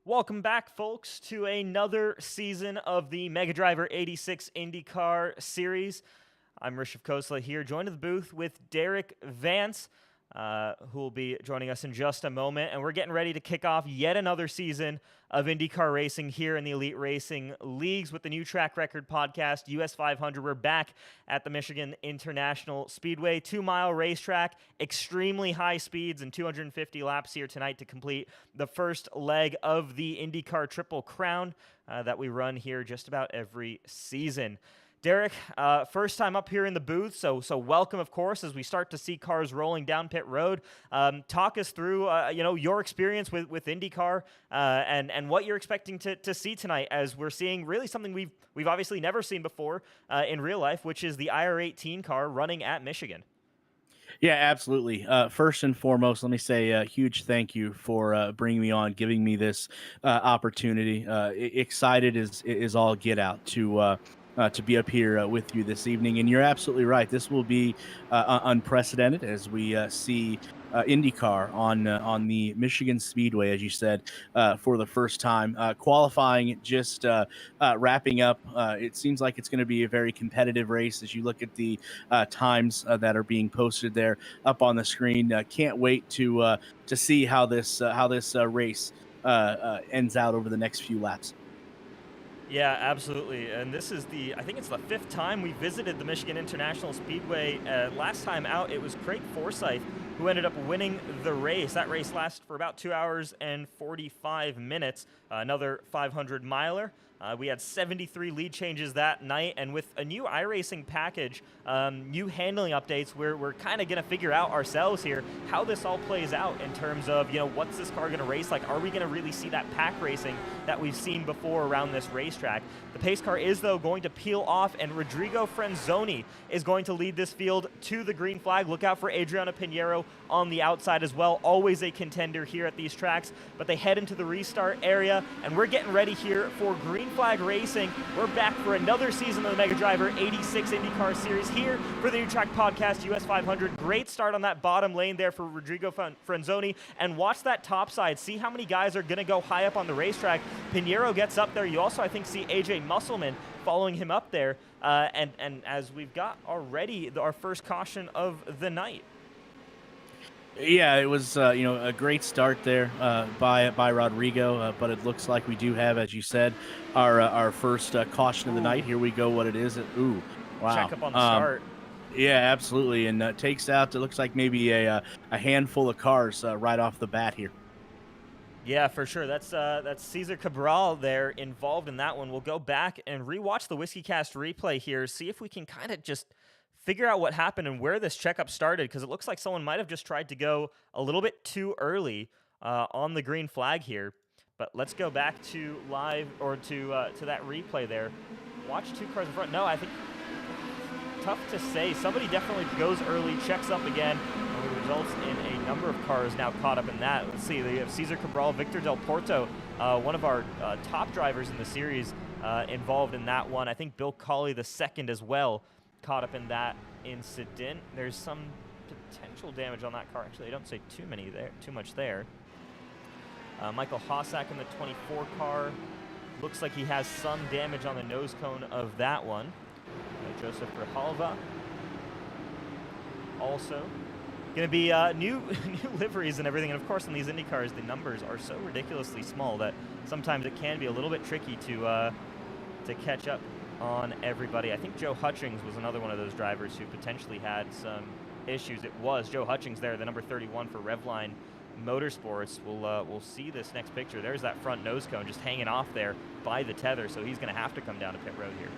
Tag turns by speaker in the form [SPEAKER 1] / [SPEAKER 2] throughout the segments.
[SPEAKER 1] Welcome back, folks, to another season of the Mega Driver 86 INDYCAR Series. I'm Rishav Khosla here, joined in the booth with Derek Vance, who will be joining us in just a moment. And we're getting ready to kick off yet another season of INDYCAR racing here in the Elite Racing Leagues with the new Track Record podcast, US 500. We're back at the Michigan International Speedway, 2-mile racetrack, extremely high speeds and 250 laps here tonight to complete the first leg of the INDYCAR Triple Crown that we run here just about every season. Derek, first time up here in the booth, so welcome, of course, as we start to see cars rolling down pit road. Talk us through, your experience with INDYCAR and what you're expecting to see tonight, as we're seeing really something we've obviously never seen before in real life, which is the IR18 car running at Michigan.
[SPEAKER 2] Yeah, absolutely. First and foremost, let me say a huge thank you for bringing me on, giving me this opportunity. Excited is all get out to be up here with you this evening. And you're absolutely right. This will be unprecedented as we see IndyCar on the Michigan Speedway, as you said, for the first time. Qualifying just wrapping up. It seems like it's going to be a very competitive race as you look at the times that are being posted there up on the screen. Can't wait to see how this race ends out over the next few laps.
[SPEAKER 1] Yeah, absolutely. And this is I think it's the 5th time we visited the Michigan International Speedway. Last time out, it was Craig Forsyth who ended up winning the race. That race lasted for about 2 hours and 45 minutes. Another 500 miler. We had 73 lead changes that night, and with a new iRacing package, new handling updates, we're kind of going to figure out ourselves here how this all plays out in terms of, what's this car going to race like? Are we going to really see that pack racing that we've seen before around this racetrack? The pace car is, though, going to peel off, and Rodrigo Frenzoni is going to lead this field to the green flag. Look out for Adriano Pinheiro on the outside as well. Always a contender here at these tracks, but they head into the restart area, and we're getting ready here for green flag racing. We're back for another season of the Mega Driver 86 IndyCar Series here for the New Track Podcast US 500. Great start on that bottom lane there for Rodrigo Frenzoni, and watch that top side. See how many guys are going to go high up on the racetrack. Pinheiro gets up there. You also, I think, see AJ Musselman following him up there, and as we've got already our first caution of the night.
[SPEAKER 2] Yeah, it was a great start there by Rodrigo, but it looks like we do have, as you said, our first caution of the night. Here we go. What it is? Ooh, wow!
[SPEAKER 1] Check up on the start.
[SPEAKER 2] Yeah, absolutely, and takes out. It looks like maybe a handful of cars right off the bat here.
[SPEAKER 1] Yeah, for sure. That's Cesar Cabral there involved in that one. We'll go back and rewatch the Whiskey Cast replay here, see if we can kind of just figure out what happened and where this checkup started, because it looks like someone might have just tried to go a little bit too early on the green flag here. But let's go back to live, or to that replay there. Watch two cars in front. No, I think tough to say. Somebody definitely goes early, checks up again, and it results in a number of cars now caught up in that. Let's see, they have Cesar Cabral, Victor Del Porto, one of our top drivers in the series, involved in that one. I think Bill Colley the second as well, caught up in that incident. There's some potential damage on that car. Actually, I don't say too much there. Michael Hossack in the 24 car. Looks like he has some damage on the nose cone of that one. Joseph Grijalva. Also going to be new liveries and everything. And of course, in these Indy cars, the numbers are so ridiculously small that sometimes it can be a little bit tricky to catch up on everybody. I think Joe Hutchings was another one of those drivers who potentially had some issues. It was Joe Hutchings there, the number 31 for Revline Motorsports. We'll see this next picture. There's that front nose cone just hanging off there by the tether, so he's going to have to come down to pit road here.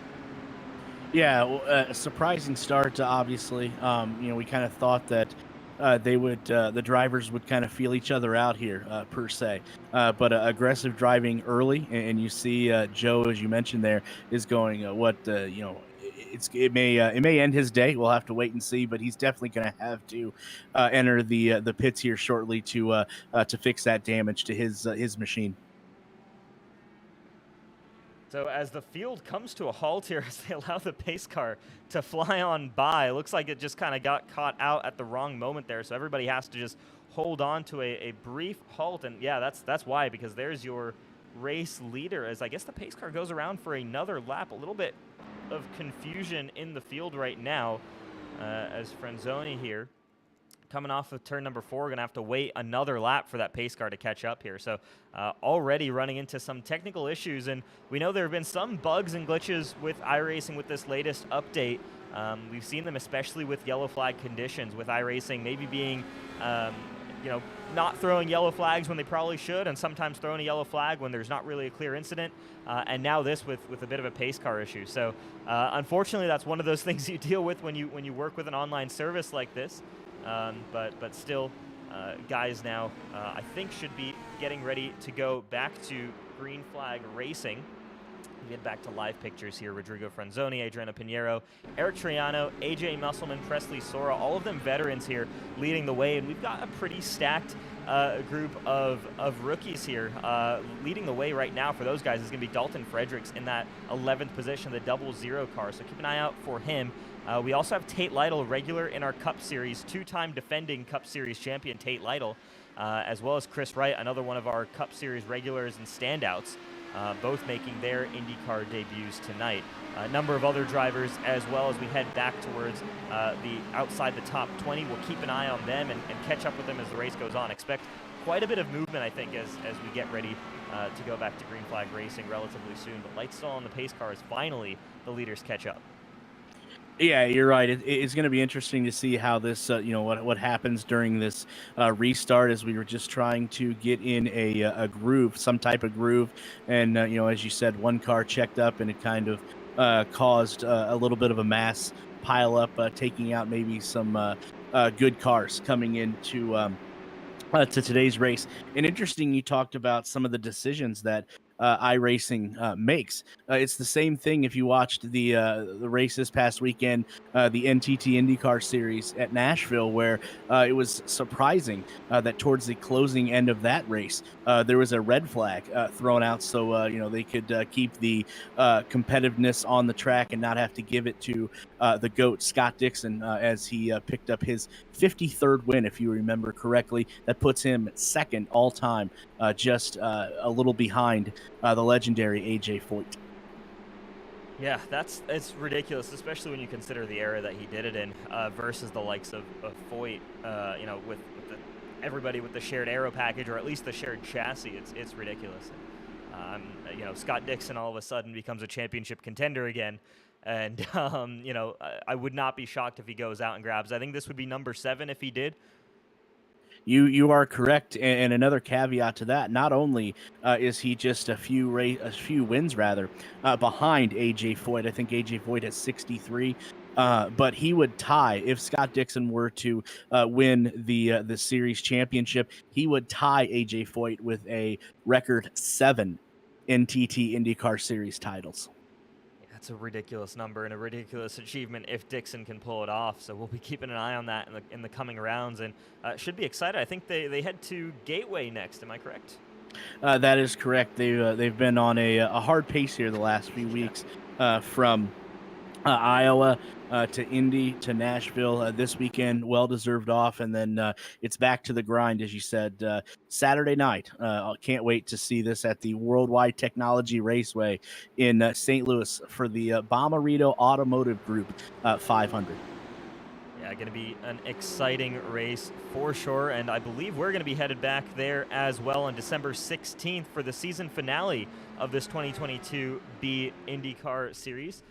[SPEAKER 2] Yeah, well, a surprising start, obviously. We kind of thought that the drivers would kind of feel each other out here, per se. But aggressive driving early, and you see Joe, as you mentioned there, is going it may end his day. We'll have to wait and see, but he's definitely going to have to enter the pits here shortly to fix that damage to his machine.
[SPEAKER 1] So as the field comes to a halt here, as they allow the pace car to fly on by, it looks like it just kind of got caught out at the wrong moment there. So everybody has to just hold on to a brief halt. And yeah, that's why, because there's your race leader, as I guess the pace car goes around for another lap. A little bit of confusion in the field right now, as Franzoni here, coming off of turn number 4, going to have to wait another lap for that pace car to catch up here. So already running into some technical issues, and we know there have been some bugs and glitches with iRacing with this latest update. We've seen them especially with yellow flag conditions, with iRacing maybe being not throwing yellow flags when they probably should, and sometimes throwing a yellow flag when there's not really a clear incident, and now this with a bit of a pace car issue. So unfortunately, that's one of those things you deal with when you work with an online service like this. But still, guys now I think should be getting ready to go back to green flag racing. We get back to live pictures here. Rodrigo Franzoni, Adriano Pinheiro, Eric Triano, AJ Musselman, Presley Sora, all of them veterans here leading the way. And we've got a pretty stacked group of rookies here. Leading the way right now for those guys is going to be Dalton Fredericks in that 11th position, the 00 car. So keep an eye out for him. We also have Tate Lytle, regular in our Cup Series, 2-time defending Cup Series champion Tate Lytle, as well as Chris Wright, another one of our Cup Series regulars and standouts. Both making their IndyCar debuts tonight. A number of other drivers as well as we head back towards the outside the top 20. We'll keep an eye on them and catch up with them as the race goes on. Expect quite a bit of movement, I think, as we get ready to go back to green flag racing relatively soon. But lights still on the pace cars. Finally, the leaders catch up.
[SPEAKER 2] Yeah, you're right. It's going to be interesting to see how this, what happens during this restart, as we were just trying to get in a groove, some type of groove, and as you said, one car checked up, and it kind of caused a little bit of a mass pile up, taking out maybe some good cars coming into to today's race. And interesting, you talked about some of the decisions that iRacing makes. It's the same thing if you watched the race this past weekend, the NTT INDYCAR Series at Nashville, where it was surprising that towards the closing end of that race, there was a red flag thrown out, so they could keep the competitiveness on the track and not have to give it to the GOAT Scott Dixon as he picked up his 53rd win, if you remember correctly. That puts him second all time, just a little behind the legendary AJ Foyt.
[SPEAKER 1] Yeah, it's ridiculous, especially when you consider the era that he did it in versus the likes of Foyt. With everybody with the shared aero package, or at least the shared chassis. It's ridiculous. Scott Dixon all of a sudden becomes a championship contender again. And, I would not be shocked if he goes out and grabs. I think this would be number 7 if he did.
[SPEAKER 2] You are correct, and another caveat to that: not only is he just a few wins behind AJ Foyt. I think AJ Foyt has 63, but he would tie if Scott Dixon were to win the series championship. He would tie AJ Foyt with a record 7 NTT IndyCar Series titles.
[SPEAKER 1] That's a ridiculous number and a ridiculous achievement if Dixon can pull it off. So we'll be keeping an eye on that in the coming rounds, and should be excited. I think they head to Gateway next. Am I correct?
[SPEAKER 2] That is correct. They've been on a hard pace here the last few weeks, from Iowa to Indy to Nashville this weekend. Well deserved off, and then it's back to the grind, as you said, Saturday night. Can't wait to see this at the Worldwide Technology Raceway in St. Louis for the Bomarito Automotive Group 500.
[SPEAKER 1] Yeah, going to be an exciting race for sure, and I believe we're going to be headed back there as well on December 16th for the season finale of this 2022 B IndyCar Series.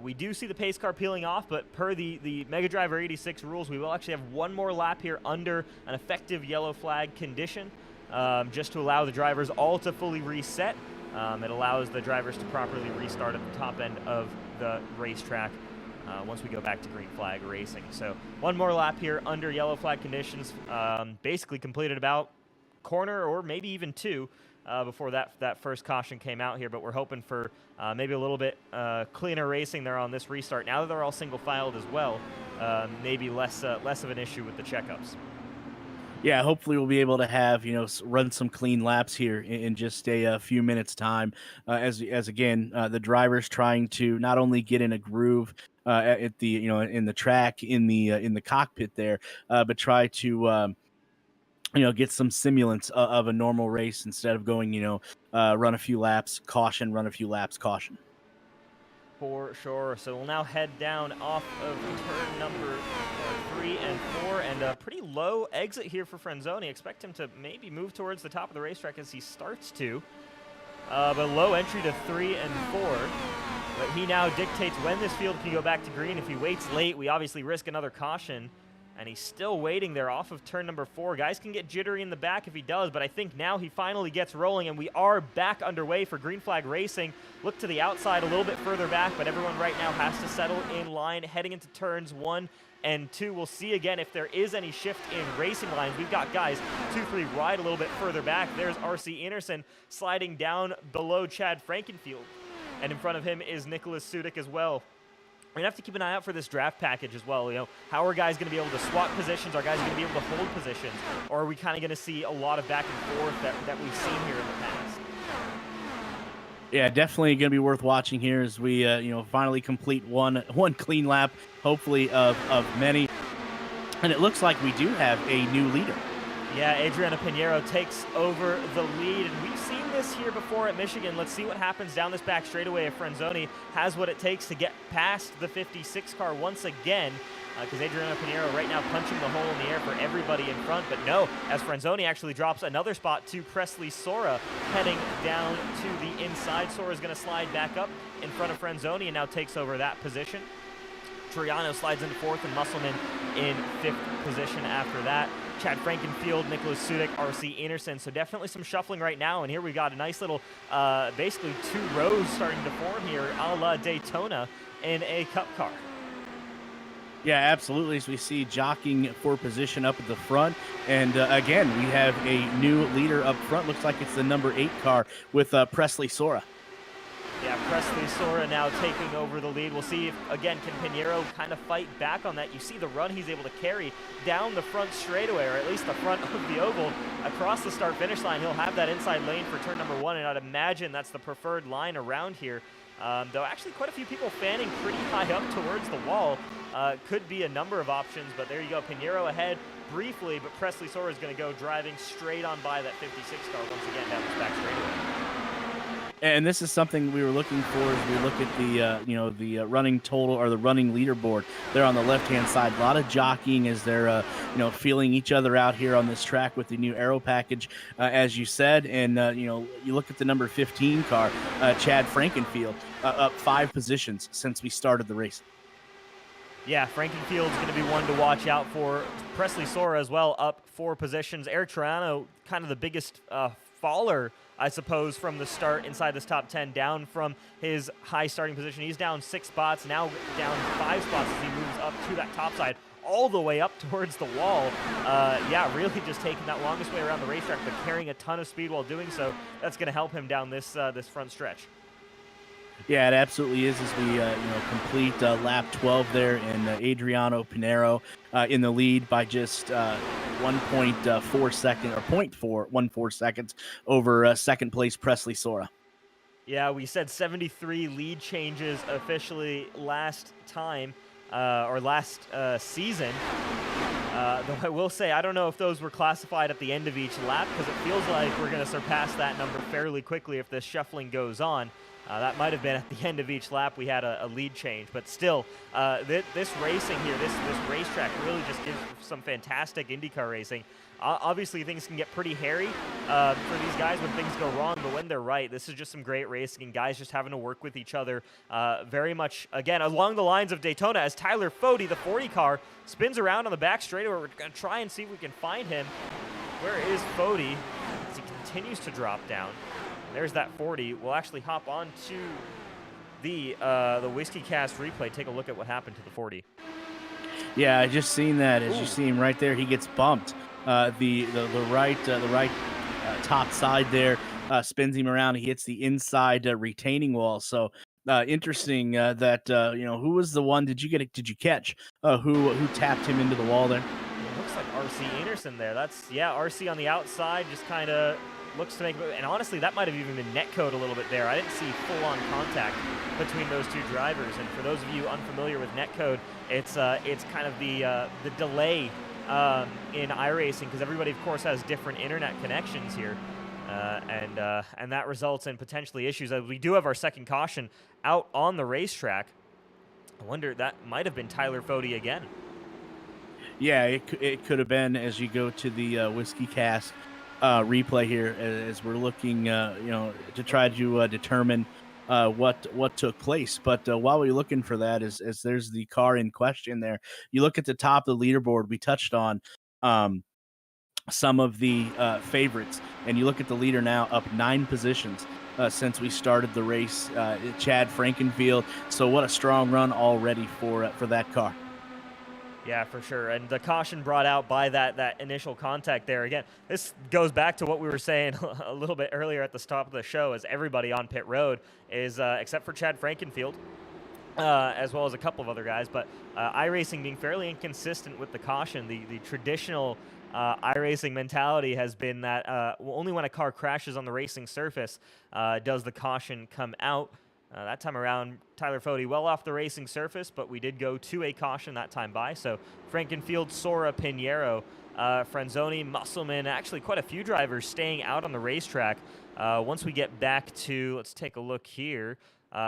[SPEAKER 1] We do see the pace car peeling off, but per the Mega Driver 86 rules, we will actually have one more lap here under an effective yellow flag condition, just to allow the drivers all to fully reset. It allows the drivers to properly restart at the top end of the racetrack once we go back to green flag racing. So one more lap here under yellow flag conditions, basically completed about corner or maybe even 2 before that first caution came out here, but we're hoping for maybe a little bit cleaner racing there on this restart. Now that they're all single-filed as well, maybe less of an issue with the checkups.
[SPEAKER 2] Yeah, hopefully we'll be able to have run some clean laps here in just a few minutes time, as again the drivers trying to not only get in a groove at the in the track in the cockpit there, but try to get some simulants of a normal race instead of going, run a few laps, caution, run a few laps, caution.
[SPEAKER 1] For sure. So we'll now head down off of turn number 3 and 4, and a pretty low exit here for Frenzoni. Expect him to maybe move towards the top of the racetrack as he starts to. But low entry to 3 and 4. But he now dictates when this field can go back to green. If he waits late, we obviously risk another caution. And he's still waiting there off of turn number 4. Guys can get jittery in the back if he does, but I think now he finally gets rolling, and we are back underway for green flag racing. Look to the outside a little bit further back, but everyone right now has to settle in line heading into turns 1 and 2. We'll see again if there is any shift in racing lines. We've got guys 2-3 wide a little bit further back. There's RC Anderson sliding down below Chad Frankenfield, and in front of him is Nicholas Sudik as well. We're going to have to keep an eye out for this draft package as well. How are guys going to be able to swap positions? Are guys going to be able to hold positions? Or are we kind of going to see a lot of back and forth that we've seen here in the past?
[SPEAKER 2] Yeah, definitely going to be worth watching here as we, finally complete one clean lap, hopefully of many. And it looks like we do have a new leader.
[SPEAKER 1] Yeah, Adriano Pinheiro takes over the lead, and we've seen this here before at Michigan. Let's see what happens down this back straightaway if Frenzoni has what it takes to get past the 56 car once again, because Adriano Pinheiro right now punching the hole in the air for everybody in front. But no, as Frenzoni actually drops another spot to Presley Sora, heading down to the inside. Sora's going to slide back up in front of Frenzoni and now takes over that position. Triano slides into 4th, and Musselman in 5th position after that. Chad Frankenfield, Nicholas Sudik, RC Anderson. So definitely some shuffling right now. And here we got a nice little, basically 2 rows starting to form here, a la Daytona in a cup car.
[SPEAKER 2] Yeah, absolutely. As we see jockeying for position up at the front. And again, we have a new leader up front. Looks like it's the number 8 car with Presley Sora.
[SPEAKER 1] Yeah, Presley Sora now taking over the lead. We'll see if, again, can Pinheiro kind of fight back on that. You see the run he's able to carry down the front straightaway, or at least the front of the oval, across the start-finish line. He'll have that inside lane for turn number 1, and I'd imagine that's the preferred line around here. Though actually quite a few people fanning pretty high up towards the wall. Could be a number of options, but there you go. Pinheiro ahead briefly, but Presley Sora is going to go driving straight on by that 56 car once again down this back straightaway.
[SPEAKER 2] And this is something we were looking for as we look at the running total or the running leaderboard there on the left-hand side. A lot of jockeying as they're feeling each other out here on this track with the new aero package, as you said. And you look at the number 15 car, Chad Frankenfield, up 5 positions since we started the race.
[SPEAKER 1] Yeah, Frankenfield's going to be one to watch out for. Presley Sora as well, up 4 positions. Eric Triano, kind of the biggest faller, I suppose, from the start inside this top 10, down from his high starting position. He's down 6 spots, now down 5 spots as he moves up to that top side, all the way up towards the wall. Yeah, really just taking that longest way around the racetrack, but carrying a ton of speed while doing so. That's going to help him down this this front stretch.
[SPEAKER 2] Yeah, it absolutely is as we complete lap 12 there, and Adriano Pinheiro in the lead by just 1.4 seconds, or 0.414 seconds over second place Presley Sora.
[SPEAKER 1] Yeah, we said 73 lead changes officially last time, or last season. Though I will say, I don't know if those were classified at the end of each lap, because it feels like we're going to surpass that number fairly quickly if this shuffling goes on. That might have been at the end of each lap we had a lead change, but still, this racing here, this racetrack really just gives some fantastic IndyCar racing. Obviously, things can get pretty hairy for these guys when things go wrong, but when they're right, this is just some great racing, and guys just having to work with each other very much, again, along the lines of Daytona, as Tyler Fody, the 40 car, spins around on the back straightaway. We're going to try and see if we can find him. Where is Fody as he continues to drop down? There's that 40. We'll actually hop on to the Whiskey Cast replay. Take a look at what happened to the 40.
[SPEAKER 2] Yeah, I just seen that. As you see him right there, he gets bumped. The right top side there spins him around. He hits the inside retaining wall. So interesting that who was the one? Did you catch who tapped him into the wall there?
[SPEAKER 1] It looks like RC Anderson there. That's RC on the outside, just kind of looks to make, and honestly, that might have even been netcode a little bit there. I didn't see full-on contact between those two drivers. And for those of you unfamiliar with netcode, it's kind of the delay in iRacing, because everybody, of course, has different internet connections here. And that results in potentially issues. We do have our second caution out on the racetrack. I wonder, that might have been Tyler Fode again.
[SPEAKER 2] Yeah, it could have been, as you go to the whiskey cask replay here, as we're looking, to try to determine what took place. But while we're looking for that, as there's the car in question there, you look at the top of the leaderboard. We touched on um, some of the favorites, and you look at the leader now, up 9 positions. Since we started the race, Chad Frankenfield. So what a strong run already for that car.
[SPEAKER 1] Yeah, for sure. And the caution brought out by that initial contact there. Again, this goes back to what we were saying a little bit earlier at the stop of the show, as everybody on pit road is, except for Chad Frankenfield, as well as a couple of other guys. But iRacing being fairly inconsistent with the caution. The traditional iRacing mentality has been that only when a car crashes on the racing surface does the caution come out. That time around, Tyler Fode well off the racing surface, but we did go to a caution that time by. So Frankenfield, Sora, Pinheiro, Franzoni, Musselman, actually quite a few drivers staying out on the racetrack. Once we get back to, let's take a look here,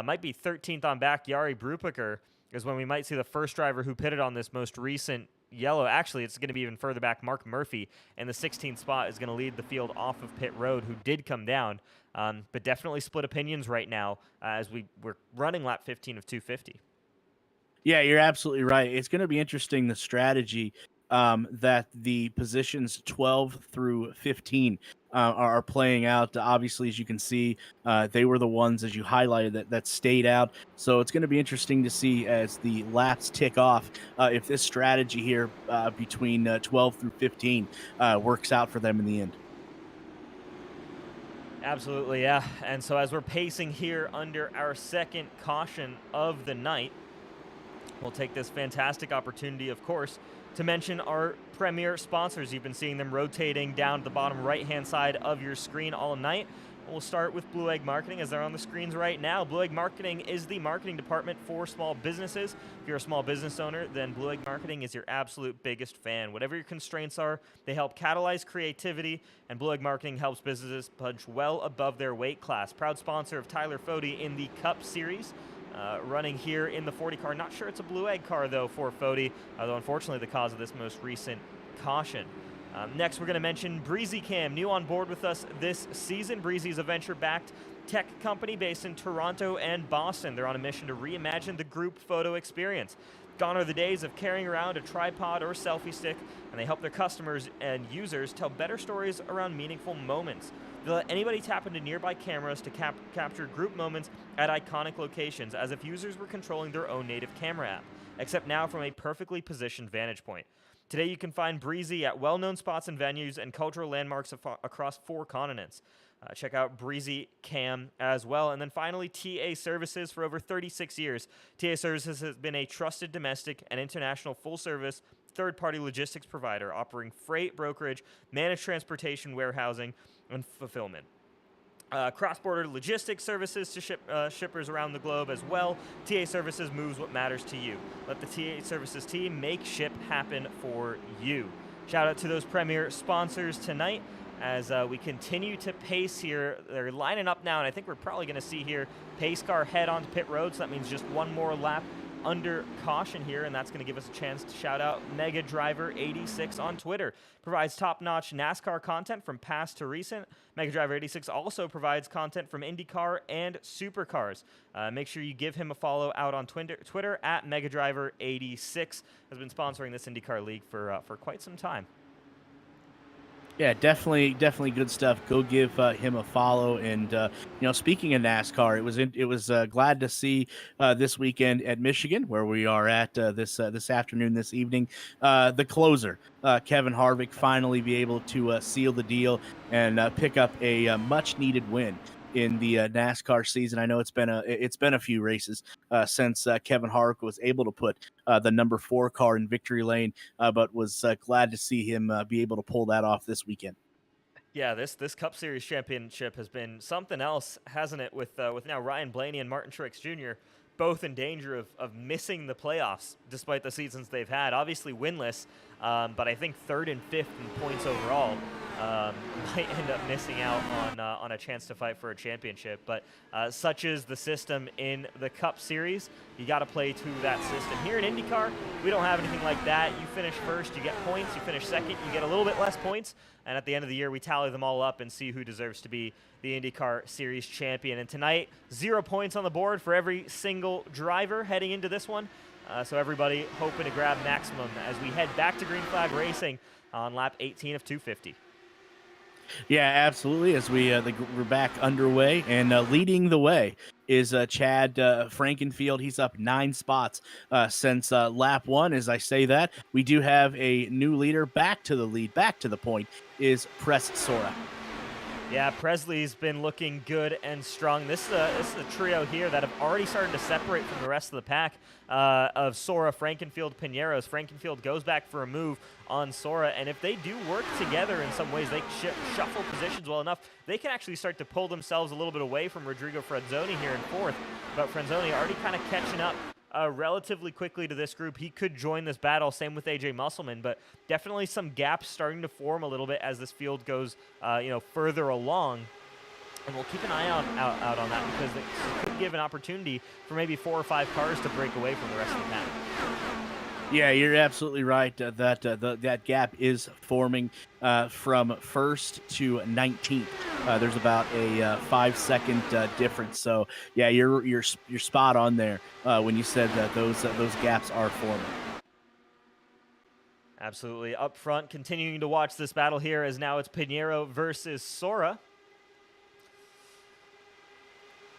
[SPEAKER 1] might be 13th on back, Jari Brupaker is when we might see the first driver who pitted on this most recent yellow. Actually, it's going to be even further back. Mark Murphy in the 16th spot is going to lead the field off of pit road, who did come down. But definitely split opinions right now as we're running lap 15 of 250.
[SPEAKER 2] Yeah, you're absolutely right. It's going to be interesting, the strategy that the positions 12 through 15 are playing out. Obviously, as you can see, they were the ones, as you highlighted, that stayed out. So it's going to be interesting to see as the laps tick off if this strategy here between 12 through 15 works out for them in the end.
[SPEAKER 1] Absolutely, yeah. And so as we're pacing here under our second caution of the night, we'll take this fantastic opportunity, of course, to mention our premier sponsors. You've been seeing them rotating down to the bottom right-hand side of your screen all night. We'll start with Blue Egg Marketing, as they're on the screens right now. Blue Egg Marketing is the marketing department for small businesses. If you're a small business owner, then Blue Egg Marketing is your absolute biggest fan. Whatever your constraints are, they help catalyze creativity, and Blue Egg Marketing helps businesses punch well above their weight class. Proud sponsor of Tyler Fode in the Cup Series. Running here in the 40 car. Not sure it's a Blue Egg car, though, for Fode, although unfortunately the cause of this most recent caution. Next, we're going to mention Breezy Cam, new on board with us this season. Breezy is a venture-backed tech company based in Toronto and Boston. They're on a mission to reimagine the group photo experience. Gone are the days of carrying around a tripod or selfie stick, and they help their customers and users tell better stories around meaningful moments. They let anybody tap into nearby cameras to capture group moments at iconic locations, as if users were controlling their own native camera app, except now from a perfectly positioned vantage point. Today you can find Breezy at well-known spots and venues and cultural landmarks across 4 continents. Check out Breezy Cam as well. And then finally, TA Services. For over 36 years, TA Services has been a trusted domestic and international full-service third-party logistics provider offering freight brokerage, managed transportation, warehousing, and fulfillment. Cross-border logistics services to shippers around the globe as well. TA Services moves what matters to you. Let the TA Services team make ship happen for you. Shout out to those premier sponsors tonight as we continue to pace here. They're lining up now, and I think we're probably going to see here pace car head onto pit road, so that means just one more lap under caution here, and that's going to give us a chance to shout out Mega Driver 86 on Twitter. Provides top-notch NASCAR content from past to recent. Mega Driver 86 also provides content from INDYCAR and Supercars. Make sure you give him a follow out on Twitter at Mega Driver 86. Has been sponsoring this INDYCAR league for quite some time.
[SPEAKER 2] Yeah, definitely good stuff. Go give him a follow. And speaking of NASCAR, it was glad to see this weekend at Michigan, where we are at this afternoon, this evening, the closer, Kevin Harvick, finally be able to seal the deal and pick up a much needed win in the NASCAR season. I know it's been a few races since Kevin Harvick was able to put the number 4 car in victory lane, but was glad to see him be able to pull that off this weekend.
[SPEAKER 1] Yeah, this Cup Series championship has been something else, hasn't it? With now Ryan Blaney and Martin Truex Jr. both in danger of missing the playoffs despite the seasons they've had. Obviously winless, but I think third and fifth in points overall. Might end up missing out on a chance to fight for a championship. But such is the system in the Cup Series. You got to play to that system. Here in IndyCar, we don't have anything like that. You finish first, you get points. You finish second, you get a little bit less points. And at the end of the year, we tally them all up and see who deserves to be the IndyCar Series champion. And tonight, 0 points on the board for every single driver heading into this one. So everybody hoping to grab maximum as we head back to Green Flag Racing on lap 18 of 250.
[SPEAKER 2] Yeah, absolutely. As we're back underway, and leading the way is Chad Frankenfield. He's up 9 spots since lap 1. As I say that, we do have a new leader back to the lead, back to the point, is Press Sora.
[SPEAKER 1] Yeah, Presley's been looking good and strong. This is a trio here that have already started to separate from the rest of the pack of Sora, Frankenfield, Pineros. Frankenfield goes back for a move on Sora, and if they do work together in some ways, they shuffle positions well enough, they can actually start to pull themselves a little bit away from Rodrigo Franzoni here in fourth. But Franzoni already kind of catching up relatively quickly to this group. He could join this battle, same with AJ Musselman, but definitely some gaps starting to form a little bit as this field goes further along. And we'll keep an eye out on that, because it could give an opportunity for maybe 4 or 5 cars to break away from the rest of the pack.
[SPEAKER 2] Yeah, you're absolutely right. That gap is forming from first to 19th. There's about a 5-second difference. So yeah, you're spot on there when you said that those gaps are forming.
[SPEAKER 1] Absolutely. Up front, continuing to watch this battle here, as now it's Pinheiro versus Sora.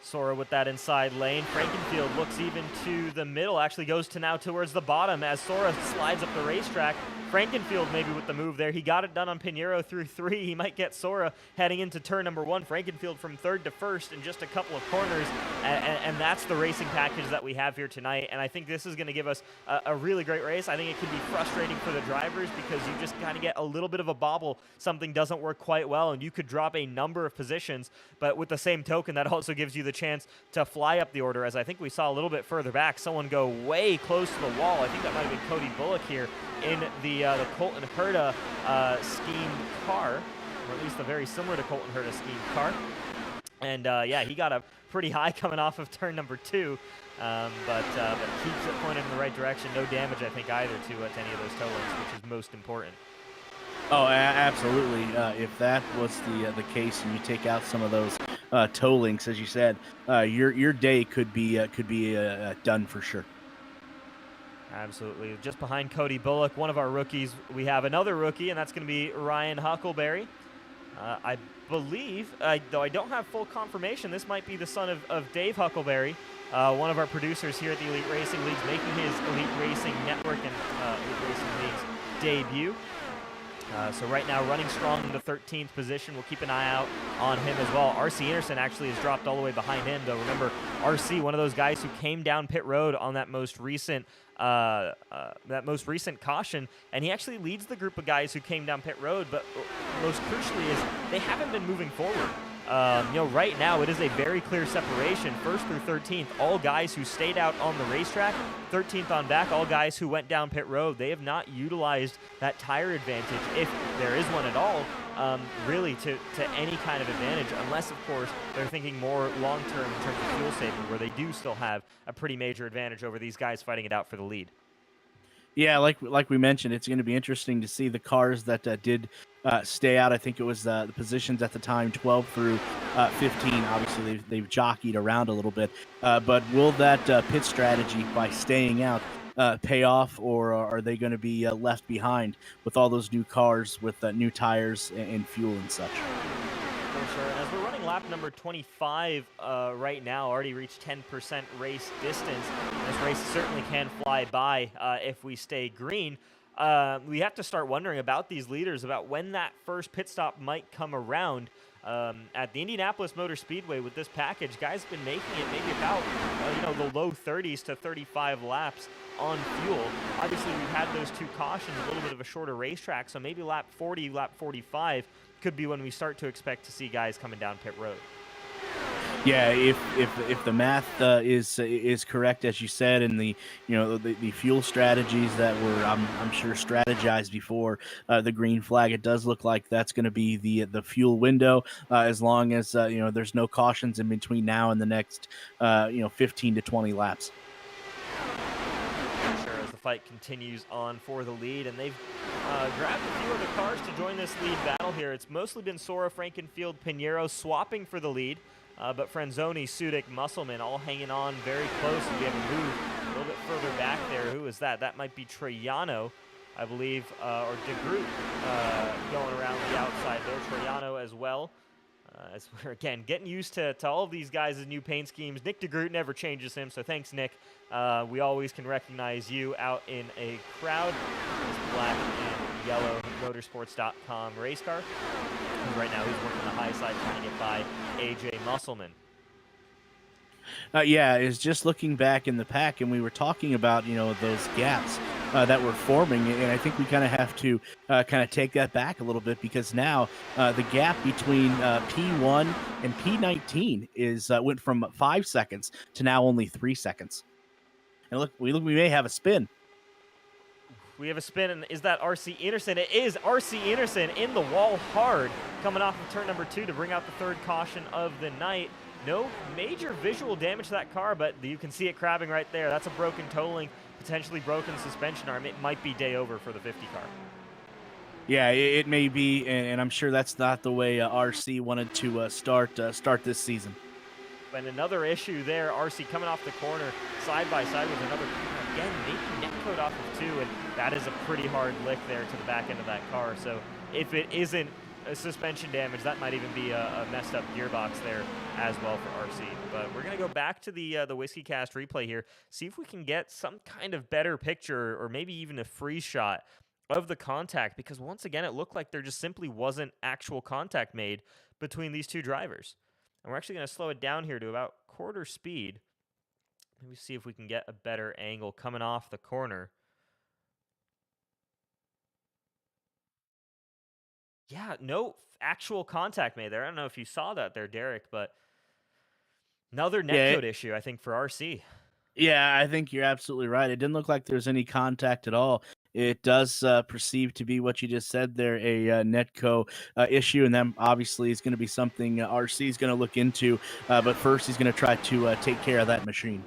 [SPEAKER 1] Sora with that inside lane. Frankenfield looks even to the middle, actually goes to now towards the bottom as Sora slides up the racetrack. Frankenfield maybe with the move there. He got it done on Pinheiro through 3. He might get Sora heading into turn number 1. Frankenfield from third to first in just a couple of corners. And that's the racing package that we have here tonight. And I think this is going to give us a really great race. I think it can be frustrating for the drivers, because you just kind of get a little bit of a bobble. Something doesn't work quite well, and you could drop a number of positions. But with the same token, that also gives you the chance to fly up the order, as I think we saw a little bit further back someone go way close to the wall. I think that might have been Cody Bullock here in the Colton Herta scheme car, or at least the very similar to Colton Herta scheme car. And yeah, he got up pretty high coming off of turn number 2, but keeps it pointed in the right direction. No damage, I think, either to any of those toe links, which is most important.
[SPEAKER 2] Oh, absolutely. If that was the case, and you take out some of those toe links, as you said, your day could be done for sure.
[SPEAKER 1] Absolutely. Just behind Cody Bullock, one of our rookies, we have another rookie, and that's going to be Ryan Huckleberry. I believe, though I don't have full confirmation, this might be the son of Dave Huckleberry, one of our producers here at the Elite Racing Leagues, making his Elite Racing Network and Elite Racing Leagues debut. So right now, running strong in the 13th position. We'll keep an eye out on him as well. RC Anderson actually has dropped all the way behind him, though. Remember, RC, one of those guys who came down pit road on that most recent caution, and he actually leads the group of guys who came down pit road. But most crucially is they haven't been moving forward. Right now it is a very clear separation, first through 13th, all guys who stayed out on the racetrack, 13th on back, all guys who went down pit road. They have not utilized that tire advantage, if there is one at all, really to any kind of advantage, unless, of course, they're thinking more long-term in terms of fuel saving, where they do still have a pretty major advantage over these guys fighting it out for the lead.
[SPEAKER 2] Yeah, like we mentioned, it's going to be interesting to see the cars that did stay out. I think it was the positions at the time, 12 through 15. Obviously, they've jockeyed around a little bit. But will that pit strategy by staying out pay off, or are they going to be left behind with all those new cars with new tires and fuel and such?
[SPEAKER 1] For sure. And as we're running lap number 25 right now, already reached 10% race distance. This race certainly can fly by if we stay green. We have to start wondering about these leaders, about when that first pit stop might come around. At the Indianapolis Motor Speedway with this package, guys have been making it maybe about the low 30s to 35 laps on fuel. Obviously, we've had those 2 cautions, a little bit of a shorter racetrack, so maybe lap 40, lap 45 could be when we start to expect to see guys coming down pit road.
[SPEAKER 2] Yeah, if the math is correct as you said, and the fuel strategies that were I'm sure strategized before the green flag, it does look like that's going to be the fuel window, as long as there's no cautions in between now and the next 15 to 20 laps.
[SPEAKER 1] For sure, as the fight continues on for the lead, and they've grabbed a few other cars to join this lead battle here. It's mostly been Sora, Frankenfield, Pinheiro swapping for the lead, but Franzoni, Sudik, Musselman all hanging on very close. And we have a move a little bit further back there. Who is that? That might be Trejano, I believe, or De Groot going around the outside there. Trejano as well. As we're, again, getting used to all of these guys' new paint schemes. Nick DeGroot never changes him, so thanks, Nick. We always can recognize you out in a crowd. This black and yellow motorsports.com race car. And right now he's working the high side trying to get by AJ Musselman.
[SPEAKER 2] Yeah, is just looking back in the pack, and we were talking about those gaps that were forming, and I think we kind of have to kind of take that back a little bit, because now the gap between P1 and P19 is went from 5 seconds to now only 3 seconds. And we may have a spin.
[SPEAKER 1] We have a spin, and is that RC Anderson? It is RC Anderson in the wall hard, coming off of turn number 2 to bring out the third caution of the night. No major visual damage to that car, but you can see it crabbing right there. That's a broken towing, potentially broken suspension arm. It might be day over for the 50 car.
[SPEAKER 2] Yeah, it may be, and I'm sure that's not the way RC wanted to start this season.
[SPEAKER 1] And another issue there, RC coming off the corner, side by side with another car. Again, maybe net code off of 2, and that is a pretty hard lick there to the back end of that car. So if it isn't a suspension damage, that might even be a messed up gearbox there as well for RC. But we're going to go back to the Whiskey Cast replay here, see if we can get some kind of better picture, or maybe even a freeze shot of the contact, because once again, it looked like there just simply wasn't actual contact made between these two drivers. And we're actually going to slow it down here to about quarter speed. Let me see if we can get a better angle coming off the corner. Yeah, no actual contact made there. I don't know if you saw that there, Derek, but another netcode issue, I think, for RC.
[SPEAKER 2] Yeah, I think you're absolutely right. It didn't look like there's any contact at all. It does perceive to be what you just said there, a netco issue, and then obviously is going to be something RC is going to look into. But first, he's going to try to take care of that machine.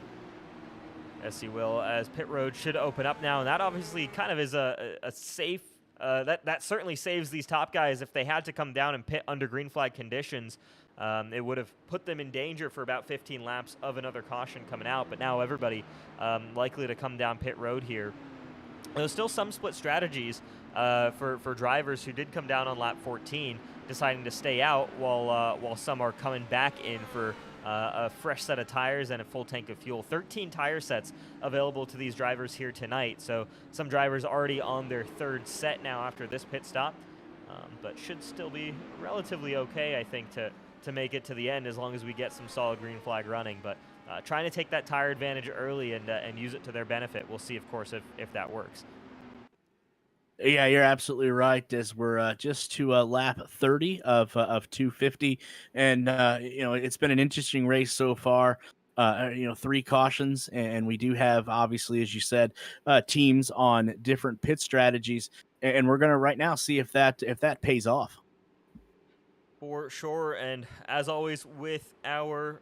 [SPEAKER 1] Yes, he will, as pit road should open up now, and that obviously kind of is a safe. That certainly saves these top guys if they had to come down and pit under green flag conditions. It would have put them in danger for about 15 laps of another caution coming out, but now everybody likely to come down pit road here. There's still some split strategies for drivers who did come down on lap 14, deciding to stay out while some are coming back in for a fresh set of tires and a full tank of fuel. 13 tire sets available to these drivers here tonight, so some drivers already on their third set now after this pit stop, but should still be relatively okay, I think, to make it to the end, as long as we get some solid green flag running. But trying to take that tire advantage early and use it to their benefit. We'll see, of course, if that works.
[SPEAKER 2] Yeah, you're absolutely right. As we're just to lap 30 of 250, and it's been an interesting race so far. 3 cautions, and we do have, obviously, as you said, teams on different pit strategies, and we're gonna right now see if that pays off.
[SPEAKER 1] For sure, and as always with our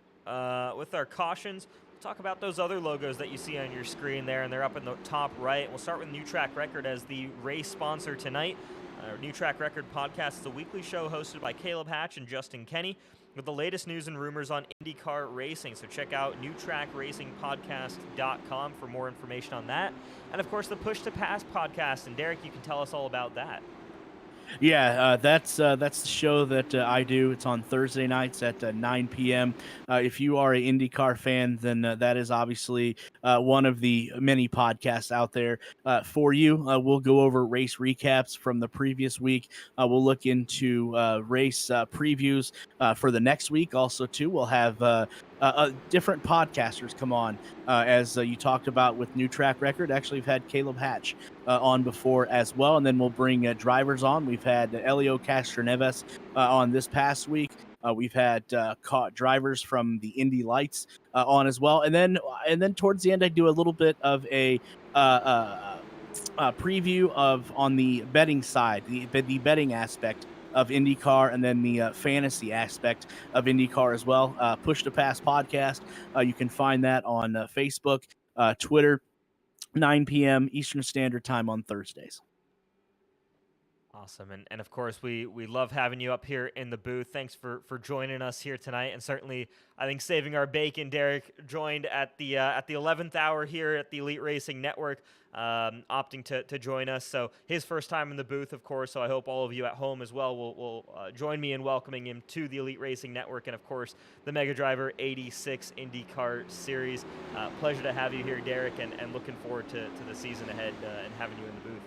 [SPEAKER 1] cautions, we'll talk about those other logos that you see on your screen there, and they're up in the top right. We'll start with New Track Record as the race sponsor tonight. Our New Track Record podcast is a weekly show hosted by Caleb Hatch and Justin Kenny with the latest news and rumors on IndyCar racing. So check out newtrackracingpodcast.com for more information on that. And of course, the Push to Pass podcast. And Derek, you can tell us all about that.
[SPEAKER 2] Yeah, that's the show that I do. It's on Thursday nights at 9 p.m. If you are an IndyCar fan, then that is obviously one of the many podcasts out there for you. We'll go over race recaps from the previous week. We'll look into race previews for the next week. Also, too, we'll have different podcasters come on, as you talked about with New Track Record. Actually, we've had Caleb Hatch on before as well, and then we'll bring drivers on. We've had Elio Castroneves on this past week. We've had drivers from the Indy Lights on as well, and then towards the end, I do a little bit of a preview of on the betting side, the betting aspect of IndyCar, and then the fantasy aspect of IndyCar as well. Push to Pass podcast. You can find that on Facebook, Twitter, 9 p.m. Eastern Standard Time on Thursdays.
[SPEAKER 1] Awesome. And of course, we love having you up here in the booth. Thanks for joining us here tonight. And certainly, I think saving our bacon, Derek joined at the 11th hour here at the Elite Racing Network, opting to join us. So his first time in the booth, of course. So I hope all of you at home as well will join me in welcoming him to the Elite Racing Network and, of course, the Mega Driver 86 INDYCAR Series. Pleasure to have you here, Derek, and looking forward to the season ahead and having you in the booth.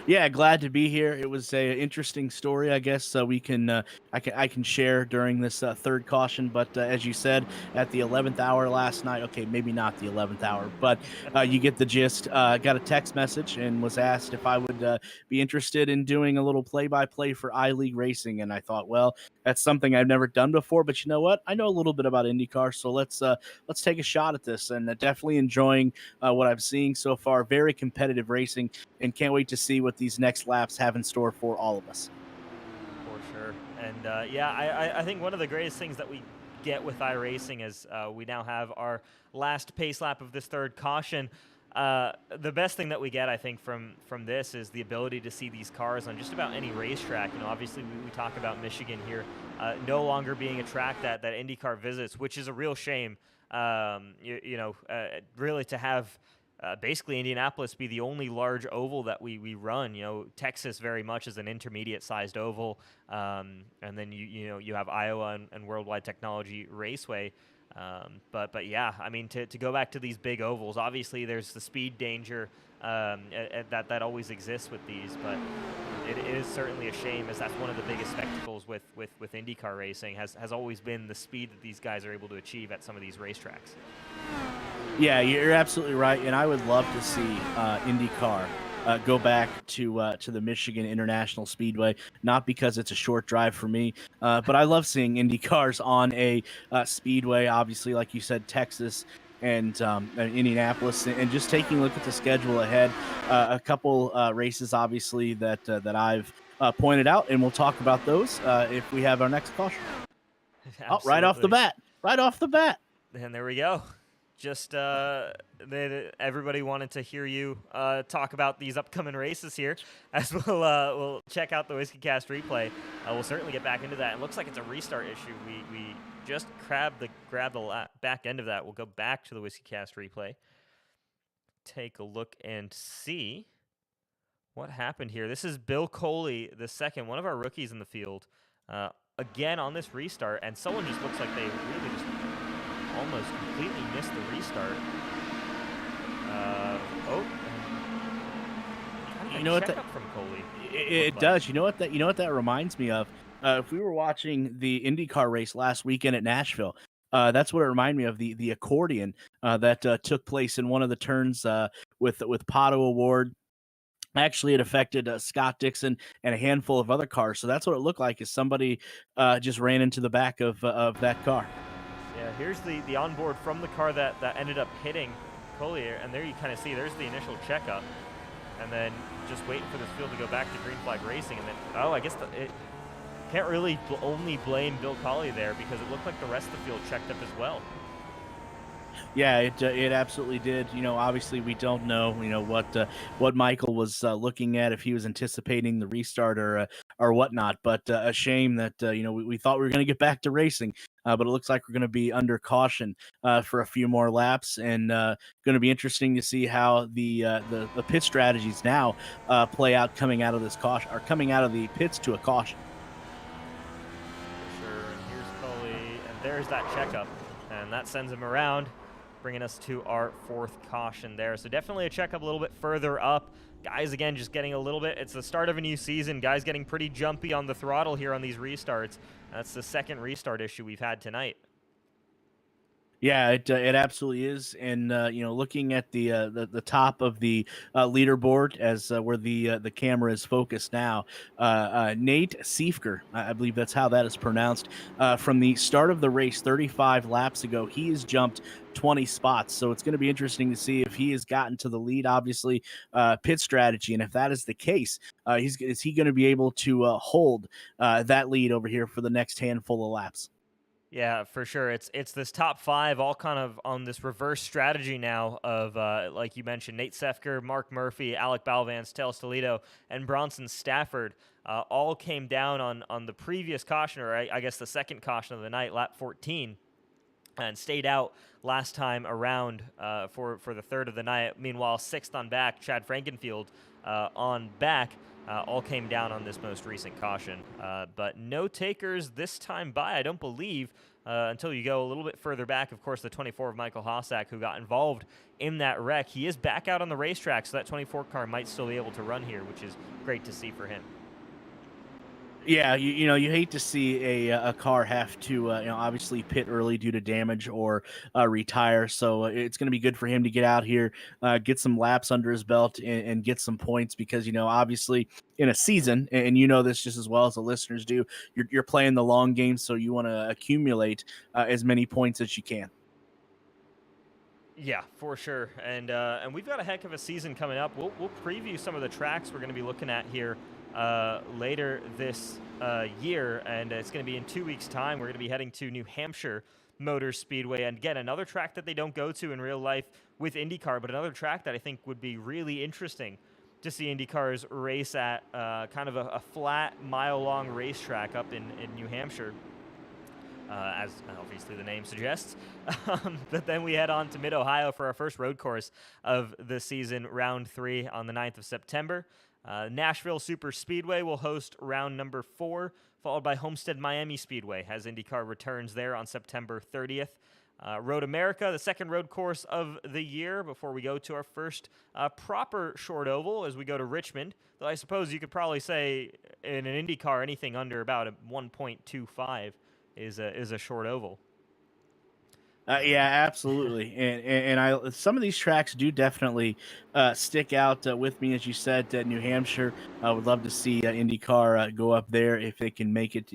[SPEAKER 2] Yeah, glad to be here. It was a interesting story, I guess. We can I can share during this third caution. But as you said, at the 11th hour last night, okay, maybe not the 11th hour, but you get the gist. Got a text message and was asked if I would be interested in doing a little play-by-play for iLeague Racing, and I thought, well, that's something I've never done before. But you know what? I know a little bit about IndyCar, so let's take a shot at this. And definitely enjoying what I'm seeing so far. Very competitive racing, and can't wait to see what these next laps have in store for all of us.
[SPEAKER 1] For sure. And yeah, I think one of the greatest things that we get with iRacing is we now have our last pace lap of this third caution. The best thing that we get, I think, from this is the ability to see these cars on just about any racetrack. You know, obviously we talk about Michigan here no longer being a track that IndyCar visits, which is a real shame. Really to have basically Indianapolis be the only large oval that we run. You know, Texas very much is an intermediate-sized oval, and then you have Iowa and Worldwide Technology Raceway. But yeah, I mean, to go back to these big ovals, obviously there's the speed danger that always exists with these, but it is certainly a shame, as that's one of the biggest spectacles with IndyCar racing has always been the speed that these guys are able to achieve at some of these racetracks.
[SPEAKER 2] Yeah, you're absolutely right, and I would love to see IndyCar go back to the Michigan International Speedway. Not because it's a short drive for me, but I love seeing Indy cars on a speedway. Obviously, like you said, Texas and Indianapolis, and just taking a look at the schedule ahead. A couple races, obviously, that I've pointed out, and we'll talk about those if we have our next caution. Oh, right off the bat.
[SPEAKER 1] And there we go. Just everybody wanted to hear you talk about these upcoming races here, as we'll check out the Whiskey Cast replay. We'll certainly get back into that. It looks like it's a restart issue. We just grabbed the back end of that. We'll go back to the Whiskey Cast replay, take a look and see what happened here. This is Bill Coley, the second, one of our rookies in the field, again on this restart, and someone just looks like they really just almost completely missed the restart.
[SPEAKER 2] You know what that
[SPEAKER 1] from Coley.
[SPEAKER 2] It does. You know what that reminds me of? If we were watching the IndyCar race last weekend at Nashville, that's what it reminded me of, the accordion that took place in one of the turns with Pato Award. Actually, it affected Scott Dixon and a handful of other cars. So that's what it looked like, is somebody just ran into the back of that car.
[SPEAKER 1] Yeah, here's the onboard from the car that ended up hitting Collier, and there you kind of see there's the initial checkup, and then just waiting for this field to go back to green flag racing, and then I guess it can't really only blame Bill Collier there, because it looked like the rest of the field checked up as well.
[SPEAKER 2] Yeah, it absolutely did. You know, obviously we don't know, what Michael was looking at, if he was anticipating the restart or whatnot. But a shame that we thought we were going to get back to racing, but it looks like we're going to be under caution for a few more laps, and going to be interesting to see how the pit strategies now play out coming out of this caution, or coming out of the pits to a caution.
[SPEAKER 1] Sure. And here's Coley, and there's that checkup, and that sends him around, bringing us to our fourth caution there. So definitely a checkup a little bit further up. Guys, again, just getting a little bit, it's the start of a new season. Guys getting pretty jumpy on the throttle here on these restarts. That's the second restart issue we've had tonight.
[SPEAKER 2] Yeah, it absolutely is, and looking at the top of the leaderboard as where the camera is focused now, Nate Siefker, I believe that's how that is pronounced. From the start of the race, 35 laps ago, he has jumped 20 spots. So it's going to be interesting to see if he has gotten to the lead. Obviously, pit strategy, and if that is the case, is he going to be able to hold that lead over here for the next handful of laps?
[SPEAKER 1] Yeah, for sure. It's this top five, all kind of on this reverse strategy now of like you mentioned, Nate Sefker, Mark Murphy, Alec Balvance, Tails Toledo, and Bronson Stafford. All came down on the previous caution, or I guess the second caution of the night, lap 14, and stayed out last time around for the third of the night. Meanwhile, sixth on back, Chad Frankenfield on back. All came down on this most recent caution, but no takers this time by, I don't believe, until you go a little bit further back. Of course, the 24 of Michael Hossack, who got involved in that wreck. He is back out on the racetrack, so that 24 car might still be able to run here, which is great to see for him.
[SPEAKER 2] Yeah, you hate to see a car have to obviously pit early due to damage or retire. So it's going to be good for him to get out here, get some laps under his belt, and get some points because obviously in a season, and this just as well as the listeners do, you're playing the long game, so you want to accumulate as many points as you can.
[SPEAKER 1] Yeah, for sure. And we've got a heck of a season coming up. We'll preview some of the tracks we're going to be looking at here later this year, and it's going to be in 2 weeks' time. We're going to be heading to New Hampshire Motor Speedway, and again, another track that they don't go to in real life with IndyCar, but another track that I think would be really interesting to see IndyCars race at, kind of a flat mile-long racetrack up in New Hampshire. As obviously the name suggests. But then we head on to Mid-Ohio for our first road course of the season, round 3 on the 9th of September. Nashville Super Speedway will host round number 4, followed by Homestead Miami Speedway as IndyCar returns there on September 30th. Road America, the second road course of the year, before we go to our first proper short oval as we go to Richmond. Though I suppose you could probably say in an IndyCar anything under about a 1.25 is a short oval.
[SPEAKER 2] Yeah, absolutely, and I some of these tracks do definitely stick out with me, as you said. New Hampshire, I would love to see IndyCar go up there if they can make it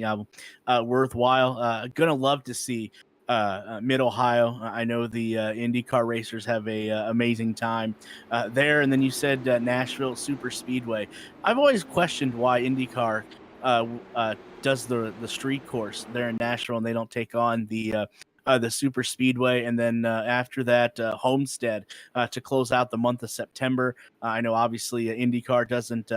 [SPEAKER 2] worthwhile. Gonna love to see Mid Ohio. I know the IndyCar racers have a amazing time there, and then you said Nashville Super Speedway. I've always questioned why IndyCar does the street course there in Nashville, and they don't take on the super speedway, and then after that Homestead to close out the month of September. I know obviously IndyCar doesn't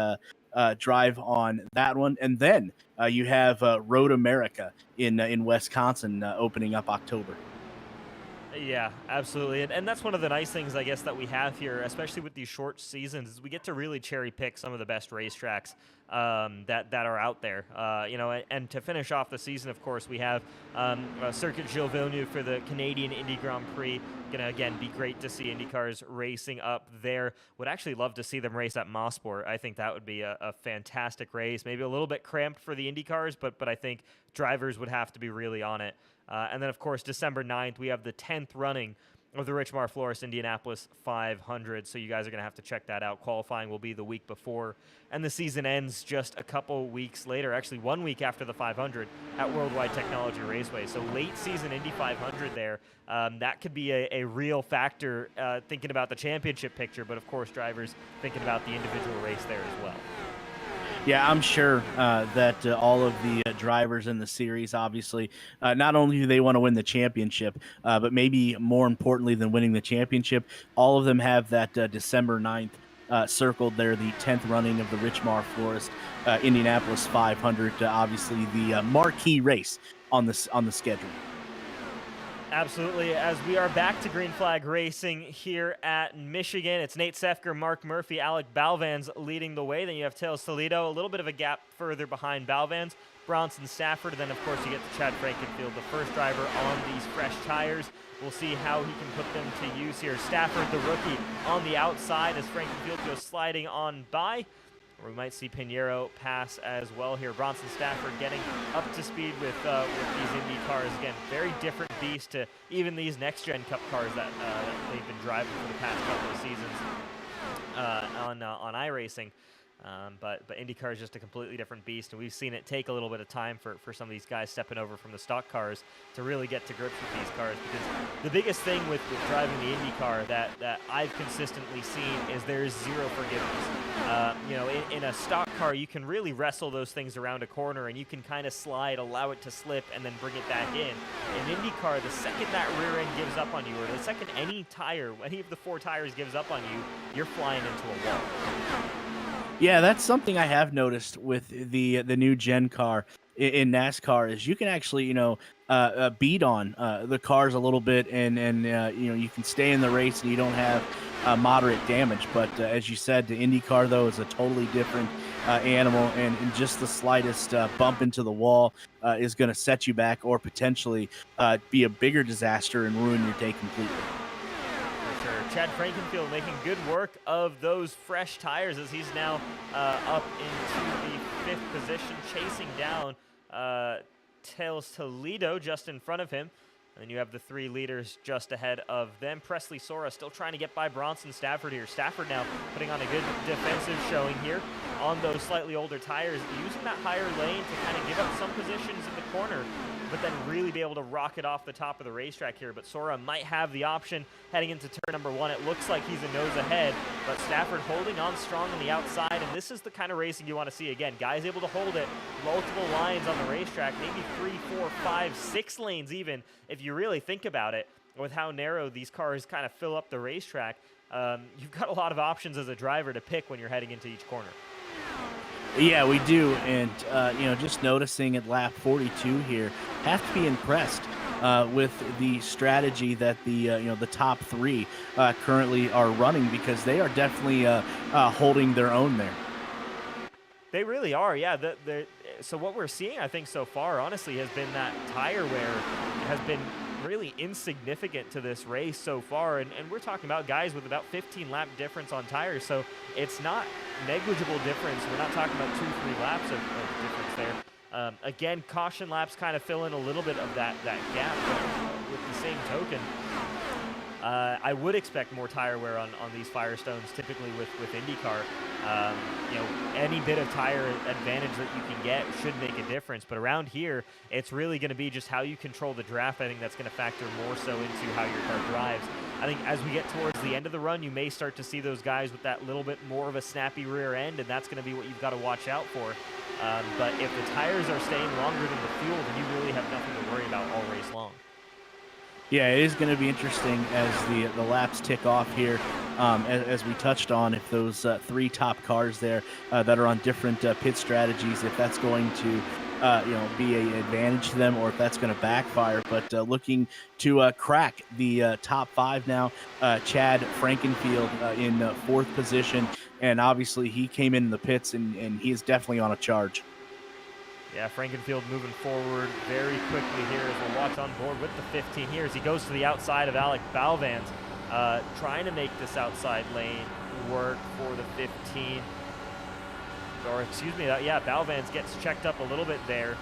[SPEAKER 2] drive on that one, and then you have Road America in Wisconsin opening up October.
[SPEAKER 1] Yeah, absolutely. And that's one of the nice things, I guess, that we have here, especially with these short seasons, is we get to really cherry pick some of the best racetracks that are out there. And to finish off the season, of course, we have Circuit Gilles Villeneuve for the Canadian Indy Grand Prix. Gonna again be great to see IndyCars racing up there. Would actually love to see them race at Mosport. I think that would be a fantastic race. Maybe a little bit cramped for the IndyCars, but I think drivers would have to be really on it. And then, of course, December 9th, we have the 10th running of the Richmar Flores Indianapolis 500. So you guys are going to have to check that out. Qualifying will be the week before. And the season ends just a couple weeks later, actually 1 week after the 500 at Worldwide Technology Raceway. So late season Indy 500 there. That could be a real factor thinking about the championship picture. But, of course, drivers thinking about the individual race there as well.
[SPEAKER 2] Yeah, I'm sure that all of the drivers in the series, obviously, not only do they want to win the championship, but maybe more importantly than winning the championship, all of them have that December 9th circled there, the 10th running of the Richmar Florist Indianapolis 500, obviously the marquee race on the schedule.
[SPEAKER 1] Absolutely. As we are back to green flag racing here at Michigan, it's Nate Sefker, Mark Murphy, Alec Balvans leading the way. Then you have Tails Toledo, a little bit of a gap further behind Balvans, Bronson Stafford, and then of course you get to Chad Frankenfield, the first driver on these fresh tires. We'll see how he can put them to use here. Stafford, the rookie, on the outside as Frankenfield goes sliding on by. We might see Pinheiro pass as well here. Bronson Stafford getting up to speed with these Indy cars. Again, very different beast to even these next-gen Cup cars that they've been driving for the past couple of seasons on iRacing. But IndyCar is just a completely different beast, and we've seen it take a little bit of time for some of these guys stepping over from the stock cars to really get to grips with these cars. Because the biggest thing with driving the IndyCar that I've consistently seen is there's zero forgiveness. You know, in a stock car, you can really wrestle those things around a corner, and you can kind of slide, allow it to slip, and then bring it back in. In IndyCar, the second that rear end gives up on you, or the second any of the 4 tires gives up on you, you're flying into a wall.
[SPEAKER 2] Yeah, that's something I have noticed with the new gen car in NASCAR is you can actually, beat on the cars a little bit, and you can stay in the race and you don't have moderate damage. But as you said, the IndyCar though is a totally different animal, and just the slightest bump into the wall is going to set you back, or potentially be a bigger disaster and ruin your day completely.
[SPEAKER 1] Chad Frankenfield making good work of those fresh tires as he's now up into the 5th position, chasing down Tails Toledo just in front of him. And then you have the 3 leaders just ahead of them. Presley Sora still trying to get by Bronson Stafford here. Stafford now putting on a good defensive showing here on those slightly older tires, using that higher lane to kind of give up some positions in the corner, but then really be able to rock it off the top of the racetrack here. But Sora might have the option heading into turn number 1. It looks like he's a nose ahead, but Stafford holding on strong on the outside, and this is the kind of racing you want to see. Again, guys able to hold it, multiple lines on the racetrack, maybe 3, 4, 5, 6 lanes even, if you really think about it, with how narrow these cars kind of fill up the racetrack. You've got a lot of options as a driver to pick when you're heading into each corner.
[SPEAKER 2] Yeah, we do, and just noticing at lap 42 here, have to be impressed with the strategy that the top 3 currently are running, because they are definitely holding their own there.
[SPEAKER 1] They really are, yeah. So what we're seeing, I think, so far, honestly, has been that tire wear has been really insignificant to this race so far, and we're talking about guys with about 15 lap difference on tires, so it's not negligible difference. We're not talking about 2-3 laps of difference there. Again, caution laps kind of fill in a little bit of that gap, but with the same token, I would expect more tire wear on these Firestones, typically with IndyCar. Any bit of tire advantage that you can get should make a difference. But around here, it's really going to be just how you control the draft. I think that's going to factor more so into how your car drives. I think as we get towards the end of the run, you may start to see those guys with that little bit more of a snappy rear end, and that's going to be what you've got to watch out for. But if the tires are staying longer than the fuel, then you really have nothing to worry about all race long.
[SPEAKER 2] Yeah, it is going to be interesting as the laps tick off here. As we touched on, if those 3 top cars there that are on different pit strategies, if that's going to be an advantage to them, or if that's going to backfire. But looking to crack the top 5 now, Chad Frankenfield in 4th position, and obviously he came in the pits and he is definitely on a charge.
[SPEAKER 1] Yeah, Frankenfield moving forward very quickly here as we'll watch on board with the 15 here as he goes to the outside of Alec Balvans, trying to make this outside lane work for the 15. Or excuse me, Balvans gets checked up a little bit there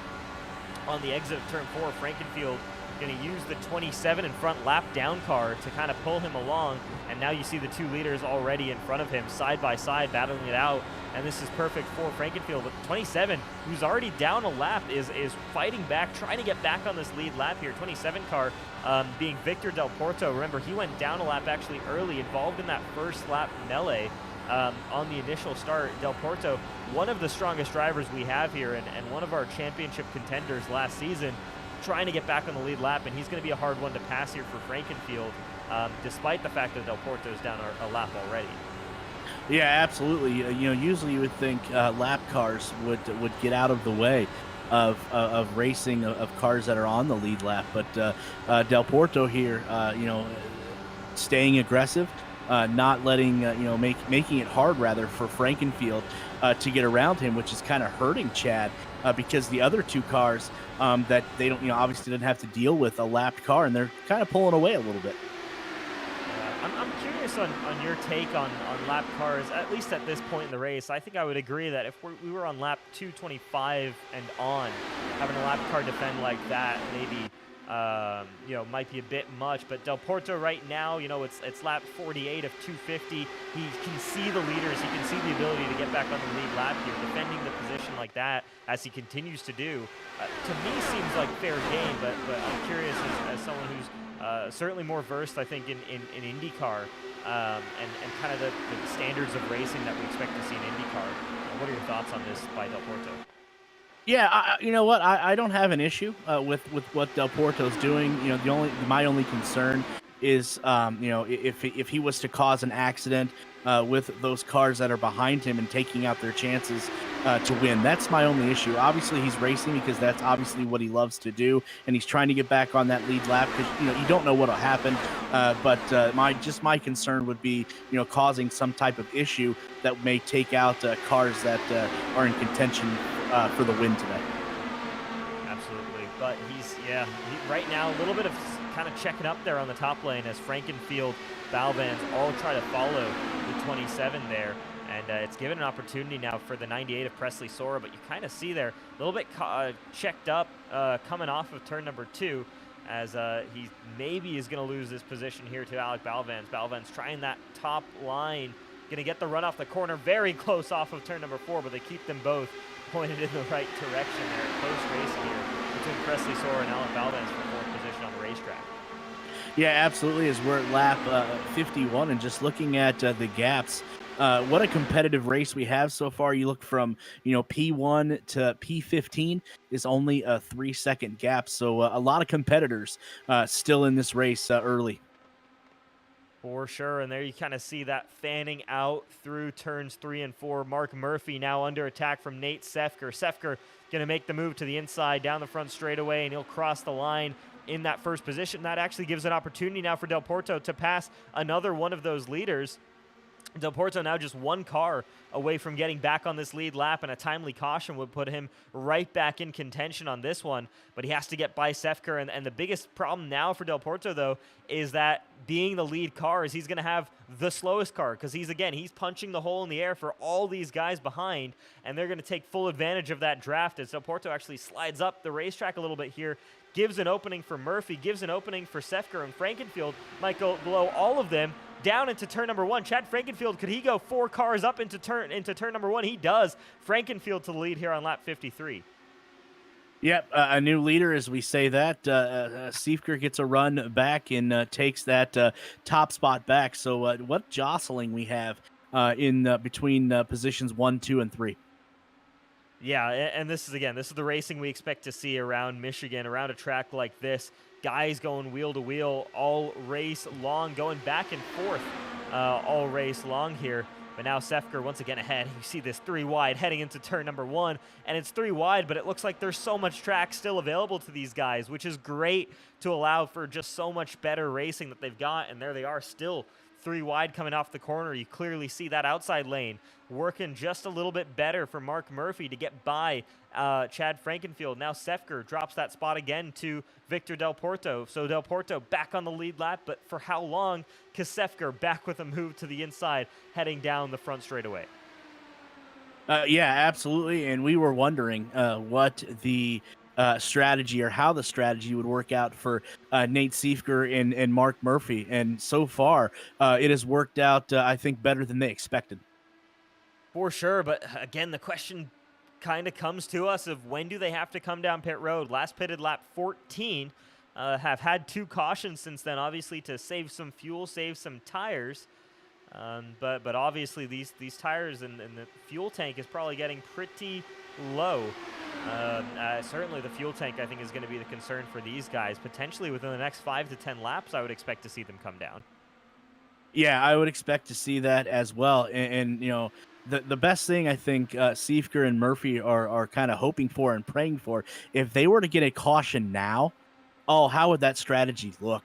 [SPEAKER 1] on the exit of turn 4. Frankenfield going to use the 27 in front lap down car to kind of pull him along, and now you see the 2 leaders already in front of him side by side battling it out, and this is perfect for Frankenfield. But 27, who's already down a lap, is fighting back, trying to get back on this lead lap here. 27 car being Victor Del Porto. Remember, he went down a lap actually early, involved in that first lap melee on the initial start. Del Porto, one of the strongest drivers we have here, and one of our championship contenders last season, trying to get back on the lead lap, and he's going to be a hard one to pass here for Frankenfield, despite the fact that Del Porto's down a lap already.
[SPEAKER 2] Yeah, absolutely. Usually you would think lap cars would get out of the way of racing of cars that are on the lead lap, but Del Porto here, staying aggressive, not letting making it hard rather for Frankenfield to get around him, which is kind of hurting Chad because the other 2 cars that they don't obviously didn't have to deal with a lapped car, and they're kind of pulling away a little bit.
[SPEAKER 1] I'm curious on your take on lap cars, at least at this point in the race. I think I would agree that if we were on lap 225 and on, having a lap car defend like that maybe might be a bit much. But Del Porto right now, it's lap 48 of 250. He can see the leaders. He can see the ability to get back on the lead lap here, defending the position like that as he continues to do. To me, seems like fair game. But I'm curious as someone who's certainly more versed, I think, in IndyCar and kind of the standards of racing that we expect to see in IndyCar. What are your thoughts on this by Del Porto?
[SPEAKER 2] Yeah, you know what? I don't have an issue with what Del Porto's doing. My only concern is if he was to cause an accident with those cars that are behind him and taking out their chances to win. That's my only issue. Obviously, he's racing because that's obviously what he loves to do, and he's trying to get back on that lead lap because you don't know what'll happen. But my concern would be causing some type of issue that may take out cars that are in contention for the win today.
[SPEAKER 1] Absolutely, but right now a little bit of kind of checking up there on the top lane as Frankenfield, Balvans all try to follow the 27 there. And it's given an opportunity now for the 98 of Presley Sora, but you kind of see there a little bit checked up coming off of turn number 2 as he maybe is going to lose this position here to Alec Balvans. Balvans trying that top line, going to get the run off the corner, very close off of turn number 4, but they keep them both pointed in the right direction there. Close race here between Presley Sora and Alec Balvans for 4th position on the racetrack.
[SPEAKER 2] Yeah, absolutely. As we're at lap 51 and just looking at the gaps, what a competitive race we have so far. You look from P1 to P15 is only a 3-second gap, so a lot of competitors still in this race early.
[SPEAKER 1] For sure, and there you kind of see that fanning out through turns 3 and 4. Mark Murphy now under attack from Nate Sefker. Sefker going to make the move to the inside, down the front straightaway, and he'll cross the line in that first position. That actually gives an opportunity now for Del Porto to pass another one of those leaders. Del Porto now just one car away from getting back on this lead lap, and a timely caution would put him right back in contention on this one. But he has to get by Sefker, and the biggest problem now for Del Porto, though, is that being the lead car is he's going to have the slowest car because he's punching the hole in the air for all these guys behind, and they're going to take full advantage of that draft as Del Porto actually slides up the racetrack a little bit here, gives an opening for Murphy, gives an opening for Sefker, and Frankenfield might go below all of them down into turn number 1. Chad Frankenfield, could he go 4 cars up into turn number 1? He does. Frankenfield to the lead here on lap 53.
[SPEAKER 2] Yep, a new leader as we say that. Sefker gets a run back and takes that top spot back. So what jostling we have in between positions 1, 2, and 3.
[SPEAKER 1] Yeah, and this is the racing we expect to see around Michigan, around a track like this. Guys going wheel to wheel all race long, going back and forth all race long here. But now Sefker once again ahead. You see this 3 wide heading into turn number 1, and it's 3 wide, but it looks like there's so much track still available to these guys, which is great to allow for just so much better racing that they've got. And there they are, still 3 wide coming off the corner. You clearly see that outside lane working just a little bit better for Mark Murphy to get by Chad Frankenfield. Now Sefker drops that spot again to Victor Del Porto. So Del Porto back on the lead lap, but for how long? Because Sefker back with a move to the inside, heading down the front straightaway.
[SPEAKER 2] Yeah, absolutely. And we were wondering what the strategy or how the strategy would work out for Nate Sefker and Mark Murphy. And so far, it has worked out, I think, better than they expected.
[SPEAKER 1] For sure, but again, the question kind of comes to us of when do they have to come down pit road? Last pitted lap 14, have had 2 cautions since then, obviously to save some fuel, save some tires. But obviously these tires and the fuel tank is probably getting pretty low. Certainly the fuel tank, I think, is going to be the concern for these guys. Potentially within the next 5 to 10 laps, I would expect to see them come down.
[SPEAKER 2] Yeah, I would expect to see that as well. And the best thing I think Sefker and Murphy are kind of hoping for and praying for, if they were to get a caution now, how would that strategy look?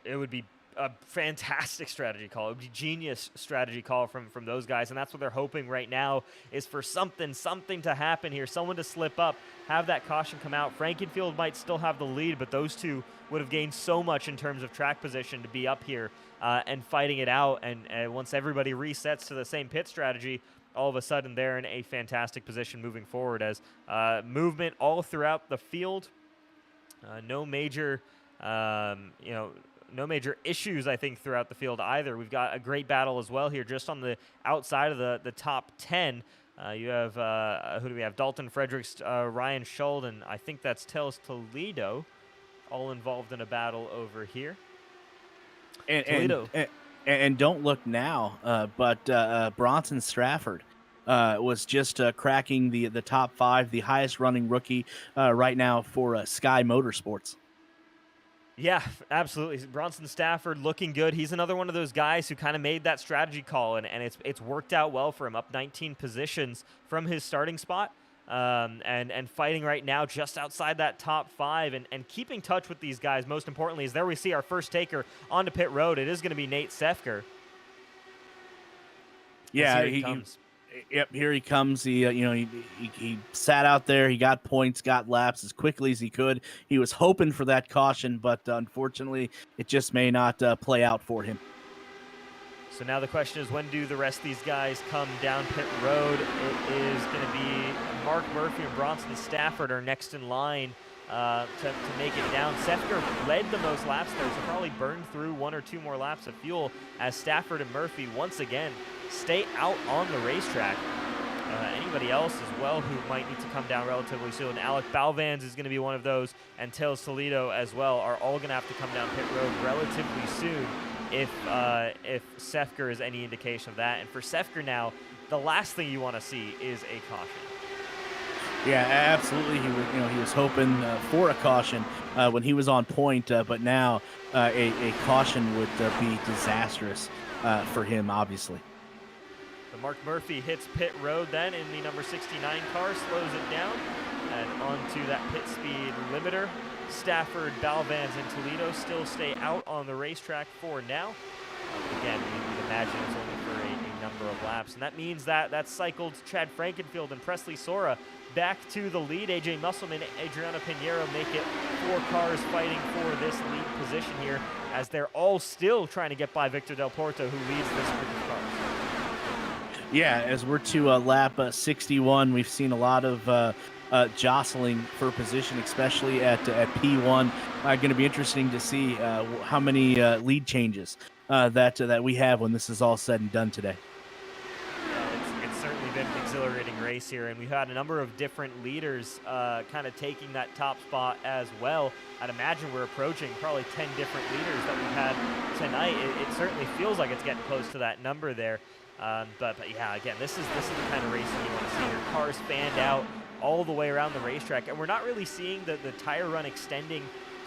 [SPEAKER 1] It would be a fantastic strategy call. It would be genius strategy call from those guys, and that's what they're hoping right now is for something to happen here, someone to slip up, have that caution come out. Frankenfield might still have the lead, but those two would have gained so much in terms of track position to be up here and fighting it out. And once everybody resets to the same pit strategy, all of a sudden they're in a fantastic position moving forward as movement all throughout the field. No major, no major issues, I think, throughout the field either. We've got a great battle as well here just on the outside of the top 10. You have, who do we have? Dalton Fredericks, Ryan Sheldon. I think that's Tails Toledo, all involved in a battle over here.
[SPEAKER 2] And don't look now, but Bronson Stafford was just cracking the top 5, the highest running rookie right now for Sky Motorsports.
[SPEAKER 1] Yeah, absolutely. Bronson Stafford looking good. He's another one of those guys who kind of made that strategy call, and it's worked out well for him, up 19 positions from his starting spot, and fighting right now just outside that top 5 and keeping touch with these guys. Most importantly is there we see our first taker onto pit road. It is going to be Nate Sefker.
[SPEAKER 2] Yeah, he comes. Yep, here he comes. He sat out there. He got points, got laps as quickly as he could. He was hoping for that caution, but unfortunately, it just may not play out for him.
[SPEAKER 1] So now the question is, when do the rest of these guys come down pit road? It is going to be Mark Murphy and Bronson Stafford are next in line to make it down. Sefker led the most laps there, so probably burned through 1 or 2 more laps of fuel as Stafford and Murphy once again stay out on the racetrack. Anybody else as well who might need to come down relatively soon. Alec Balvans is going to be one of those, and Tails Toledo as well are all going to have to come down pit road relatively soon if Sefker is any indication of that. And for Sefker now, the last thing you want to see is a caution.
[SPEAKER 2] Yeah, absolutely. He was hoping for a caution when he was on point, but now a caution would be disastrous for him, obviously.
[SPEAKER 1] Mark Murphy hits pit road then in the number 69 car, slows it down, and onto that pit speed limiter. Stafford, Balvans, and Toledo still stay out on the racetrack for now. Again, we would imagine it's only for a number of laps, and that means that cycled Chad Frankenfield and Presley Sora back to the lead. AJ Musselman, Adriana Pinheiro make it 4 cars fighting for this lead position here as they're all still trying to get by Victor Del Porto, who leads this group of cars.
[SPEAKER 2] Yeah, as we're to lap 61, we've seen a lot of jostling for position, especially at P1. Going to be interesting to see how many lead changes that we have when this is all said and done today.
[SPEAKER 1] It's certainly been an exhilarating race here, and we've had a number of different leaders kind of taking that top spot as well. I'd imagine we're approaching probably 10 different leaders that we've had tonight. It certainly feels like it's getting close to that number there. But yeah, again, this is the kind of racing you want to see. Your cars fanned out all the way around the racetrack, and we're not really seeing the tire run extending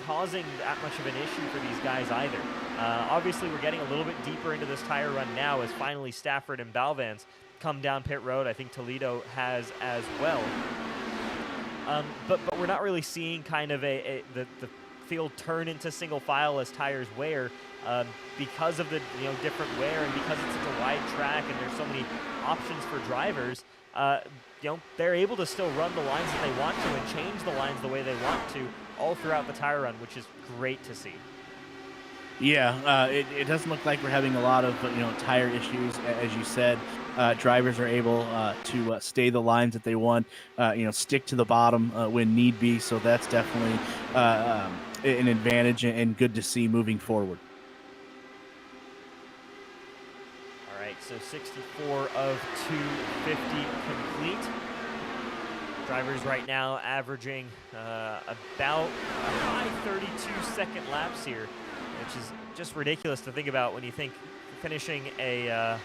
[SPEAKER 1] causing that much of an issue for these guys either. Obviously, we're getting a little bit deeper into this tire run now as finally Stafford and Balvans come down pit road. I think Toledo has as well. But we're not really seeing kind of the field turn into single file as tires wear. Because of the different wear and because it's such a wide track and there's so many options for drivers, they're able to still run the lines that they want to and change the lines the way they want to all throughout the tire run, which is great to see.
[SPEAKER 2] Yeah, it doesn't look like we're having a lot of tire issues, as you said. Drivers are able to stay the lines that they want, stick to the bottom when need be. So that's definitely an advantage and good to see moving forward.
[SPEAKER 1] So 64 of 250 complete. Drivers right now averaging about a high 32-second laps here, which is just ridiculous to think about when you think finishing a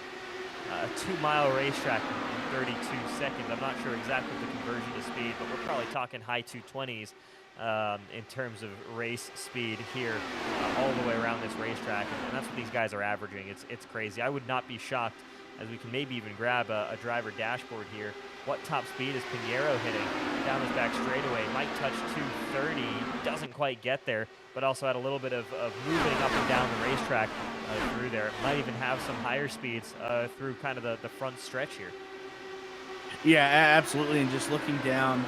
[SPEAKER 1] 2-mile racetrack in 32 seconds. I'm not sure exactly the conversion to speed, but we're probably talking high 220s in terms of race speed here all the way around this racetrack, and that's what these guys are averaging. It's crazy. I would not be shocked as we can maybe even grab a driver dashboard here. What top speed is Pinheiro hitting down his back straightaway? Might touch 230, doesn't quite get there, but also had a little bit of moving up and down the racetrack through there. Might even have some higher speeds through kind of the front stretch here.
[SPEAKER 2] Yeah, absolutely. And just looking down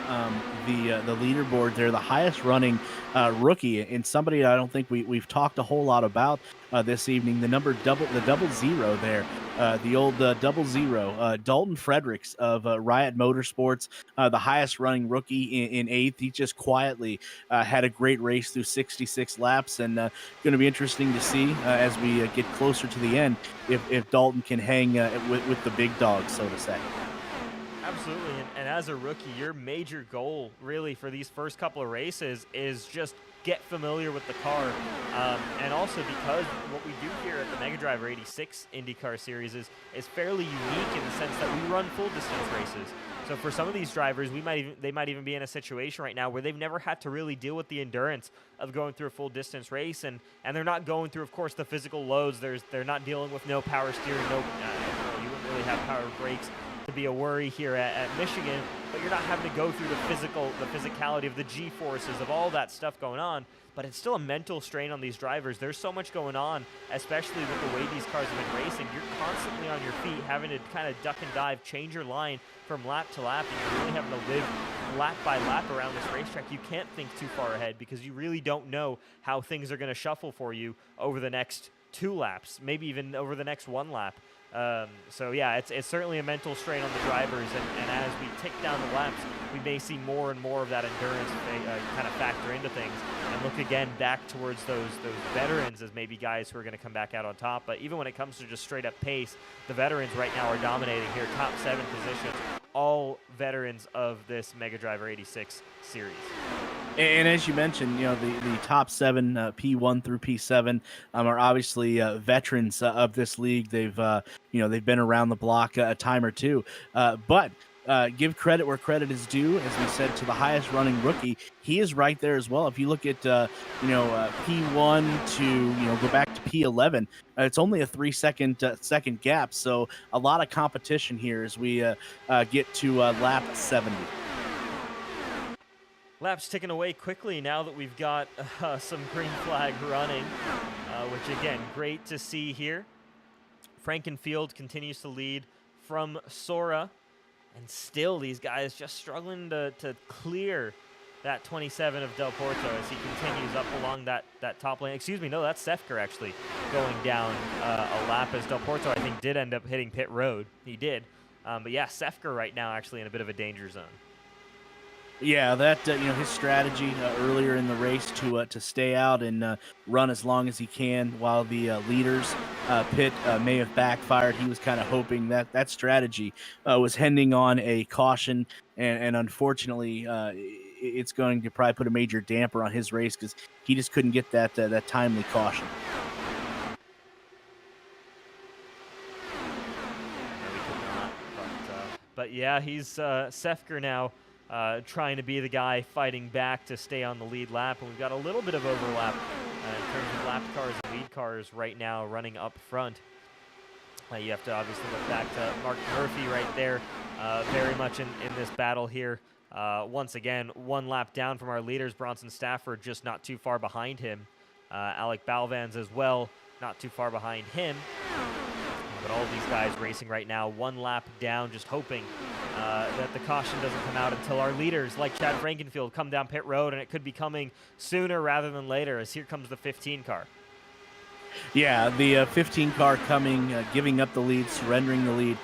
[SPEAKER 2] the leaderboard there, the highest running rookie, and somebody I don't think we've talked a whole lot about this evening. The double zero there, the old double zero. Dalton Fredericks of Riot Motorsports, the highest running rookie in eighth. He just quietly had a great race through 66 laps, and going to be interesting to see as we get closer to the end if Dalton can hang with the big dogs, so to say.
[SPEAKER 1] Absolutely, and as a rookie, your major goal really for these first couple of races is just get familiar with the car, and also because what we do here at the Mega Driver 86 IndyCar Series is fairly unique in the sense that we run full distance races. So for some of these drivers, they might even be in a situation right now where they've never had to really deal with the endurance of going through a full distance race, and they're not going through, of course, the physical loads. They're not dealing with no power steering, you wouldn't really have power brakes to be a worry here at Michigan, but you're not having to go through the physicality of the G-forces of all that stuff going on. But it's still a mental strain on these drivers. There's so much going on, especially with the way these cars have been racing. You're constantly on your feet, having to kind of duck and dive, change your line from lap to lap, and you're really having to live lap by lap around this racetrack. You can't think too far ahead because you really don't know how things are going to shuffle for you over the next 2 laps, maybe even over the next 1 lap. So yeah, it's certainly a mental strain on the drivers, and as we tick down the laps, we may see more and more of that endurance kind of factor into things, and look again back towards those veterans as maybe guys who are going to come back out on top. But even when it comes to just straight up pace, the veterans right now are dominating here, top 7 positions, all veterans of this Mega Driver 86 series.
[SPEAKER 2] And as you mentioned, the top 7, P1 through P7, are obviously veterans of this league. They've been around the block a time or two. But give credit where credit is due, as we said, to the highest running rookie. He is right there as well. If you look at P1 to go back to P11, it's only a 3-second gap. So a lot of competition here as we get to lap 70.
[SPEAKER 1] Laps ticking away quickly now that we've got some green flag running, which again, great to see here. Frankenfield continues to lead from Sora, and still these guys just struggling to clear that 27 of Del Porto as he continues up along that top lane. Excuse me, no, that's Sefker actually going down a lap, as Del Porto, I think, did end up hitting pit road. He did. But yeah, Sefker right now actually in a bit of a danger zone.
[SPEAKER 2] Yeah, that his strategy earlier in the race to stay out and run as long as he can while the leaders pit may have backfired. He was kind of hoping that strategy was heading on a caution, and unfortunately, it's going to probably put a major damper on his race because he just couldn't get that timely caution.
[SPEAKER 1] No, he could not. But yeah, he's Sefker now. Trying to be the guy fighting back to stay on the lead lap. And we've got a little bit of overlap in terms of lap cars and lead cars right now running up front. You have to obviously look back to Mark Murphy right there, very much in this battle here. Once again, 1 lap down from our leaders. Bronson Stafford just not too far behind him. Alec Balvans as well, not too far behind him. But all of these guys racing right now, 1 lap down, just hoping that the caution doesn't come out until our leaders, like Chad Frankenfield, come down pit road, and it could be coming sooner rather than later, as here comes the 15 car.
[SPEAKER 2] Yeah, the 15 car coming, giving up the lead, surrendering the lead,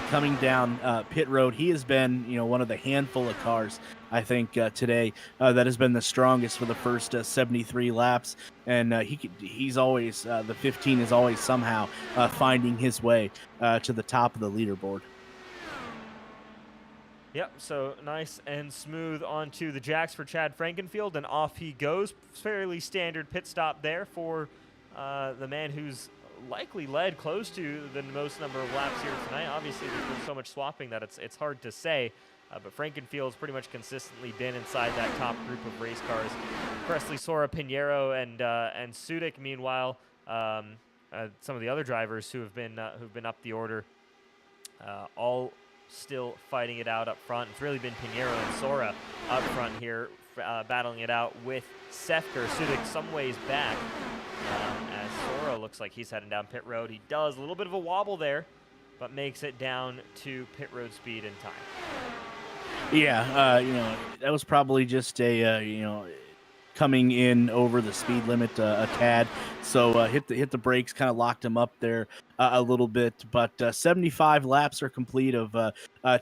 [SPEAKER 2] coming down pit road. He has been, one of the handful of cars, I think, today that has been the strongest for the first 73 laps. And he's always, the 15 is always somehow finding his way to the top of the leaderboard.
[SPEAKER 1] Yep, so nice and smooth onto the jacks for Chad Frankenfield, and off he goes. Fairly standard pit stop there for the man who's likely led close to the most number of laps here tonight. Obviously, there's been so much swapping that it's hard to say, but Frankenfield's pretty much consistently been inside that top group of race cars. Presley, Sora, Pinheiro, and Sudik, meanwhile, some of the other drivers who've been up the order all still fighting it out up front. It's really been Pinheiro and Sora up front here, battling it out with Sefker. Sudik some ways back, as Sora looks like he's heading down pit road. He does a little bit of a wobble there, but makes it down to pit road speed in time.
[SPEAKER 2] Yeah, that was probably just a coming in over the speed limit a tad. So hit the brakes, kind of locked him up there a little bit. But 75 laps are complete of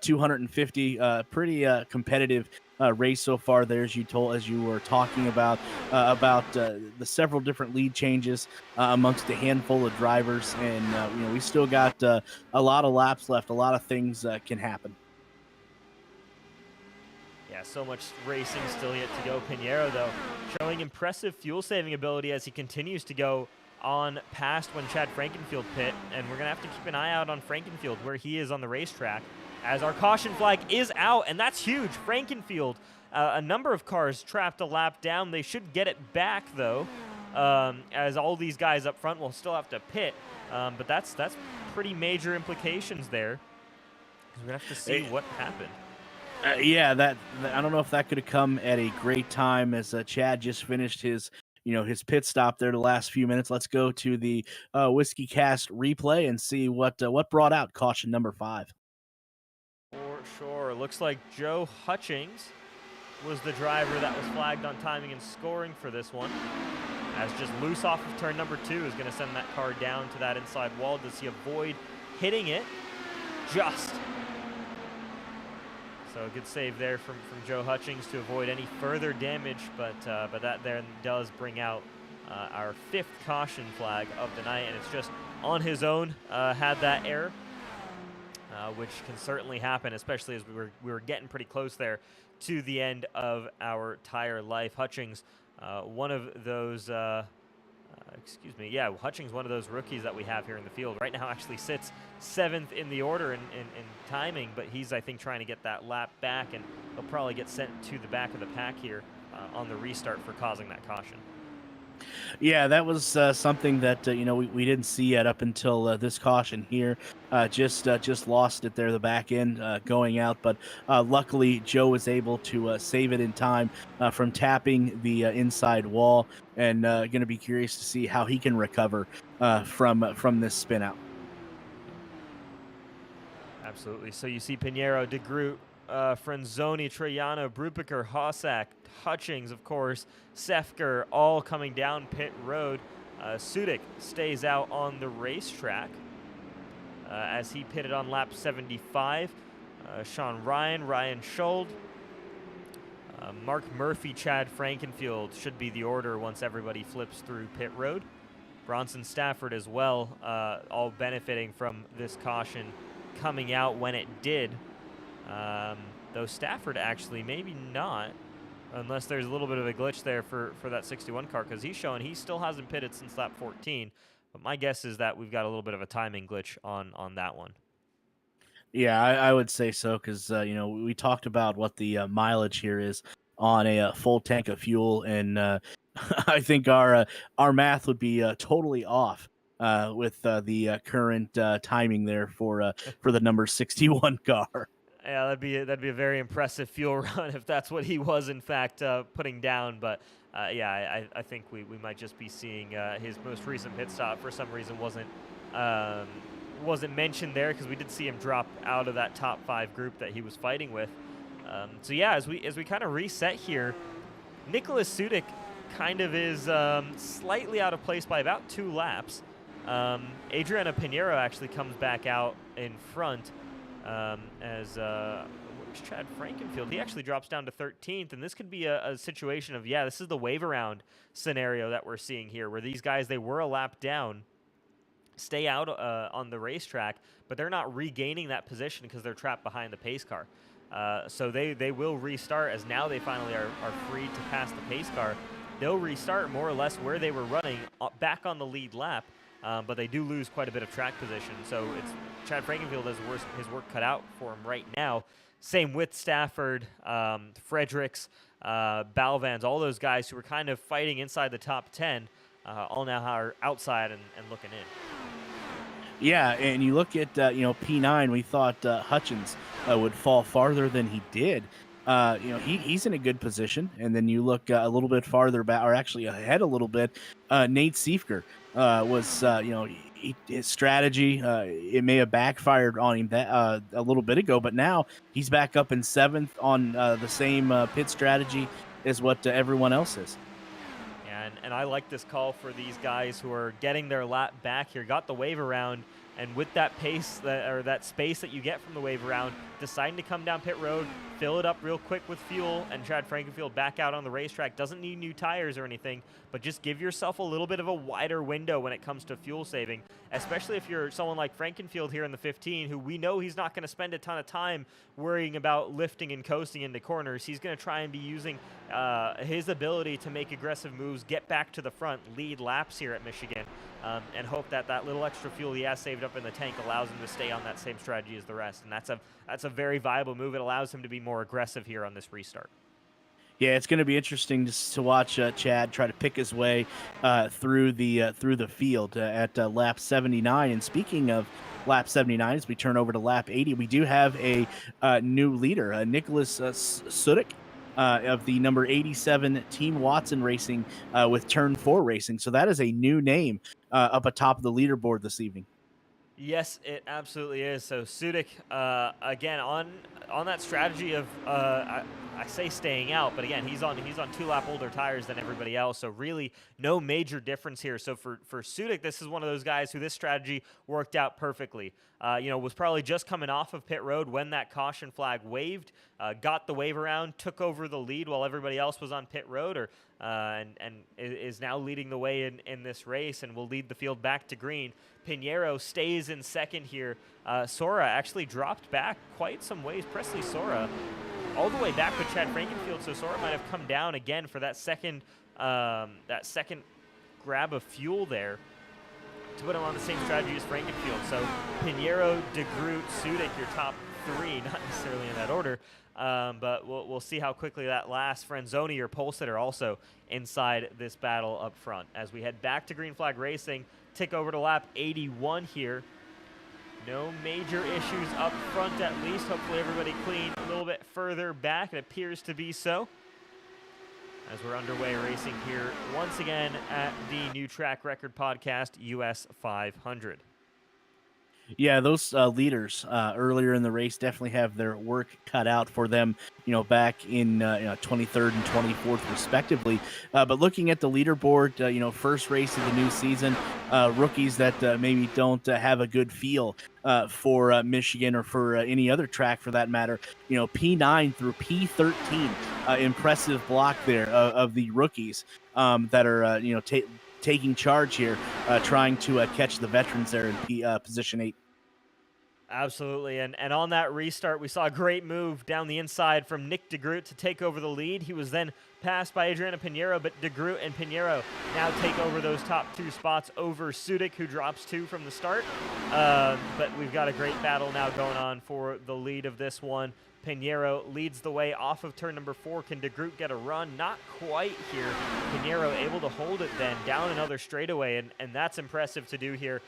[SPEAKER 2] 250. Pretty competitive race so far. There, as you were talking about the several different lead changes amongst a handful of drivers, and we still got a lot of laps left. A lot of things can happen.
[SPEAKER 1] Yeah, so much racing still yet to go. Pinheiro, though, showing impressive fuel-saving ability as he continues to go on past when Chad Frankenfield pit, and we're going to have to keep an eye out on Frankenfield, where he is on the racetrack, as our caution flag is out, and that's huge. Frankenfield, a number of cars trapped a lap down. They should get it back, though, as all these guys up front will still have to pit, but that's pretty major implications there, because we're going to have to see what happened.
[SPEAKER 2] Yeah, that I don't know if that could have come at a great time as Chad just finished his pit stop there the last few minutes. Let's go to the Whiskey Cast replay and see what brought out caution number 5.
[SPEAKER 1] For sure, looks like Joe Hutchings was the driver that was flagged on timing and scoring for this one, as just loose off of turn number 2 is going to send that car down to that inside wall. Does he avoid hitting it? Just. So a good save there from Joe Hutchings to avoid any further damage, but that then does bring out our 5th caution flag of the night, and it's just on his own had that error, which can certainly happen, especially as we were getting pretty close there to the end of our tire life. Hutchings, one of those. Hutchings, one of those rookies that we have here in the field right now, actually sits 7th in the order in timing, but he's, I think, trying to get that lap back, and he'll probably get sent to the back of the pack here on the restart for causing that caution.
[SPEAKER 2] Yeah, that was something that we didn't see yet up until this caution here. Just lost it there, the back end going out, but luckily Joe was able to save it in time from tapping the inside wall, and going to be curious to see how he can recover from this spin out.
[SPEAKER 1] Absolutely. So you see Pinheiro, De Groot, Frenzoni, Troiano, Brupiker, Hossack, Hutchings, of course, Sefker, all coming down pit road. Sudik stays out on the racetrack as he pitted on lap 75. Sean Ryan Schold, Mark Murphy, Chad Frankenfield should be the order once everybody flips through pit road. Bronson Stafford as well, all benefiting from this caution coming out when it did. Though Stafford actually maybe not, unless there's a little bit of a glitch there for that 61 car, because he's showing he still hasn't pitted since lap 14. But my guess is that we've got a little bit of a timing glitch on that one.
[SPEAKER 2] Yeah, I would say so, because we talked about what the mileage here is on a full tank of fuel, and I think our math would be totally off with the current timing there for the number 61 car.
[SPEAKER 1] Yeah, that'd be a very impressive fuel run if that's what he was in fact putting down. But I think we might just be seeing his most recent pit stop for some reason wasn't mentioned there, because we did see him drop out of that top 5 group that he was fighting with. So yeah, as we kind of reset here, Nicholas Sudik kind of is slightly out of place by about 2 laps. Adriana Pinheiro actually comes back out in front. As Chad Frankenfield, he actually drops down to 13th, and this could be a situation of, this is the wave around scenario that we're seeing here, where these guys, they were a lap down, stay out on the racetrack, but they're not regaining that position because they're trapped behind the pace car. So they will restart, as now they finally are free to pass the pace car. They'll restart more or less where they were running, back on the lead lap. But they do lose quite a bit of track position. So it's Chad Frankenfield has his work cut out for him right now. Same with Stafford, Fredericks, Balvans, all those guys who were kind of fighting inside the top 10, all now are outside and looking in.
[SPEAKER 2] Yeah, and you look at P9. We thought Hutchins would fall farther than he did. He's in a good position, and then you look a little bit farther back, or actually ahead a little bit. Nate Siefker was his strategy. It may have backfired on him that a little bit ago, but now he's back up in seventh on the same pit strategy as what everyone else is.
[SPEAKER 1] And I like this call for these guys who are getting their lap back here. Got the wave around, and with that pace or that space that you get from the wave around, deciding to come down pit road, fill it up real quick with fuel, and Chad Frankenfield back out on the racetrack. Doesn't need new tires or anything, but just give yourself a little bit of a wider window when it comes to fuel saving, especially if you're someone like Frankenfield here in the 15, who we know he's not going to spend a ton of time worrying about lifting and coasting into corners. He's going to try and be using his ability to make aggressive moves, get back to the front, lead laps here at Michigan, and hope that that little extra fuel he has saved up in the tank allows him to stay on that same strategy as the rest. And that's a very viable move. It allows him to be more aggressive here on this restart.
[SPEAKER 2] Yeah, it's going to be interesting to watch Chad try to pick his way through the field at lap 79. And speaking of lap 79, as we turn over to lap 80, we do have a new leader, Nicholas Sudik. Of the number 87 Team Watson Racing with Turn 4 Racing. So that is a new name up atop of the leaderboard this evening.
[SPEAKER 1] Yes, it absolutely is. So Sudik, again, on that strategy of I say staying out, but again, he's on 2 lap older tires than everybody else. So really, no major difference here. So for Sudik, this is one of those guys who this strategy worked out perfectly. Was probably just coming off of pit road when that caution flag waved, got the wave around, took over the lead while everybody else was on pit road, and is now leading the way in this race and will lead the field back to green. Pinheiro stays in second here. Sora actually dropped back quite some ways. Presley Sora all the way back with Chad Frankenfield, so Sora might have come down again for that second grab of fuel there to put him on the same strategy as Frankenfield. So Pinheiro, DeGroot, Sudik, your top 3, not necessarily in that order, but we'll see how quickly that lasts. Franzoni or Polsitter also inside this battle up front. As we head back to green flag racing, tick over to lap 81 here. No major issues up front at least. Hopefully everybody clean. A little bit further back, it appears to be so. As we're underway racing here once again at the New Track Record Podcast US 500.
[SPEAKER 2] Yeah, those leaders earlier in the race definitely have their work cut out for them, back in 23rd and 24th respectively. But looking at the leaderboard, first race of the new season, rookies that maybe don't have a good feel for Michigan or for any other track for that matter, P9 through P13, impressive block there of the rookies that are, taking charge here, trying to catch the veterans there in position 8.
[SPEAKER 1] Absolutely, and on that restart, we saw a great move down the inside from Nick DeGroot to take over the lead. He was then passed by Adriano Pinheiro, but DeGroot and Pinheiro now take over those top 2 spots over Sudik, who drops 2 from the start. But we've got a great battle now going on for the lead of this one. Pinheiro leads the way off of turn number 4. Can DeGroot get a run? Not quite here. Pinheiro able to hold it then down another straightaway, and that's impressive to do here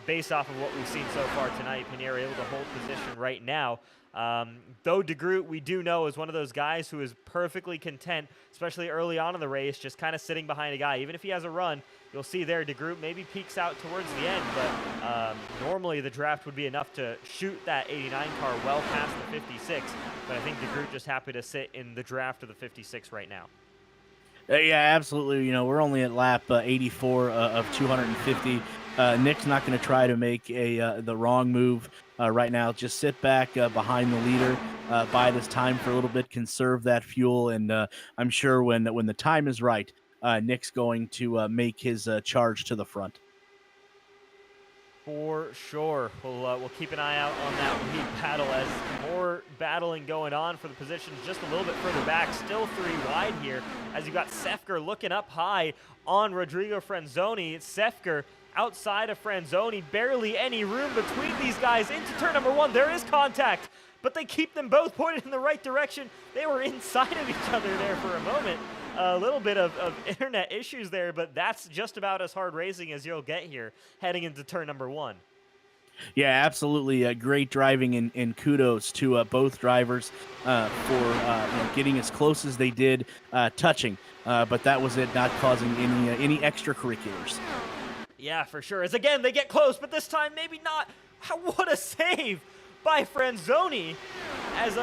[SPEAKER 1] based off of what we've seen so far tonight. Pinheiro able to hold position right now. Though DeGroot, we do know, is one of those guys who is perfectly content, especially early on in the race, just kind of sitting behind a guy. Even if he has a run, you'll see there DeGroot maybe peeks out towards the end, but normally the draft would be enough to shoot that 89 car well past the 56, but I think DeGroot just happy to sit in the draft of the 56 right now.
[SPEAKER 2] Yeah, absolutely. We're only at lap 84 of 250. Nick's not going to try to make the wrong move right now. Just sit back behind the leader, bide his time for a little bit, conserve that fuel, and I'm sure when the time is right, Nick's going to make his charge to the front.
[SPEAKER 1] For sure. We'll keep an eye out on that lead battle as more battling going on for the positions just a little bit further back. Still 3 wide here as you've got Sefker looking up high on Rodrigo Franzoni. It's Sefker outside of Franzoni. Barely any room between these guys into turn number 1. There is contact, but they keep them both pointed in the right direction. They were inside of each other there for a moment. A little bit of internet issues there, but that's just about as hard racing as you'll get here heading into turn number 1.
[SPEAKER 2] Yeah, absolutely. Great driving, and kudos to both drivers for getting as close as they did, touching. But that was it, not causing any extracurriculars.
[SPEAKER 1] Yeah, for sure. As again, they get close, but this time maybe not. What a save by Franzoni as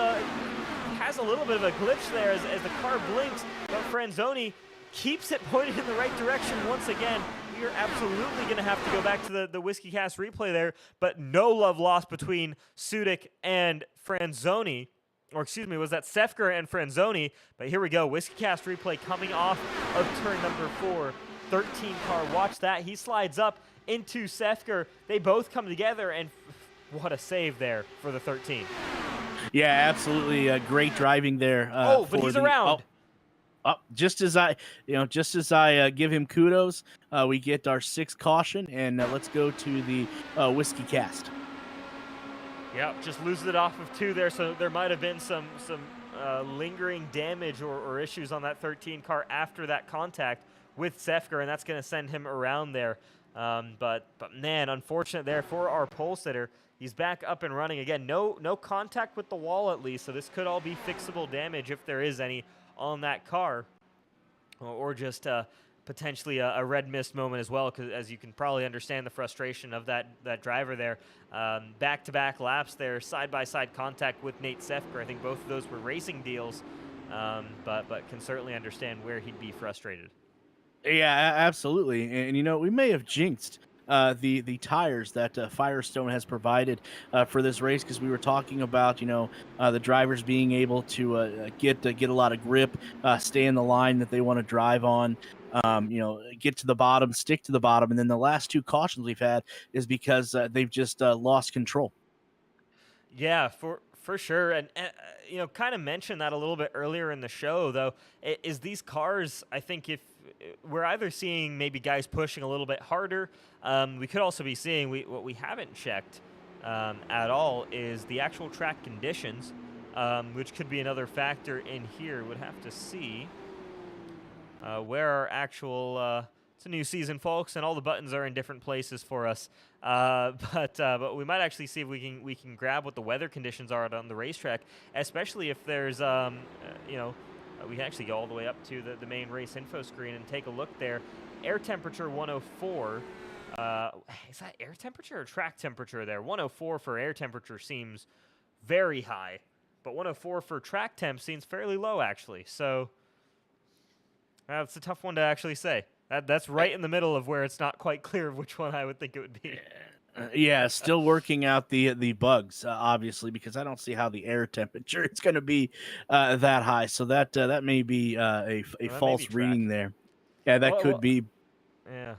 [SPEAKER 1] has a little bit of a glitch there as the car blinks, but Franzoni keeps it pointed in the right direction once again. You're absolutely going to have to go back to the Whiskey Cast replay there, but no love lost between Sudik and Franzoni. Or excuse me, was that Sefker and Franzoni? But here we go, Whiskey Cast replay coming off of turn number 4. 13 car, watch that. He slides up into Sefker. They both come together, and what a save there for the 13.
[SPEAKER 2] Yeah, absolutely. Great driving there.
[SPEAKER 1] But he's around.
[SPEAKER 2] Just as I give him kudos, we get our 6th caution, and let's go to the Whiskey Cast.
[SPEAKER 1] Yep, just loses it off of 2 there, so there might have been some lingering damage or issues on that 13 car after that contact with Sefker, and that's going to send him around there. But man, unfortunate there for our pole sitter. He's back up and running again. No contact with the wall at least, so this could all be fixable damage if there is any on that car, or just potentially a red mist moment as well, because as you can probably understand the frustration of that driver there. Back-to-back laps there, side-by-side contact with Nate Sefker. I think both of those were racing deals, but can certainly understand where he'd be frustrated.
[SPEAKER 2] Yeah, absolutely. And we may have jinxed the tires that Firestone has provided for this race, because we were talking about the drivers being able to get a lot of grip, stay in the line that they want to drive on, get to the bottom, stick to the bottom, and then the last 2 cautions we've had is because they've just lost control.
[SPEAKER 1] Yeah, for sure, and kind of mentioned that a little bit earlier in the show, though, is these cars, I think if we're either seeing maybe guys pushing a little bit harder, we could also be seeing, what we haven't checked at all is the actual track conditions, which could be another factor in here. Would have to see where our actual, it's a new season, folks, and all the buttons are in different places for us. But we might actually see if we can grab what the weather conditions are on the racetrack, especially if there's we can actually go all the way up to the main race info screen and take a look there. Air temperature 104. Is that air temperature or track temperature there? 104 for air temperature seems very high, but 104 for track temp seems fairly low actually. So it's a tough one to actually say. That's right in the middle of where it's not quite clear which one I would think it would be.
[SPEAKER 2] Yeah, still working out the bugs, obviously, because I don't see how the air temperature is going to be that high. So that may be a false reading there. Yeah, that could be.
[SPEAKER 1] Yeah.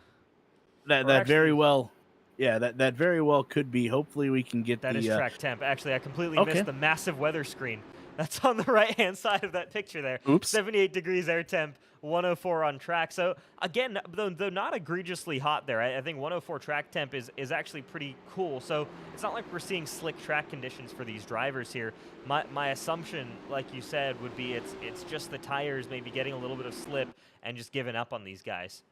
[SPEAKER 2] That very well. Yeah, that very well could be. Hopefully, we can get
[SPEAKER 1] that
[SPEAKER 2] the.
[SPEAKER 1] That is track temp. Actually, I completely missed the massive weather screen. That's on the right-hand side of that picture there.
[SPEAKER 2] Oops.
[SPEAKER 1] 78 degrees air temp, 104 on track. So, again, though not egregiously hot there, I think 104 track temp is actually pretty cool. So, it's not like we're seeing slick track conditions for these drivers here. My assumption, like you said, would be it's just the tires maybe getting a little bit of slip and just giving up on these guys.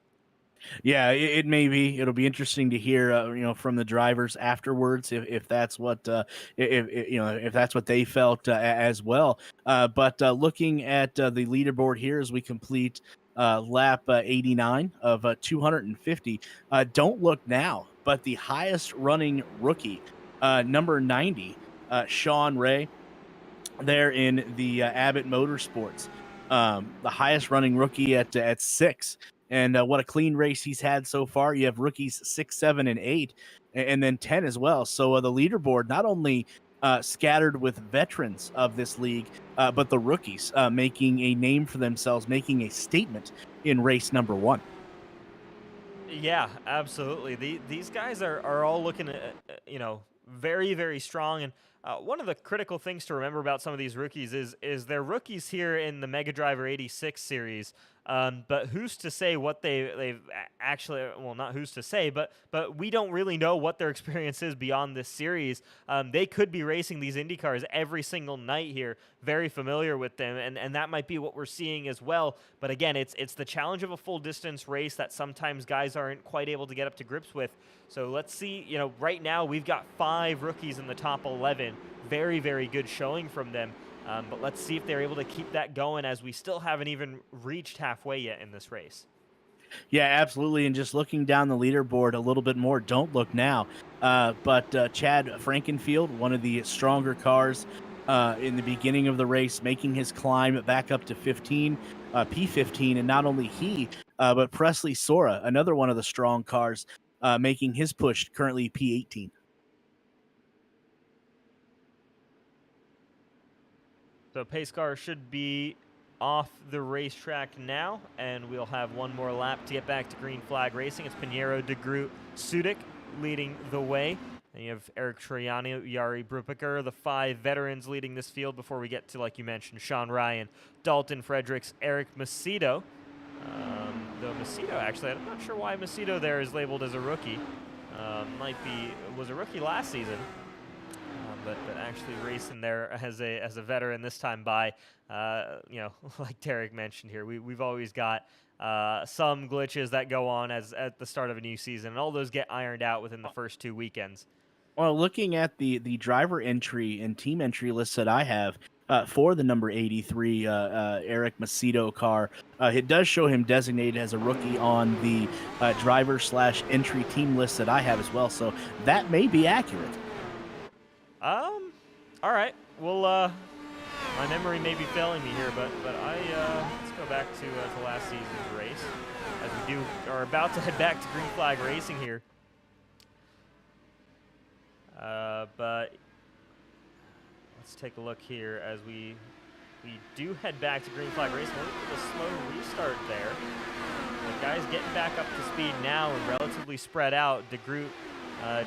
[SPEAKER 2] Yeah, it may be. It'll be interesting to hear, from the drivers afterwards if that's what if that's what they felt as well. But looking at the leaderboard here as we complete lap 89 of 250, don't look now, but the highest running rookie, number 90, Sean Ray, there in the Abbott Motorsports, the highest running rookie at 6. And what a clean race he's had so far. You have rookies 6, 7, and 8, and then 10 as well. So the leaderboard not only scattered with veterans of this league, but the rookies making a name for themselves, making a statement in race number 1.
[SPEAKER 1] Yeah, absolutely. These guys are all looking at, very, very strong. And One of the critical things to remember about some of these rookies is they're rookies here in the Mega Driver 86 series. But who's to say what they've actually, well, not who's to say, but we don't really know what their experience is beyond this series. They could be racing these Indy cars every single night here, very familiar with them, and that might be what we're seeing as well. But again, it's the challenge of a full distance race that sometimes guys aren't quite able to get up to grips with. So let's see, right now we've got 5 rookies in the top 11. Very, very good showing from them. But let's see if they're able to keep that going, as we still haven't even reached halfway yet in this race.
[SPEAKER 2] Yeah, absolutely. And just looking down the leaderboard a little bit more, don't look now. But Chad Frankenfield, one of the stronger cars in the beginning of the race, making his climb back up to 15, P15. And not only he, but Presley Sora, another one of the strong cars, making his push, currently P18.
[SPEAKER 1] So pace car should be off the racetrack now, and we'll have one more lap to get back to green flag racing. It's Pinheiro, DeGroot, Sudik leading the way. And you have Eric Troiano, Jari Brupiker, the 5 veterans leading this field before we get to, like you mentioned, Sean Ryan, Dalton Fredericks, Eric Macedo. Though Macedo, actually, I'm not sure why Macedo there is labeled as a rookie. Was a rookie last season. But actually racing there as a veteran this time by, like Derek mentioned here, we've always got some glitches that go on at the start of a new season, and all those get ironed out within the first 2 weekends.
[SPEAKER 2] Well, looking at the driver entry and team entry lists that I have for the number 83 Eric Macedo car, it does show him designated as a rookie on the driver/entry team list that I have as well. So that may be accurate.
[SPEAKER 1] All right. Well, my memory may be failing me here, but let's go back to last season's race, as we are about to head back to green flag racing here. But let's take a look here as we do head back to green flag racing. Look at the slow restart there. The guys getting back up to speed now and relatively spread out. DeGroot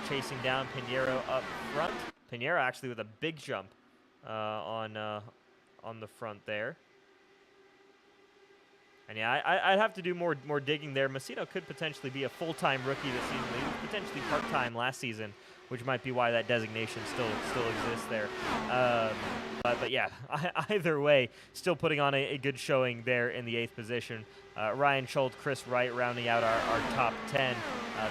[SPEAKER 1] chasing down Pinheiro up front. Pinheiro actually with a big jump on the front there. And yeah, I'd have to do more digging there. Macedo could potentially be a full-time rookie this season. He was potentially part-time last season, which might be why that designation still exists there. But yeah, either way, still putting on a good showing there in the 8th position. Ryan Schultz, Chris Wright rounding out our top 10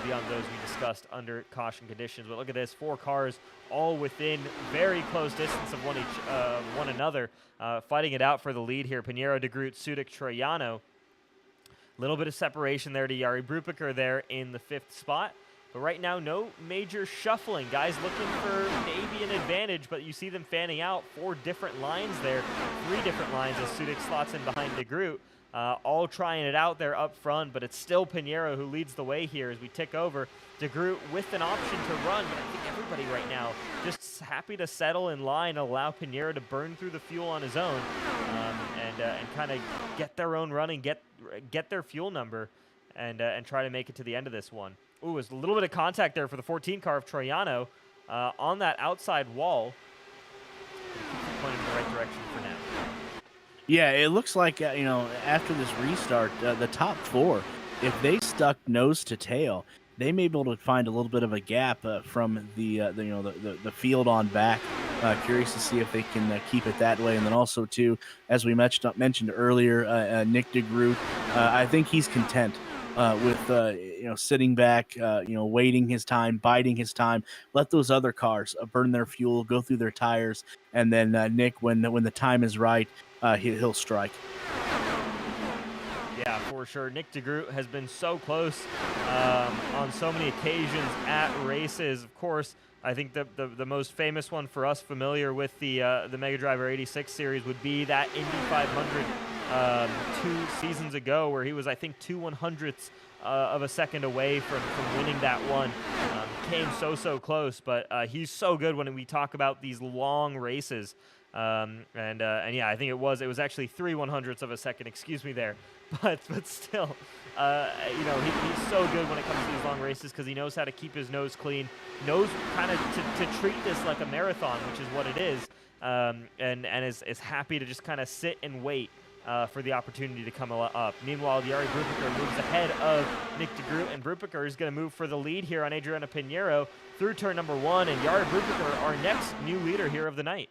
[SPEAKER 1] beyond those we discussed under caution conditions. But look at this, 4 cars all within very close distance of one another, fighting it out for the lead here. Pinheiro, DeGroot, Sudik, Troiano. Little bit of separation there to Jari Brupiker there in the 5th spot. But right now, no major shuffling. Guys looking for maybe an advantage, but you see them fanning out 4 different lines there, 3 different lines as Sudik slots in behind DeGroot. All trying it out there up front, but it's still Pinheiro who leads the way here as we tick over. DeGroot with an option to run, but I think everybody right now just happy to settle in line, allow Pinheiro to burn through the fuel on his own, and kind of get their own running, get their fuel number, and try to make it to the end of this one. Ooh, there's a little bit of contact there for the 14 car of Troiano on that outside wall. Keeps pointing in the right direction for now.
[SPEAKER 2] Yeah, it looks like after this restart, the top 4, if they stuck nose to tail, they may be able to find a little bit of a gap from the field on back. Curious to see if they can keep it that way, and then also too, as we mentioned earlier, Nick DeGroot. I think he's content with sitting back, waiting his time, biding his time. Let those other cars burn their fuel, go through their tires, and then Nick, when the time is right, he'll strike.
[SPEAKER 1] Yeah, for sure. Nick DeGroot has been so close on so many occasions at races. Of course, I think the most famous one for us familiar with the Mega Driver 86 series would be that Indy 500 2 seasons ago, where he was, I think, 2/100ths of a second away from winning that one. Came so close, but he's so good when we talk about these long races. And yeah, I think it was actually 3/100ths of a second. Excuse me there, but still, he's so good when it comes to these long races because he knows how to keep his nose clean, knows kind of to treat this like a marathon, which is what it is, and is happy to just kind of sit and wait for the opportunity to come up. Meanwhile, Jari Brubaker moves ahead of Nick de Groot, and Brubaker is going to move for the lead here on Adriano Pinheiro through turn number 1, and Jari Brubaker, our next new leader here of the night.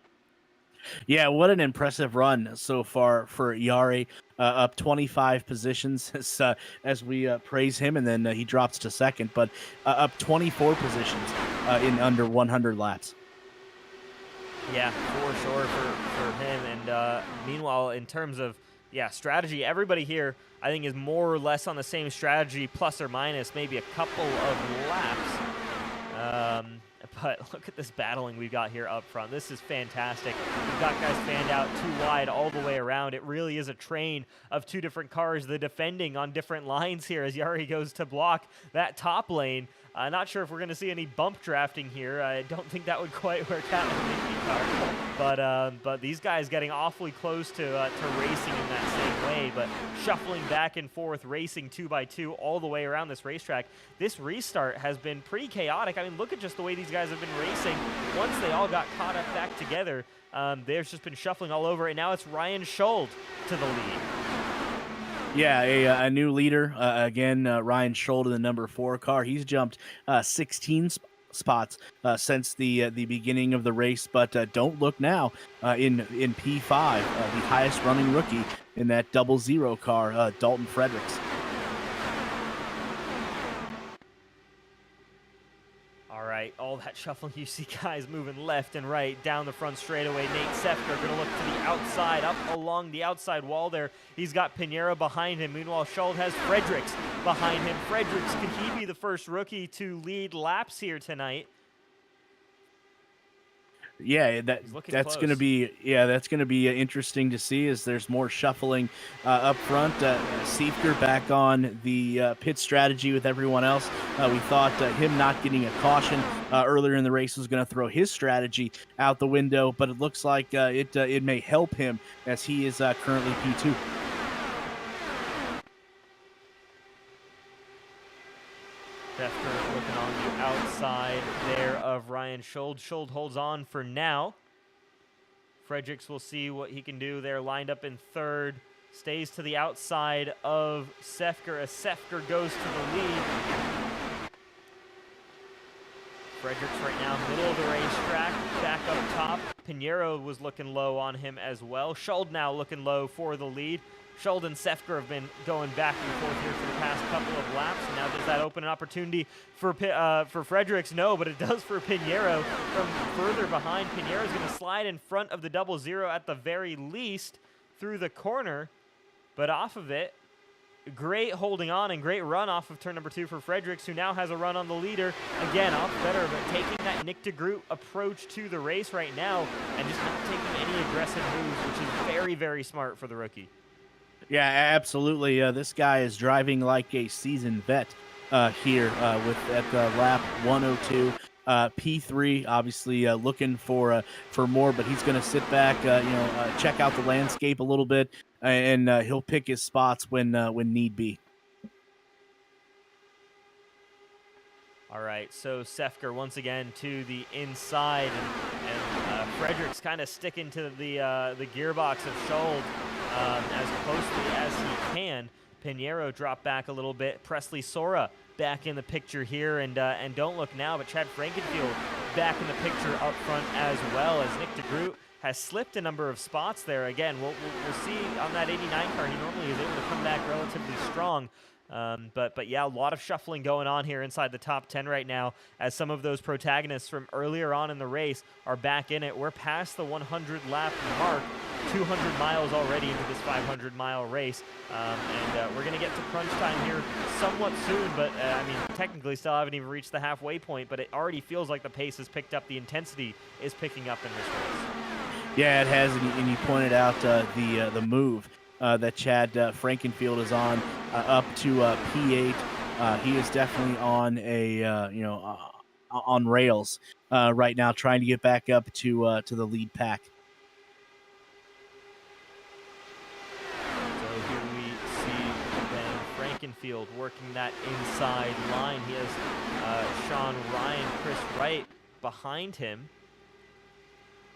[SPEAKER 2] Yeah, what an impressive run so far for Jari, up 25 positions as we praise him, and then he drops to second, but up 24 positions in under 100 laps.
[SPEAKER 1] Yeah, for sure for him. And meanwhile, in terms of strategy, everybody here I think is more or less on the same strategy, plus or minus maybe a couple of laps. But look at this battling we've got here up front. This is fantastic. We've got guys fanned out too wide all the way around. It really is a train of two different cars, the defending on different lines here as Jari goes to block that top lane. Not sure if we're going to see any bump drafting here. I don't think that would quite work out in IndyCar. But these guys getting awfully close to racing in that same way, but shuffling back and forth, racing 2x2 all the way around this racetrack. This restart has been pretty chaotic. I mean, look at just the way these guys have been racing. Once they all got caught up back together, there's just been shuffling all over, and now it's Ryan Schold to the lead.
[SPEAKER 2] Yeah, a new leader. Again, Ryan Schold in the number 4 car. He's jumped 16 spots since the beginning of the race, but don't look now in P5, the highest running rookie in that 00 car, Dalton Fredericks.
[SPEAKER 1] All that shuffling, you see guys moving left and right down the front straightaway. Nate Sefker going to look to the outside, up along the outside wall there. He's got Pinheiro behind him. Meanwhile, Schold has Fredericks behind him. Fredericks, could he be the first rookie to lead laps here tonight?
[SPEAKER 2] Yeah, that's going to be interesting to see as there's more shuffling up front. Sefker back on the pit strategy with everyone else. We thought him not getting a caution earlier in the race was going to throw his strategy out the window, but it looks like it may help him as he is currently P2.
[SPEAKER 1] Sefker looking on the outside there of Ryan Schold. Schold holds on for now. Fredericks will see what he can do there, lined up in third. Stays to the outside of Sefker as Sefker goes to the lead. Fredericks right now, middle of the racetrack, back up top. Pinheiro was looking low on him as well. Schold now looking low for the lead. Schold and Sefker have been going back and forth here for the past couple of laps. And now does that open an opportunity for Fredericks? No, but it does for Pinheiro from further behind. Pinheiro's going to slide in front of the 00 at the very least through the corner, but off of it. Great holding on and great run off of turn number 2 for Fredericks, who now has a run on the leader. Again, off better, but taking that Nick de Groot approach to the race right now and just not taking any aggressive moves, which is very, very smart for the rookie.
[SPEAKER 2] Yeah, absolutely. This guy is driving like a seasoned vet here at lap 102. P3, obviously looking for more, but he's going to sit back, check out the landscape a little bit, and he'll pick his spots when need be.
[SPEAKER 1] All right, so Sefker once again to the inside, and Fredericks kind of sticking to the gearbox of Schold as closely as he can. Pinheiro dropped back a little bit. Presley Sora back in the picture here, and don't look now, but Chad Frankenfield back in the picture up front as well, as Nick de Groot has slipped a number of spots there. Again, we'll see on that 89 car, he normally is able to come back relatively strong. But yeah, a lot of shuffling going on here inside the top 10 right now, as some of those protagonists from earlier on in the race are back in it. We're past the 100 lap mark, 200 miles already into this 500-mile race, and we're going to get to crunch time here somewhat soon, but I mean, technically still haven't even reached the halfway point, but it already feels like the pace has picked up, the intensity is picking up in this race.
[SPEAKER 2] Yeah, it has, and you pointed out the move that Chad Frankenfield is on up to P8. He is definitely on on rails right now, trying to get back up to the lead pack.
[SPEAKER 1] Frankenfield working that inside line. He has Sean Ryan, Chris Wright behind him.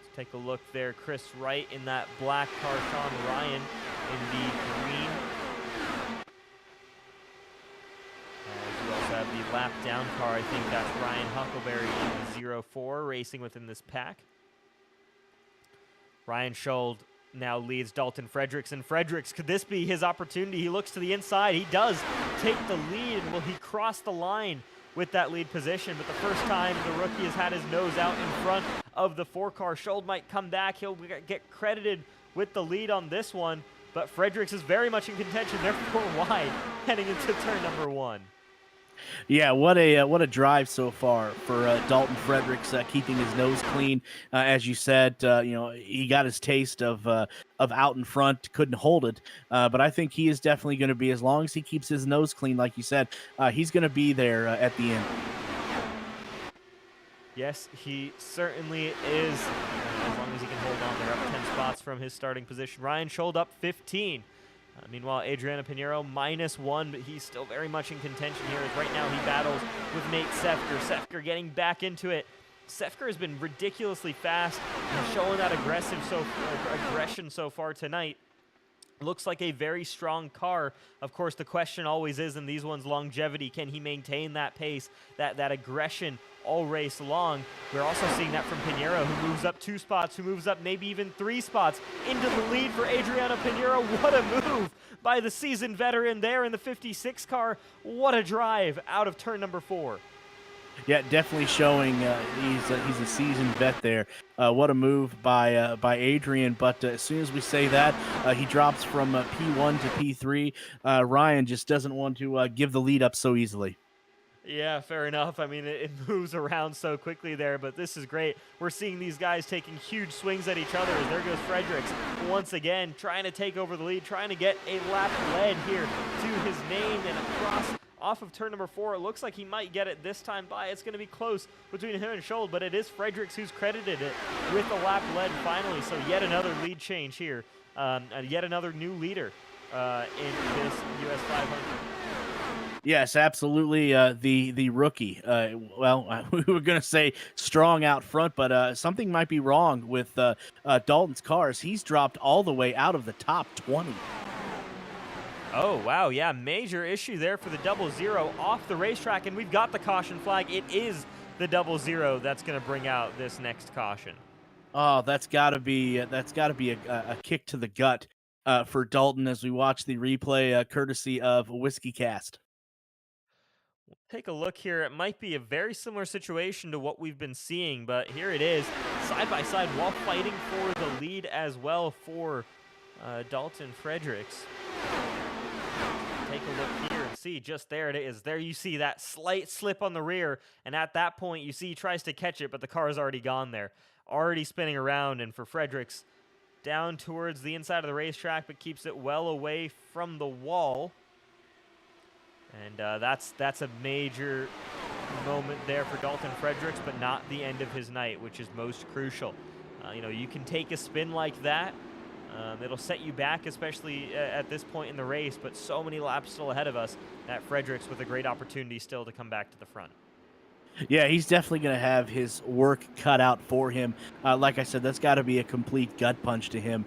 [SPEAKER 1] Let's take a look there. Chris Wright in that black car, Sean Ryan in the green. We also have the lap down car. I think that's Ryan Huckleberry in the 04 racing within this pack. Ryan Schold now leads Dalton Fredericks, and Fredericks, could this be his opportunity? He looks to the inside. He does take the lead, and will he cross the line with that lead position? But the first time the rookie has had his nose out in front of the 4-car. Schold might come back. He'll get credited with the lead on this one, but Fredericks is very much in contention. They're 4 wide heading into turn number 1.
[SPEAKER 2] Yeah, what a drive so far for Dalton Fredericks, keeping his nose clean. As you said, he got his taste of out in front, couldn't hold it. But I think he is definitely going to be, as long as he keeps his nose clean, like you said, he's going to be there at the end.
[SPEAKER 1] Yes, he certainly is, as long as he can hold on. They're up 10 spots from his starting position. Ryan Schold up 15. Meanwhile, Adriano Pinheiro -1, but he's still very much in contention here, as right now he battles with Nate Sefker. Sefker getting back into it. Sefker has been ridiculously fast and showing that aggression so far tonight. Looks like a very strong car. Of course, the question always is in these ones, longevity. Can he maintain that pace, that aggression all race long? We're also seeing that from Pinheiro, who moves up 2 spots, who moves up maybe even 3 spots into the lead for Adriano Pinheiro. What a move by the seasoned veteran there in the 56 car. What a drive out of turn number 4.
[SPEAKER 2] Yeah, definitely showing he's a seasoned vet there. What a move by Adrian. But as soon as we say that, he drops from P1 to P3. Ryan just doesn't want to give the lead up so easily.
[SPEAKER 1] Yeah, fair enough. I mean, it moves around so quickly there, but this is great. We're seeing these guys taking huge swings at each other. As there goes Fredericks once again, trying to take over the lead, trying to get a lap lead here to his name and across off of turn number 4. It looks like he might get it this time by. It's going to be close between him and Schold, but it is Fredericks who's credited it with the lap lead finally. So yet another lead change here. Yet another new leader in this US 500.
[SPEAKER 2] Yes, absolutely. The rookie. We were going to say strong out front, but something might be wrong with Dalton's cars. He's dropped all the way out of the top 20.
[SPEAKER 1] Oh, wow. Yeah, major issue there for the 00 off the racetrack, and we've got the caution flag. It is the 00 that's going to bring out this next caution.
[SPEAKER 2] Oh, that's got to be a kick to the gut for Dalton as we watch the replay, courtesy of Whiskey Cast.
[SPEAKER 1] Take a look here. It might be a very similar situation to what we've been seeing, but here it is, side by side, while fighting for the lead as well for Dalton Fredericks. Take a look here and see, just there it is. There you see that slight slip on the rear, and at that point you see he tries to catch it, but the car is already gone there. Already spinning around, and for Fredericks, down towards the inside of the racetrack, but keeps it well away from the wall. And that's a major moment there for Dalton Fredericks, but not the end of his night, which is most crucial. You can take a spin like that. It'll set you back, especially at this point in the race, but so many laps still ahead of us that Fredericks with a great opportunity still to come back to the front.
[SPEAKER 2] Yeah, he's definitely going to have his work cut out for him. Like I said, that's got to be a complete gut punch to him.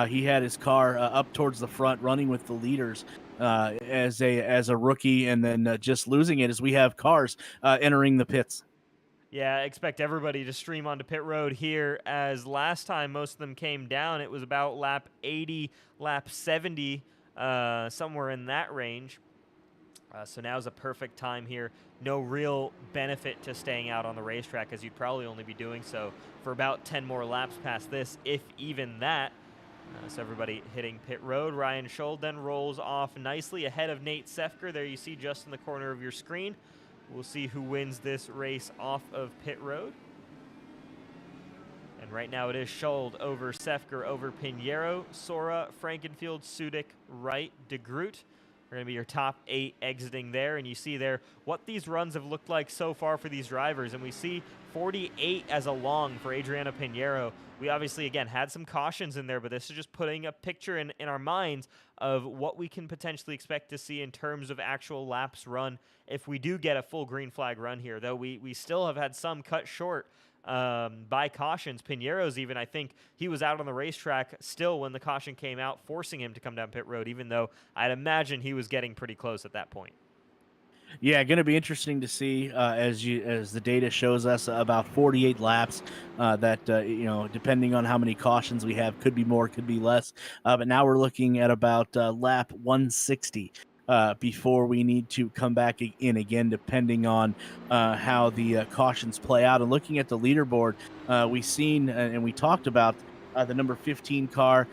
[SPEAKER 2] He had his car up towards the front, running with the leaders as a rookie, and then just losing it as we have cars entering the pits.
[SPEAKER 1] Yeah, I expect everybody to stream onto pit road here, as last time most of them came down, it was about lap 80, lap 70, somewhere in that range. So now's a perfect time here. No real benefit to staying out on the racetrack, as you'd probably only be doing so for about 10 more laps past this, if even that. So everybody hitting pit road. Ryan Schold then rolls off nicely ahead of Nate Sefker. There you see just in the corner of your screen. We'll see who wins this race off of pit road. And right now it is Schold over Sefker over Pinheiro, Sora, Frankenfield, Sudik, Wright, DeGroot. are going to be your top 8 exiting there. And you see there what these runs have looked like so far for these drivers. And we see 48 as a long for Adriana Pinheiro. We obviously, again, had some cautions in there, but this is just putting a picture in our minds of what we can potentially expect to see in terms of actual laps run if we do get a full green flag run here. Though we still have had some cut short by cautions. Pinheiro's even, I think he was out on the racetrack still when the caution came out, forcing him to come down pit road, even though I'd imagine he was getting pretty close at that point.
[SPEAKER 2] Yeah, going to be interesting to see as the data shows us about 48 laps. That depending on how many cautions we have, could be more, could be less. But now we're looking at about lap 160 before we need to come back in again, depending on how the cautions play out. And looking at the leaderboard, we've seen and we talked about. The number 15 car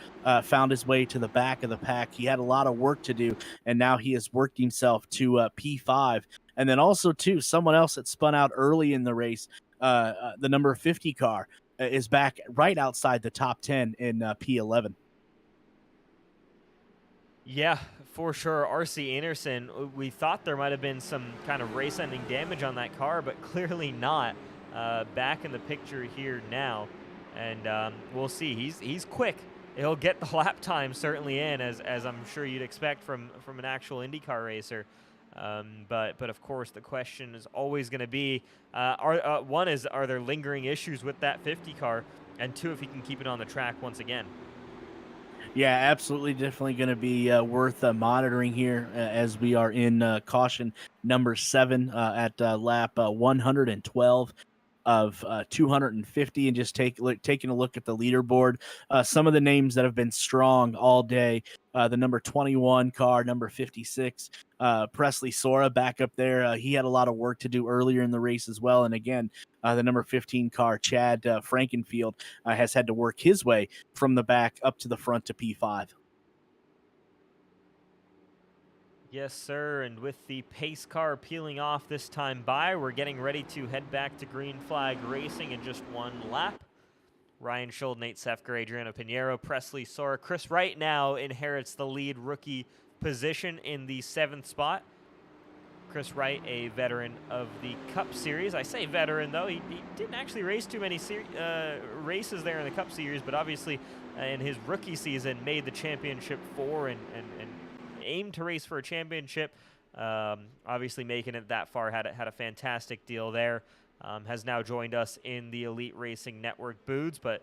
[SPEAKER 2] found his way to the back of the pack. He had a lot of work to do, and now he has worked himself to P5. And then also, too, someone else that spun out early in the race, the number 50 car, is back right outside the top 10 in P11.
[SPEAKER 1] Yeah, for sure. RC Anderson, we thought there might have been some kind of race-ending damage on that car, but clearly not. Back in the picture here now. And we'll see. He's quick. He'll get the lap time certainly in, as I'm sure you'd expect from an actual IndyCar racer. But of course the question is always going to be, are there lingering issues with that 50 car, and two, if he can keep it on the track once again.
[SPEAKER 2] Yeah, absolutely. Definitely going to be worth monitoring here as we are in caution number 7 at lap 112 of 250, and just taking a look at the leaderboard. Some of the names that have been strong all day. The number 21 car, number 56, Presley Sora back up there. He had a lot of work to do earlier in the race as well. And again, the number 15 car, Chad Frankenfield, has had to work his way from the back up to the front to P5.
[SPEAKER 1] Yes, sir, and with the pace car peeling off this time by, we're getting ready to head back to green flag racing in just one lap. Ryan Schold, Nate Sefker, Adriano Pinheiro, Presley Sora. Chris Wright now inherits the lead rookie position in the 7th spot. Chris Wright, a veteran of the Cup Series. I say veteran, though. He didn't actually race too many races there in the Cup Series, but obviously in his rookie season made the championship 4 and aimed to race for a championship. Obviously making it that far, had a fantastic deal there. Has now joined us in the Elite Racing Network booths, but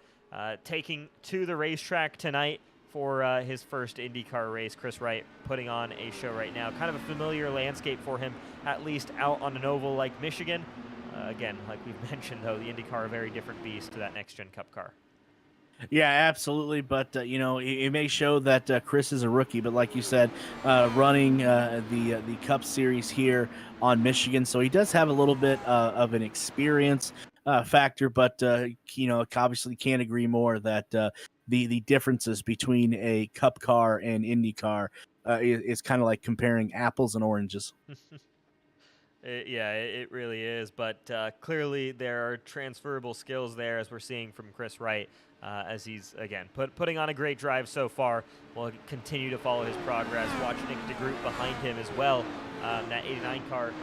[SPEAKER 1] taking to the racetrack tonight for his first IndyCar race. Chris Wright putting on a show right now. Kind of a familiar landscape for him, at least out on an oval like Michigan. Again, like we've mentioned, though, the IndyCar, a very different beast to that next-gen Cup car.
[SPEAKER 2] Yeah, absolutely. But, it may show that Chris is a rookie. But like you said, running the Cup Series here on Michigan. So he does have a little bit of an experience factor. But, obviously can't agree more that the differences between a Cup car and IndyCar is kind of like comparing apples and oranges.
[SPEAKER 1] It really is, but clearly there are transferable skills there, as we're seeing from Chris Wright, as he's, again, putting on a great drive so far. We'll continue to follow his progress. Watch Nick DeGroot behind him as well, that 89 car.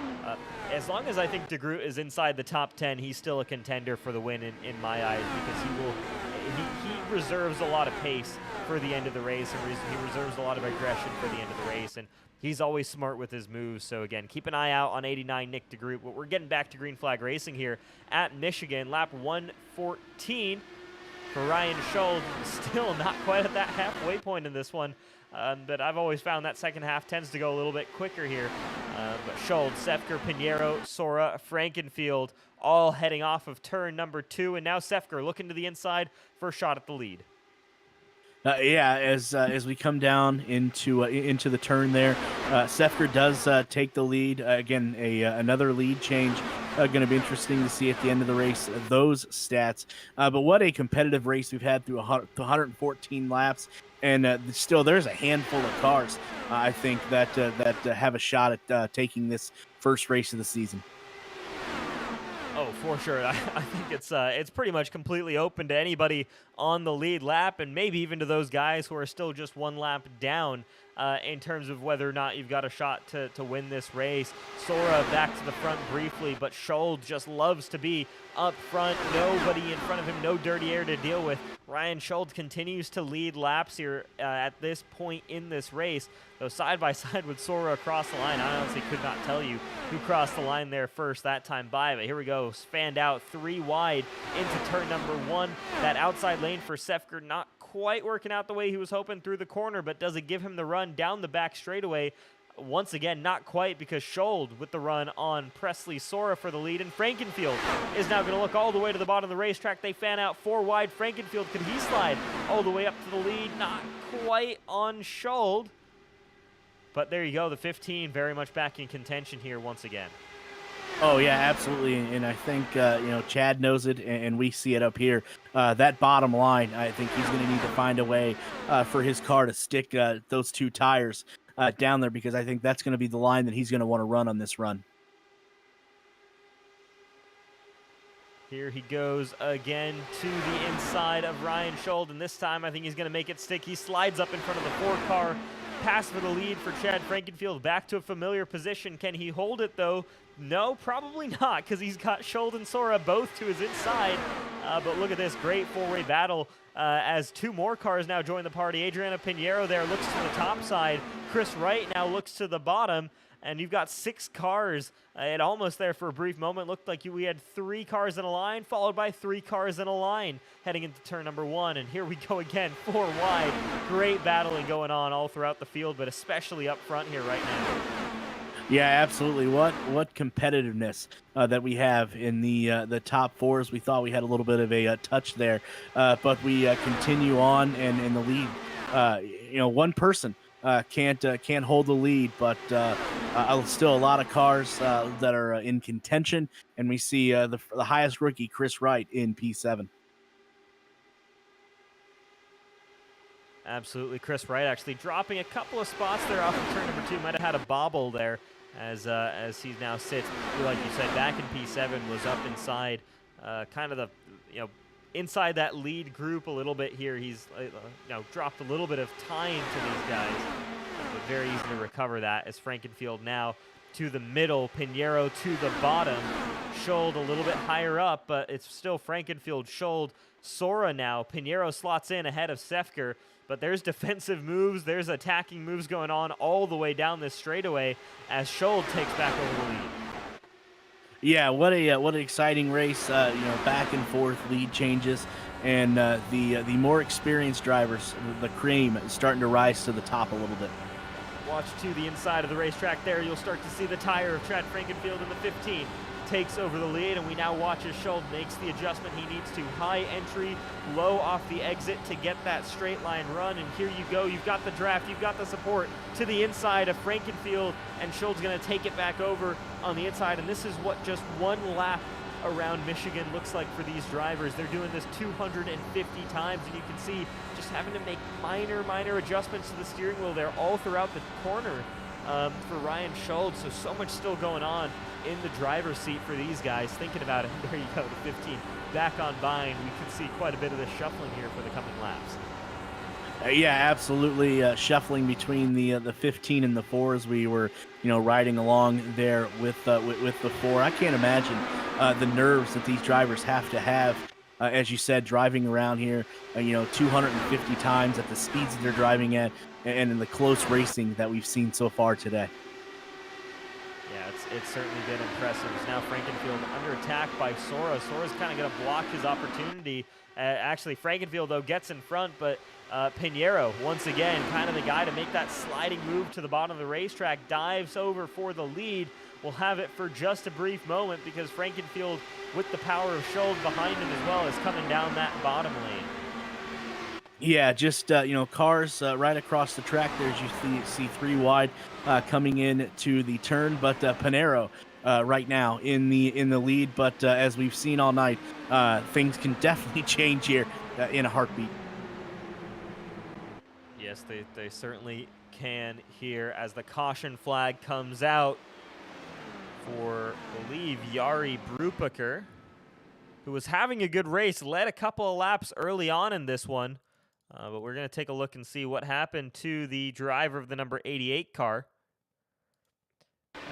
[SPEAKER 1] As long as I think DeGroot is inside the top 10, he's still a contender for the win in my eyes, because he reserves a lot of pace for the end of the race, and he reserves a lot of aggression for the end of the race, and he's always smart with his moves. So again, keep an eye out on 89 Nick DeGroot. But we're getting back to green flag racing here at Michigan. Lap 114 for Ryan Schold. Still not quite at that halfway point in this one. But I've always found that second half tends to go a little bit quicker here. But Schold, Sefker, Pinheiro, Sora, Frankenfield, all heading off of turn number 2. And now Sefker looking to the inside for a shot at the lead.
[SPEAKER 2] As we come down into the turn there, Sefker does take the lead. Again, another lead change. Going to be interesting to see at the end of the race those stats. But what a competitive race we've had through 114 laps, and still there's a handful of cars I think that have a shot at taking this first race of the season.
[SPEAKER 1] Oh, for sure. I think it's pretty much completely open to anybody on the lead lap, and maybe even to those guys who are still just one lap down in terms of whether or not you've got a shot to win this race. Sora back to the front briefly, but Schold just loves to be up front. Nobody in front of him, no dirty air to deal with. Ryan Schold continues to lead laps here at this point in this race. Though side by side with Sora across the line, I honestly could not tell you who crossed the line there first that time by. But here we go, fanned out 3 wide into turn number 1. That outside lane for Sefker not quite working out the way he was hoping through the corner, but does it give him the run down the back straightaway? Once again, not quite, because Schold with the run on Presley Sora for the lead, and Frankenfield is now going to look all the way to the bottom of the racetrack. They fan out 4 wide. Frankenfield, could he slide all the way up to the lead? Not quite on Schold. But there you go, the 15 very much back in contention here once again.
[SPEAKER 2] Oh yeah, absolutely, and I think Chad knows it, and we see it up here. That bottom line, I think he's going to need to find a way for his car to stick those 2 tires down there, because I think that's going to be the line that he's going to want to run on this run.
[SPEAKER 1] Here he goes again to the inside of Ryan Schold, and this time I think he's going to make it stick. He slides up in front of the 4 car. Pass for the lead for Chad Frankenfield, back to a familiar position. Can he hold it, though? No, probably not, because he's got Schold and Sora both to his inside. But look at this great 4-way battle as 2 more cars now join the party. Adriana Pinheiro there looks to the top side. Chris Wright now looks to the bottom. And you've got 6 cars. It almost there for a brief moment looked like we had 3 cars in a line, followed by 3 cars in a line heading into turn number 1. And here we go again, 4 wide. Great battling going on all throughout the field, but especially up front here right now.
[SPEAKER 2] Yeah, absolutely. What competitiveness that we have in the top 4s. We thought we had a little bit of a touch there, but we continue on, and in the lead, one person can't hold the lead, but still a lot of cars that are in contention, and we see the highest rookie, Chris Wright, in P7.
[SPEAKER 1] Absolutely, Chris Wright actually dropping a couple of spots there off of turn number 2. Might have had a bobble there as he now sits, like you said, back in P7, was up inside kind of the inside that lead group a little bit here. He's dropped a little bit of time to these guys, but very easy to recover that as Frankenfield now to the middle, Pinheiro to the bottom, Schold a little bit higher up, but it's still Frankenfield, Schold, Sora now. Pinheiro slots in ahead of Sefker, but there's defensive moves, there's attacking moves going on all the way down this straightaway as Schold takes back over the lead.
[SPEAKER 2] Yeah, what an exciting race! Back and forth lead changes, and the more experienced drivers, the cream, is starting to rise to the top a little bit.
[SPEAKER 1] Watch to the inside of the racetrack there. You'll start to see the tire of Chad Frankenfield in the 15 takes over the lead, and we now watch as Schold makes the adjustment he needs to. High entry, low off the exit to get that straight line run, and here you go. You've got the draft, you've got the support to the inside of Frankenfield, and Scold's going to take it back over on the inside, and this is what just 1 lap around Michigan looks like for these drivers. They're doing this 250 times, and you can see just having to make minor adjustments to the steering wheel there all throughout the corner for Ryan Schold. So much still going on in the driver's seat for these guys. Thinking about it, there you go, the 15 back on Vine. We can see quite a bit of this shuffling here for the coming laps.
[SPEAKER 2] Yeah, absolutely. Shuffling between the 15 and the 4s. We were, riding along there with the 4. I can't imagine the nerves that these drivers have to have, as you said, driving around here, 250 times at the speeds that they're driving at, and in the close racing that we've seen so far today.
[SPEAKER 1] It's certainly been impressive. Now Frankenfield under attack by Sora. Sora's kind of going to block his opportunity. Actually, Frankenfield, though, gets in front, but Pinheiro, once again, kind of the guy to make that sliding move to the bottom of the racetrack, dives over for the lead. We'll have it for just a brief moment because Frankenfield, with the power of Schold behind him as well, is coming down that bottom lane.
[SPEAKER 2] Yeah, just cars right across the track there as you see 3 wide coming in to the turn, but Pinheiro right now in the lead. But as we've seen all night, things can definitely change here in a heartbeat.
[SPEAKER 1] Yes, they certainly can here as the caution flag comes out for, I believe, Jari Brubaker, who was having a good race, led a couple of laps early on in this one. But we're going to take a look and see what happened to the driver of the number 88 car.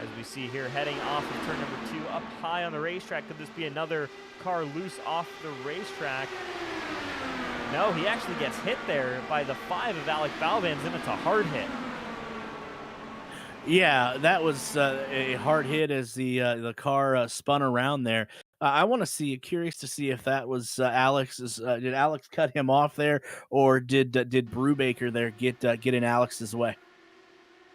[SPEAKER 1] As we see here, heading off of turn number 2, up high on the racetrack. Could this be another car loose off the racetrack? No, he actually gets hit there by the 5 of Alec Balvans, and it's a hard hit.
[SPEAKER 2] Yeah, that was a hard hit as the car spun around there. I want to see, curious to see if that was Alex's. Did Alex cut him off there, or did Brubaker there get in Alex's way?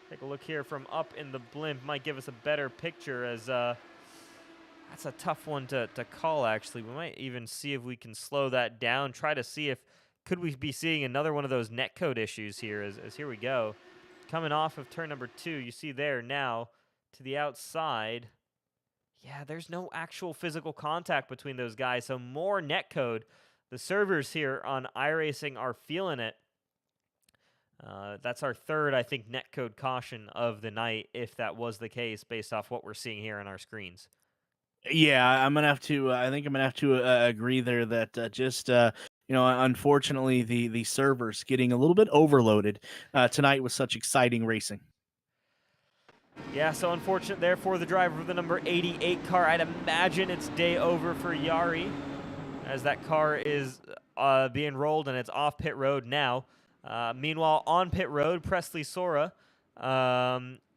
[SPEAKER 1] Take a look here from up in the blimp. Might give us a better picture, as that's a tough one to call, actually. We might even see if we can slow that down, try to see if could we be seeing another one of those netcode issues here, as here we go. Coming off of turn number 2, you see there now to the outside. Yeah, there's no actual physical contact between those guys, so more netcode. The servers here on iRacing are feeling it. That's our third, I think, netcode caution of the night, if that was the case, based off what we're seeing here on our screens.
[SPEAKER 2] Yeah, I'm gonna have to. I think I'm gonna have to agree there that unfortunately, the servers getting a little bit overloaded tonight with such exciting racing.
[SPEAKER 1] Yeah, so unfortunate there for the driver of the number 88 car. I'd imagine it's day over for Jari, as that car is being rolled and it's off pit road now. Meanwhile, on pit road, Presley Sora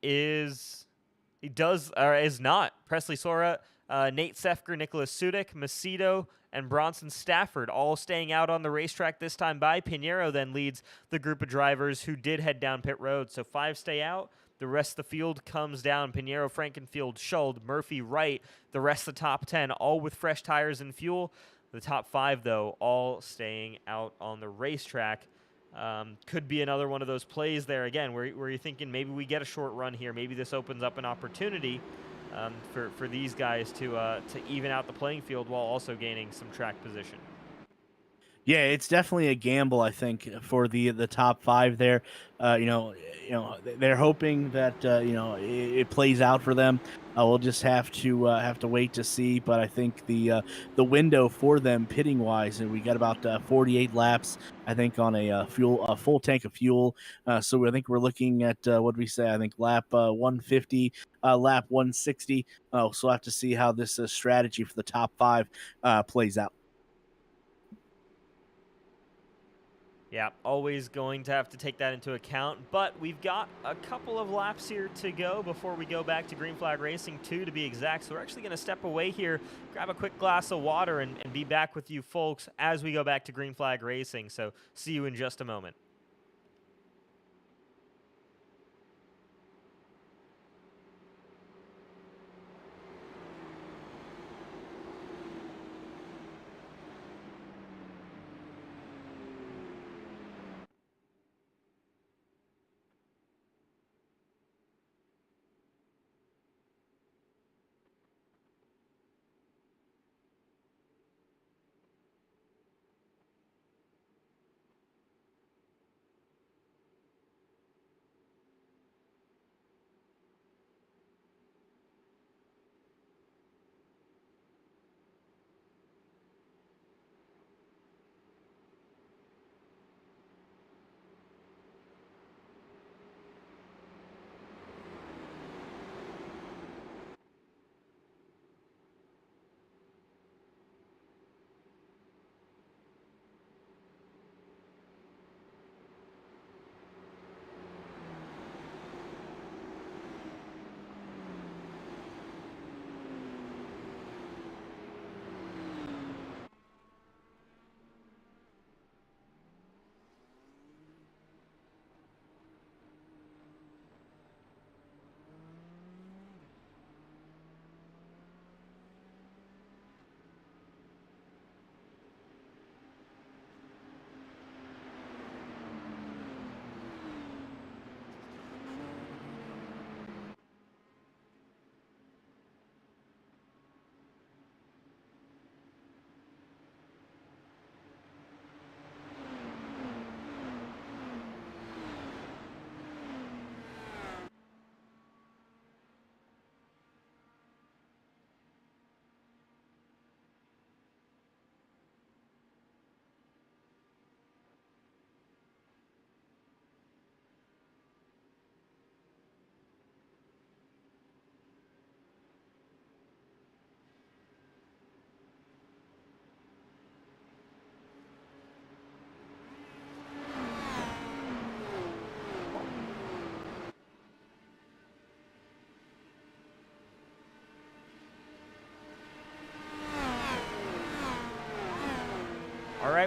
[SPEAKER 1] is not. Presley Sora, Nate Sefker, Nicholas Sudik, Macedo, and Bronson Stafford all staying out on the racetrack this time by. Pinheiro then leads the group of drivers who did head down pit road. So 5 stay out. The rest of the field comes down. Pinheiro, Frankenfield, Schuld, Murphy, Wright. The rest of the top 10, all with fresh tires and fuel. The top 5, though, all staying out on the racetrack. Could be another one of those plays there again where you're thinking maybe we get a short run here. Maybe this opens up an opportunity for these guys to even out the playing field while also gaining some track position.
[SPEAKER 2] Yeah, it's definitely a gamble, I think, for the top 5 there. They're hoping that it plays out for them. We'll just have to wait to see. But I think the window for them pitting wise, and we got about 48 laps, I think, on a full tank of fuel. So I think we're looking at what we say. I think lap 150, lap 160. So we'll have to see how this strategy for the top 5 plays out.
[SPEAKER 1] Yeah, always going to have to take that into account, but we've got a couple of laps here to go before we go back to Green Flag Racing 2 to be exact. So we're actually going to step away here, grab a quick glass of water, and be back with you folks as we go back to Green Flag Racing. So see you in just a moment.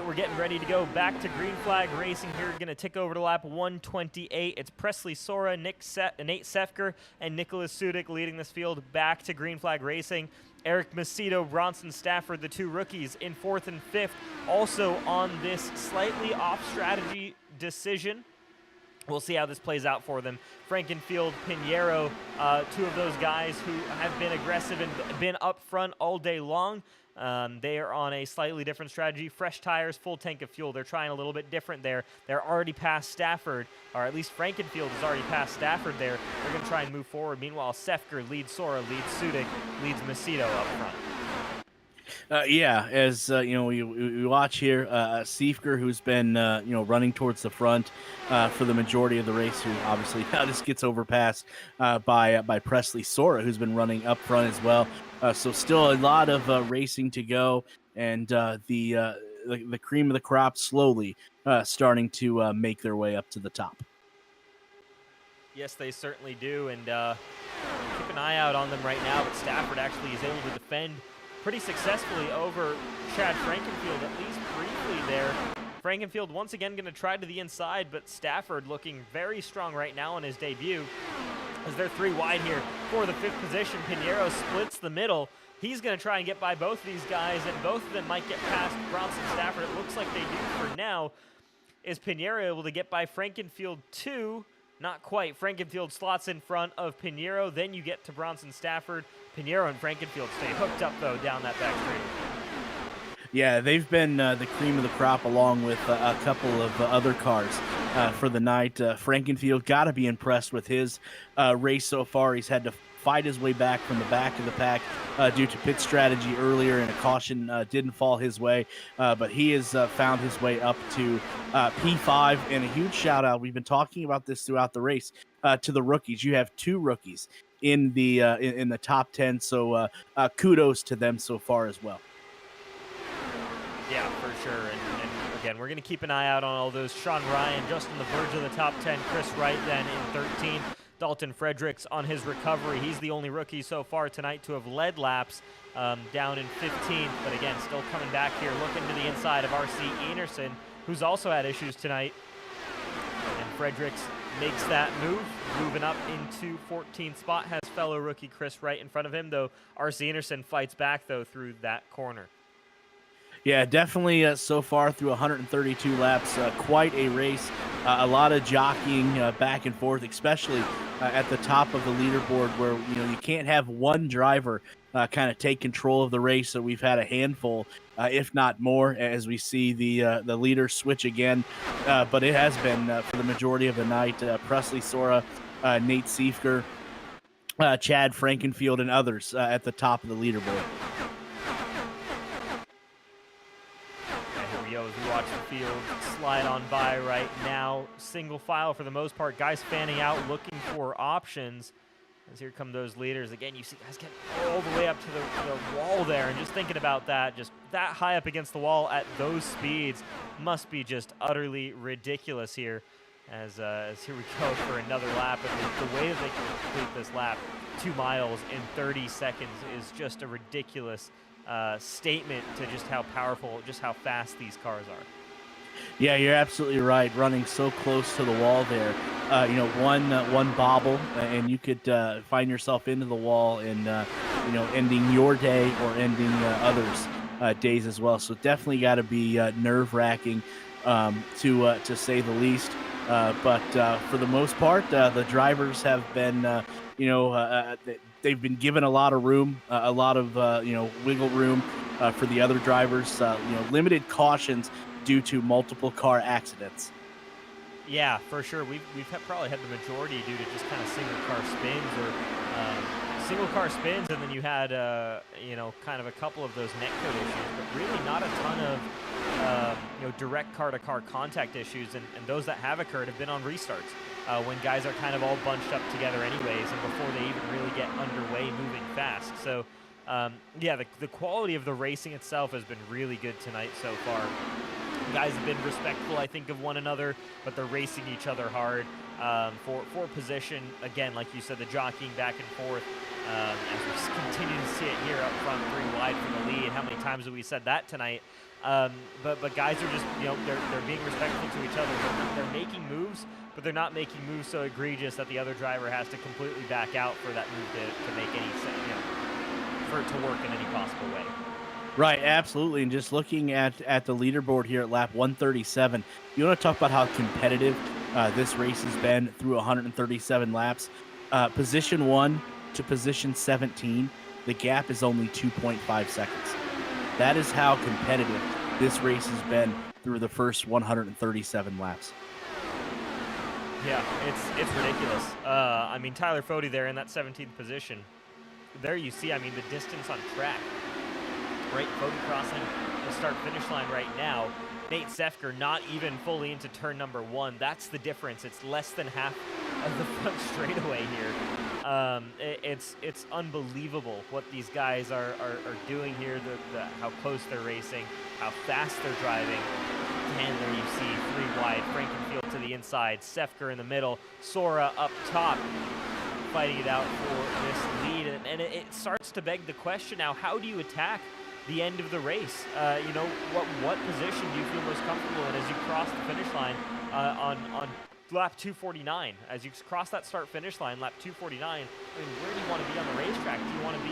[SPEAKER 1] right, we're getting ready to go back to green flag racing here. Going to tick over to lap 128. It's Presley Sora, Nate Sefker, and Nicholas Sudik leading this field back to green flag racing. Eric Macedo, Bronson Stafford, the two rookies in 4th and 5th, also on this slightly off-strategy decision. We'll see how this plays out for them. Frankenfield, Pinheiro, two of those guys who have been aggressive and been up front all day long. They are on a slightly different strategy. Fresh tires, full tank of fuel. They're trying a little bit different there. They're already past Stafford, or at least Frankenfield is already past Stafford there. They're going to try and move forward. Meanwhile, Sefker leads Sora, leads Sudik, leads Macedo up front.
[SPEAKER 2] Yeah, as we watch here, Seifker, who's been running towards the front for the majority of the race, who obviously now just gets overpassed by Presley Sora, who's been running up front as well. So still a lot of racing to go, and the cream of the crop slowly starting to make their way up to the top.
[SPEAKER 1] Yes, they certainly do, and keep an eye out on them right now. But Stafford actually is able to defend pretty successfully over Chad Frankenfield, at least briefly there. Frankenfield once again going to try to the inside, but Stafford looking very strong right now on his debut. As they're 3 wide here for the 5th position, Pinheiro splits the middle. He's going to try and get by both of these guys, and both of them might get past Bronson Stafford. It looks like they do for now. Is Pinheiro able to get by Frankenfield 2? Not quite. Frankenfield slots in front of Pinheiro. Then you get to Bronson Stafford. Pinheiro and Frankenfield stay hooked up, though, down that back straight.
[SPEAKER 2] Yeah, they've been the cream of the crop along with a couple of other cars for the night. Frankenfield got to be impressed with his race so far. He's had to fight his way back from the back of the pack due to pit strategy earlier, and a caution didn't fall his way. But he has found his way up to P5, and a huge shout out. We've been talking about this throughout the race to the rookies. You have 2 rookies in the top 10, so kudos to them so far as well.
[SPEAKER 1] Yeah, for sure. And again, we're going to keep an eye out on all those. Sean Ryan just on the verge of the top 10. Chris Wright then in 13. Dalton Fredericks on his recovery. He's the only rookie so far tonight to have led laps down in 15th. But again, still coming back here, looking to the inside of R.C. Enerson, who's also had issues tonight. And Fredericks makes that move, moving up into 14th spot. Has fellow rookie Chris Wright in front of him, though R.C. Enerson fights back, though, through that corner.
[SPEAKER 2] Yeah, definitely so far through 132 laps, quite a race. A lot of jockeying back and forth, especially at the top of the leaderboard, where you can't have one driver kind of take control of the race. So we've had a handful, if not more, as we see the leaders switch again. But it has been for the majority of the night. Presley Sora, Nate Seifker, Chad Frankenfield, and others at the top of the leaderboard.
[SPEAKER 1] As we watch the field slide on by right now, single file for the most part, guys fanning out looking for options. As here come those leaders again. You see guys get all the way up to the wall there, and just thinking about that, just that high up against the wall at those speeds must be just utterly ridiculous here. As here we go for another lap, and the way that they can complete this lap, 2 miles in 30 seconds, is just a ridiculous statement to just how powerful, just how fast these cars are.
[SPEAKER 2] Yeah, you're absolutely right. Running so close to the wall there, one bobble, and you could find yourself into the wall and ending your day or ending others' days as well. So definitely got to be nerve-wracking to say the least. But for the most part, the drivers have been, they've been given a lot of room, a lot of wiggle room for the other drivers. Limited cautions due to multiple car accidents.
[SPEAKER 1] Yeah, for sure. We've probably had the majority due to just kind of single car spins, and then you had kind of a couple of those netcode issues, but really not a ton of direct car-to-car contact issues, and those that have occurred have been on restarts when guys are kind of all bunched up together anyways, and before they even really get underway moving fast. So the quality of the racing itself has been really good tonight so far. Guys have been respectful, I think, of one another, but they're racing each other hard. for position. Again, like you said, the jockeying back and forth, as we just continue to see it here up front, 3 wide from the lead. How many times have we said that tonight? But guys are just, they're being respectful to each other. They're making moves, but they're not making moves so egregious that the other driver has to completely back out for that move to make any sense, for it to work in any possible way.
[SPEAKER 2] Right, absolutely. And just looking at the leaderboard here at lap 137, you want to talk about how competitive this race has been through 137 laps. Position 1 to position 17, the gap is only 2.5 seconds. That is how competitive this race has been through the first 137 laps.
[SPEAKER 1] Yeah, it's ridiculous. I mean, Tyler Fody there in that 17th position. There you see, I mean, the distance on track. Right, Fody crossing the start-finish line right now. Nate Sefker not even fully into turn number 1. That's the difference. It's less than half of the front straightaway here. It's unbelievable what these guys are doing here. How close they're racing, how fast they're driving. And there you see 3 wide. Frankenfield to the inside. Sefker in the middle. Sora up top, fighting it out for this lead. And it starts to beg the question now: how do you attack the end of the race? What position do you feel most comfortable in as you cross the finish line on lap 249? As you cross that start-finish line, lap 249, I mean, where do you want to be on the racetrack? Do you want to be,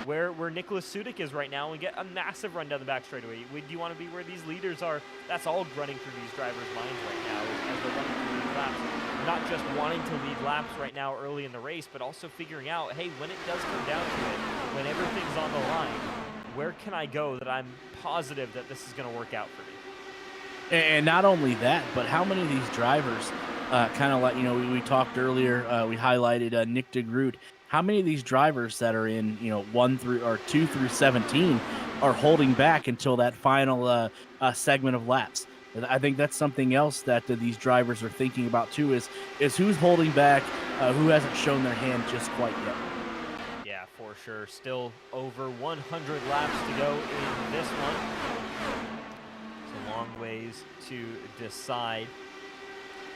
[SPEAKER 1] where Nicholas Sudik is right now and get a massive run down the back straightaway? Do you want to be where these leaders are? That's all running through these drivers' minds right now as they're running through these laps. Not just wanting to lead laps right now early in the race, but also figuring out, hey, when it does come down to it, when everything's on the line, where can I go that I'm positive that this is going to work out for me?
[SPEAKER 2] And not only that, but how many of these drivers, kind of like, we talked earlier, we highlighted Nick DeGroot. How many of these drivers that are in, 2 through 17 are holding back until that final segment of laps? I think that's something else that these drivers are thinking about too, is who's holding back, who hasn't shown their hand just quite yet.
[SPEAKER 1] Yeah, for sure. Still over 100 laps to go in this one. It's a long ways to decide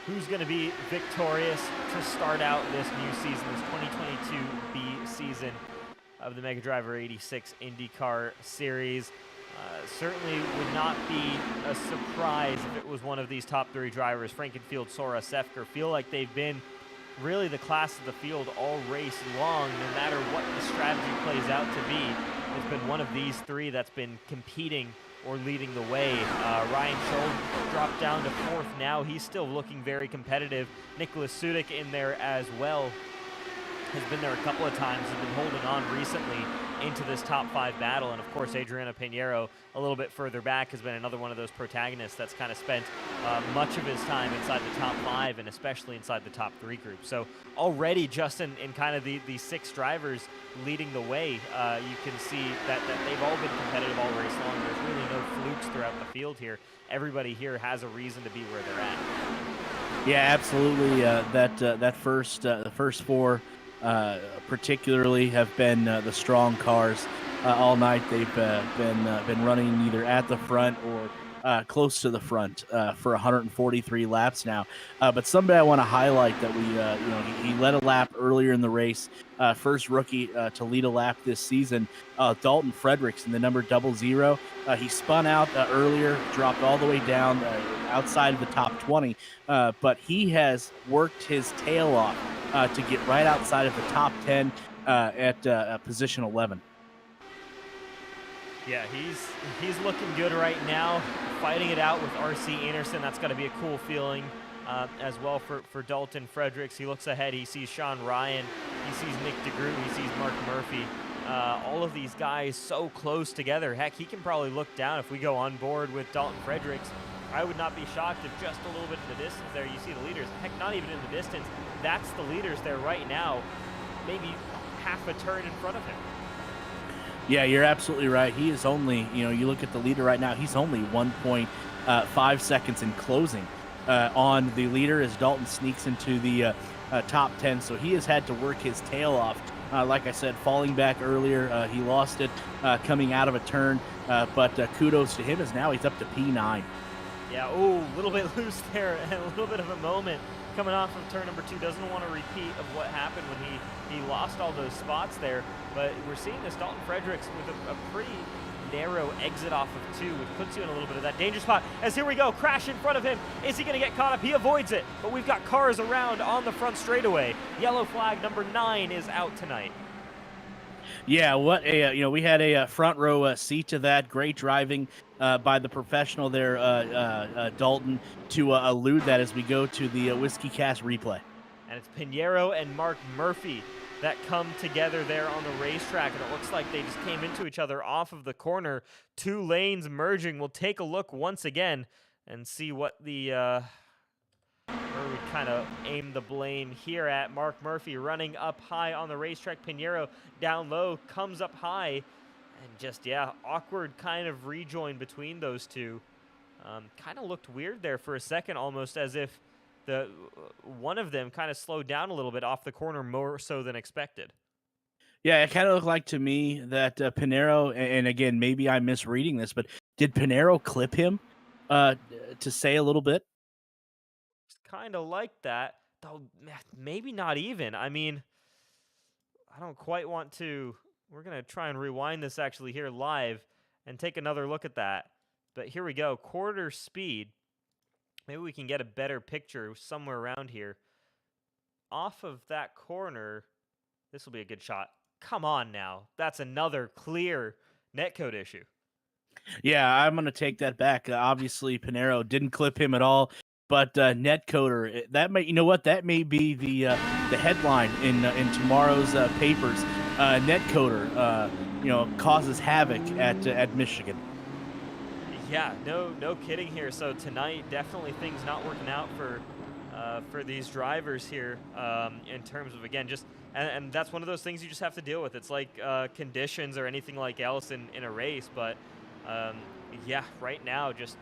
[SPEAKER 1] who's going to be victorious to start out this new season, this 2022B season of the Mega Driver 86 INDYCAR Series. Certainly would not be a surprise if it was one of these top 3 drivers, Frankenfield, Sora, Sefker. Feel like they've been really the class of the field all race long, no matter what the strategy plays out to be. It's been one of these 3 that's been competing or leading the way. Ryan Scholl dropped down to 4th now. He's still looking very competitive. Nicholas Sudik in there as well. Has been there a couple of times, has been holding on recently into this top 5 battle. And of course, Adriano Pinheiro, a little bit further back, has been another one of those protagonists that's kind of spent much of his time inside the top 5 and especially inside the top 3 group. So already just in kind of the 6 drivers leading the way, you can see that they've all been competitive all race long. There's really no flukes throughout the field here. Everybody here has a reason to be where they're at.
[SPEAKER 2] Yeah, absolutely. The first 4 particularly have been the strong cars all night. They've been running either at the front or close to the front for 143 laps now. But somebody I want to highlight that he led a lap earlier in the race. First rookie to lead a lap this season, Dalton Fredericks in the number 00. He spun out earlier, dropped all the way down outside of the top 20, but he has worked his tail off to get right outside of the top 10 at position 11.
[SPEAKER 1] Yeah, he's looking good right now, fighting it out with RC Anderson. That's got to be a cool feeling as well for Dalton Fredericks. He looks ahead. He sees Sean Ryan. He sees Nick DeGroot. He sees Mark Murphy. All of these guys so close together. Heck, he can probably look down if we go on board with Dalton Fredericks. I would not be shocked if just a little bit in the distance there you see the leaders. Heck, not even in the distance. That's the leaders there right now, maybe half a turn in front of him.
[SPEAKER 2] Yeah, you're absolutely right. He is only, you look at the leader right now, he's only 1.5 seconds in closing on the leader as Dalton sneaks into the top 10. So he has had to work his tail off. Like I said, falling back earlier, he lost it coming out of a turn, but kudos to him as now he's up to P9.
[SPEAKER 1] Yeah, ooh, a little bit loose there and a little bit of a moment coming off of turn number 2, doesn't want a repeat of what happened when he lost all those spots there. But we're seeing this Dalton Fredericks with a pretty narrow exit off of 2, which puts you in a little bit of that danger spot. As here we go, crash in front of him. Is he going to get caught up? He avoids it, but we've got cars around on the front straightaway. Yellow flag number 9 is out tonight.
[SPEAKER 2] Yeah, what a we had a front row seat to that. Great driving by the professional there, Dalton, to elude that as we go to the Whiskey Cast replay.
[SPEAKER 1] And it's Pinheiro and Mark Murphy that come together there on the racetrack, and it looks like they just came into each other off of the corner. 2 lanes merging. We'll take a look once again and see what the where we kind of aim the blame here at. Mark Murphy running up high on the racetrack. Pinheiro down low, comes up high, and just, yeah, awkward kind of rejoin between those two. Kind of looked weird there for a second, almost as if the one of them kind of slowed down a little bit off the corner, more so than expected.
[SPEAKER 2] Yeah, it kind of looked like to me that Pinheiro, and again, maybe I'm misreading this, but did Pinheiro clip him to say a little bit?
[SPEAKER 1] It's kind of like that, though maybe not even. I mean, I don't quite want to. We're going to try and rewind this actually here live and take another look at that. But here we go, quarter speed. Maybe we can get a better picture somewhere around here. Off of that corner, this will be a good shot. Come on now. That's another clear netcode issue.
[SPEAKER 2] Yeah, I'm going to take that back. Obviously, Pinheiro didn't clip him at all, but netcoder, that may, you know what, that may be the headline in tomorrow's papers. Netcoder, causes havoc at Michigan.
[SPEAKER 1] Yeah, no kidding here. So tonight, definitely things not working out for these drivers here in terms of, again, just and that's one of those things you just have to deal with. It's like conditions or anything like else in a race, but yeah, right now just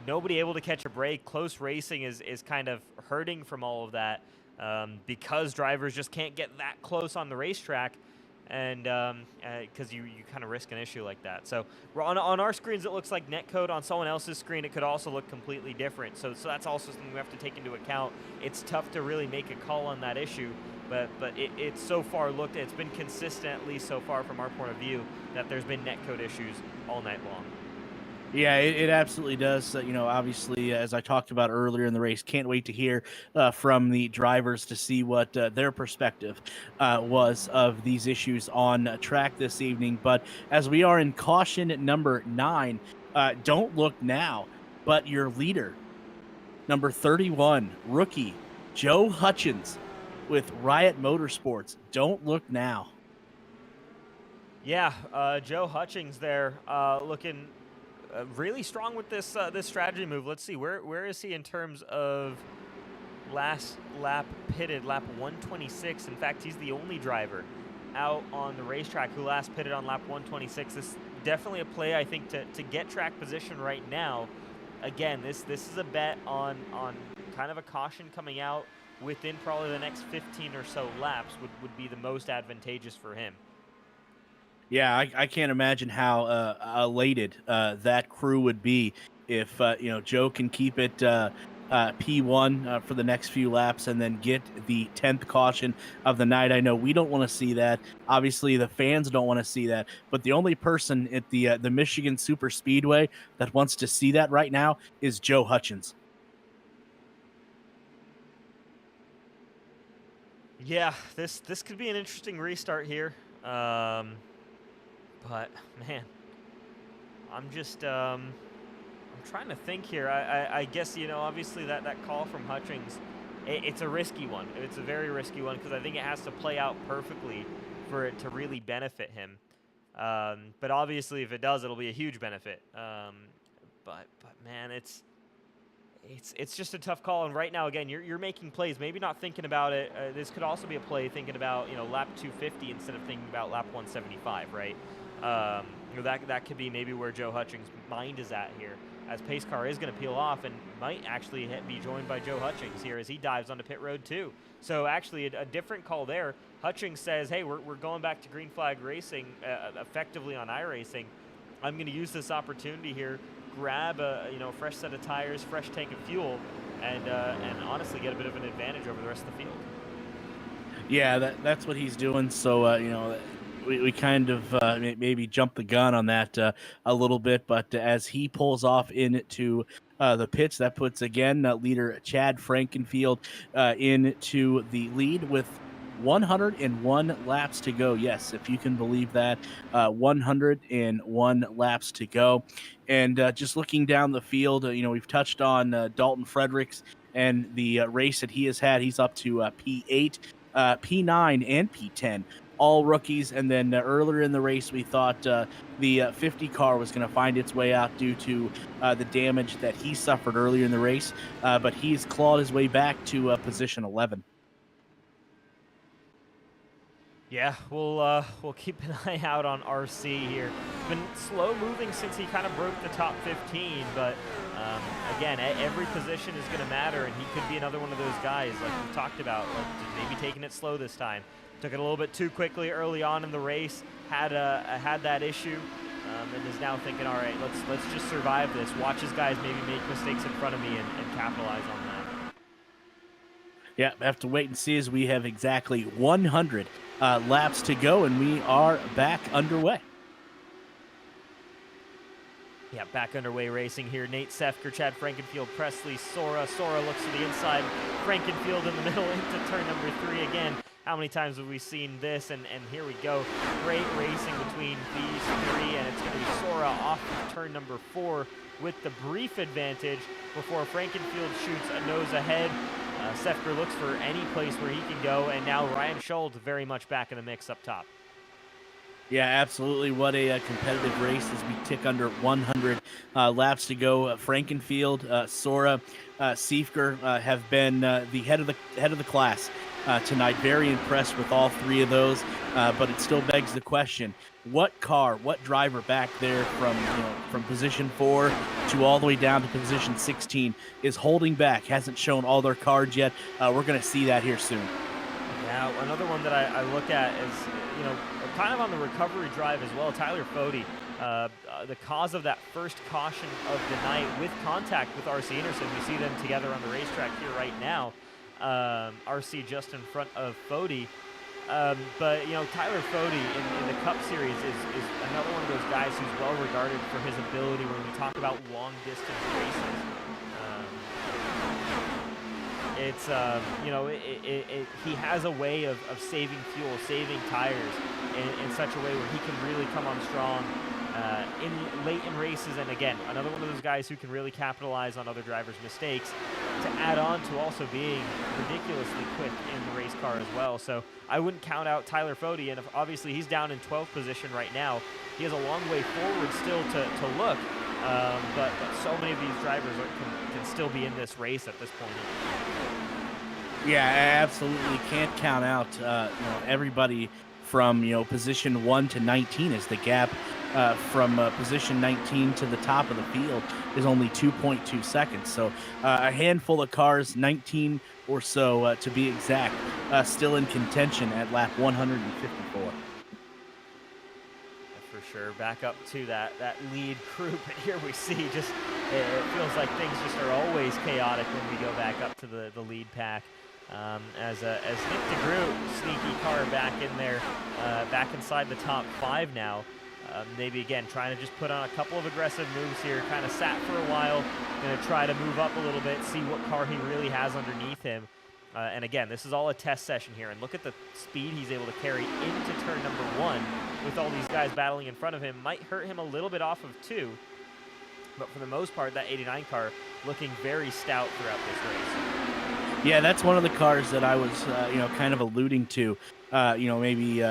[SPEAKER 1] nobody able to catch a break. Close racing is kind of hurting from all of that because drivers just can't get that close on the racetrack. And because you kind of risk an issue like that. So on our screens, it looks like netcode. On someone else's screen, it could also look completely different. So that's also something we have to take into account. It's tough to really make a call on that issue, but it's so far it's been consistent, at least so far from our point of view, that there's been netcode issues all night long.
[SPEAKER 2] Yeah, it absolutely does. Obviously, as I talked about earlier in the race, can't wait to hear from the drivers to see what their perspective was of these issues on track this evening. But as we are in caution number 9, don't look now, but your leader, number 31, rookie, Joe Hutchins with Riot Motorsports. Don't look now.
[SPEAKER 1] Yeah, Joe Hutchins there looking really strong with this this strategy move. Let's see, where is he in terms of last lap pitted, lap 126. In fact, he's the only driver out on the racetrack who last pitted on lap 126. This is definitely a play, I think, to get track position right now. Again, this is a bet on kind of a caution coming out within probably the next 15 or so laps would be the most advantageous for him.
[SPEAKER 2] Yeah, I can't imagine how elated that crew would be if Joe can keep it P1 for the next few laps and then get the 10th caution of the night. I know we don't want to see that. Obviously, the fans don't want to see that. But the only person at the Michigan Super Speedway that wants to see that right now is Joe Hutchins.
[SPEAKER 1] Yeah, this could be an interesting restart here. But man, I'm just I'm trying to think here. I guess obviously that call from Hutchins, it's a risky one. It's a very risky one because I think it has to play out perfectly for it to really benefit him. But obviously, if it does, it'll be a huge benefit. But man, it's just a tough call. And right now, again, you're making plays, maybe not thinking about it. This could also be a play thinking about lap 250 instead of thinking about lap 175, right? That could be maybe where Joe Hutchings' mind is at here, as pace car is going to peel off and might actually be joined by Joe Hutchings here as he dives onto pit road too. So actually a different call there. Hutchings says, hey, we're going back to green flag racing effectively on iRacing. I'm going to use this opportunity here, grab a fresh set of tires, fresh tank of fuel, and honestly get a bit of an advantage over the rest of the field.
[SPEAKER 2] Yeah, that's what he's doing. So we kind of maybe jump the gun on that a little bit, but as he pulls off into the pits, that puts again leader Chad Frankenfield into the lead with 101 laps to go. Yes, if you can believe that, 101 laps to go. And just looking down the field, we've touched on Dalton Fredericks and the race that he has had. He's up to P8, P9, and P10, all rookies. And then earlier in the race, we thought the 50 car was going to find its way out due to the damage that he suffered earlier in the race, but he's clawed his way back to position 11.
[SPEAKER 1] Yeah, we'll keep an eye out on RC here. Been slow moving since he kind of broke the top 15, but again, every position is going to matter, and he could be another one of those guys like we talked about, like maybe taking it slow this time. Took it a little bit too quickly early on in the race, had that issue, and is now thinking, all right, let's just survive this. Watch his guys maybe make mistakes in front of me and capitalize on that.
[SPEAKER 2] Yeah, have to wait and see as we have exactly 100 laps to go, and we are back underway.
[SPEAKER 1] Yeah, back underway racing here. Nate Sefker, Chad Frankenfield, Presley, Sora. Sora looks to the inside. Frankenfield in the middle into turn number 3 again. How many times have we seen this? And here we go. Great racing between these 3, and it's going to be Sora off of turn number 4 with the brief advantage before Frankenfield shoots a nose ahead. Sefker looks for any place where he can go, and now Ryan Schultz very much back in the mix up top.
[SPEAKER 2] Yeah, absolutely. What a competitive race as we tick under 100 laps to go. Frankenfield, Sora, Sefker have been the head of the class tonight. Very impressed with all 3 of those, but it still begs the question: what car, what driver back there from position 4 to all the way down to position 16 is holding back? Hasn't shown all their cards yet. We're going to see that here soon.
[SPEAKER 1] Yeah, another one that I look at is, kind of on the recovery drive as well, Tyler Fody. The cause of that first caution of the night with contact with RC Anderson. We see them together on the racetrack here right now. RC just in front of Fody. But, Tyler Fody in the Cup Series is another one of those guys who's well regarded for his ability when we talk about long distance races. It's, he has a way of saving fuel, saving tires in such a way where he can really come on strong late in races. And again, another one of those guys who can really capitalize on other drivers' mistakes, to add on to also being ridiculously quick in the race car as well. So I wouldn't count out Tyler Fody, and obviously he's down in 12th position right now. He has a long way forward still to look, but so many of these drivers can still be in this race at this point.
[SPEAKER 2] Yeah, I absolutely can't count out everybody from position 1 to 19, as the gap from position 19 to the top of the field is only 2.2 seconds. So a handful of cars, 19 or so to be exact, still in contention at lap 154.
[SPEAKER 1] For sure, back up to that lead group, and here we see just it feels like things just are always chaotic when we go back up to the lead pack. As Nick DeGroot, sneaky car back in there, back inside the top 5 now. Maybe again trying to just put on a couple of aggressive moves here. Kind of sat for a while, going to try to move up a little bit, see what car he really has underneath him. And again, this is all a test session here, and look at the speed he's able to carry into turn number 1 with all these guys battling in front of him. Might hurt him a little bit off of 2, but for the most part, that 89 car looking very stout throughout this race.
[SPEAKER 2] Yeah, that's one of the cars that I was, kind of alluding to. Maybe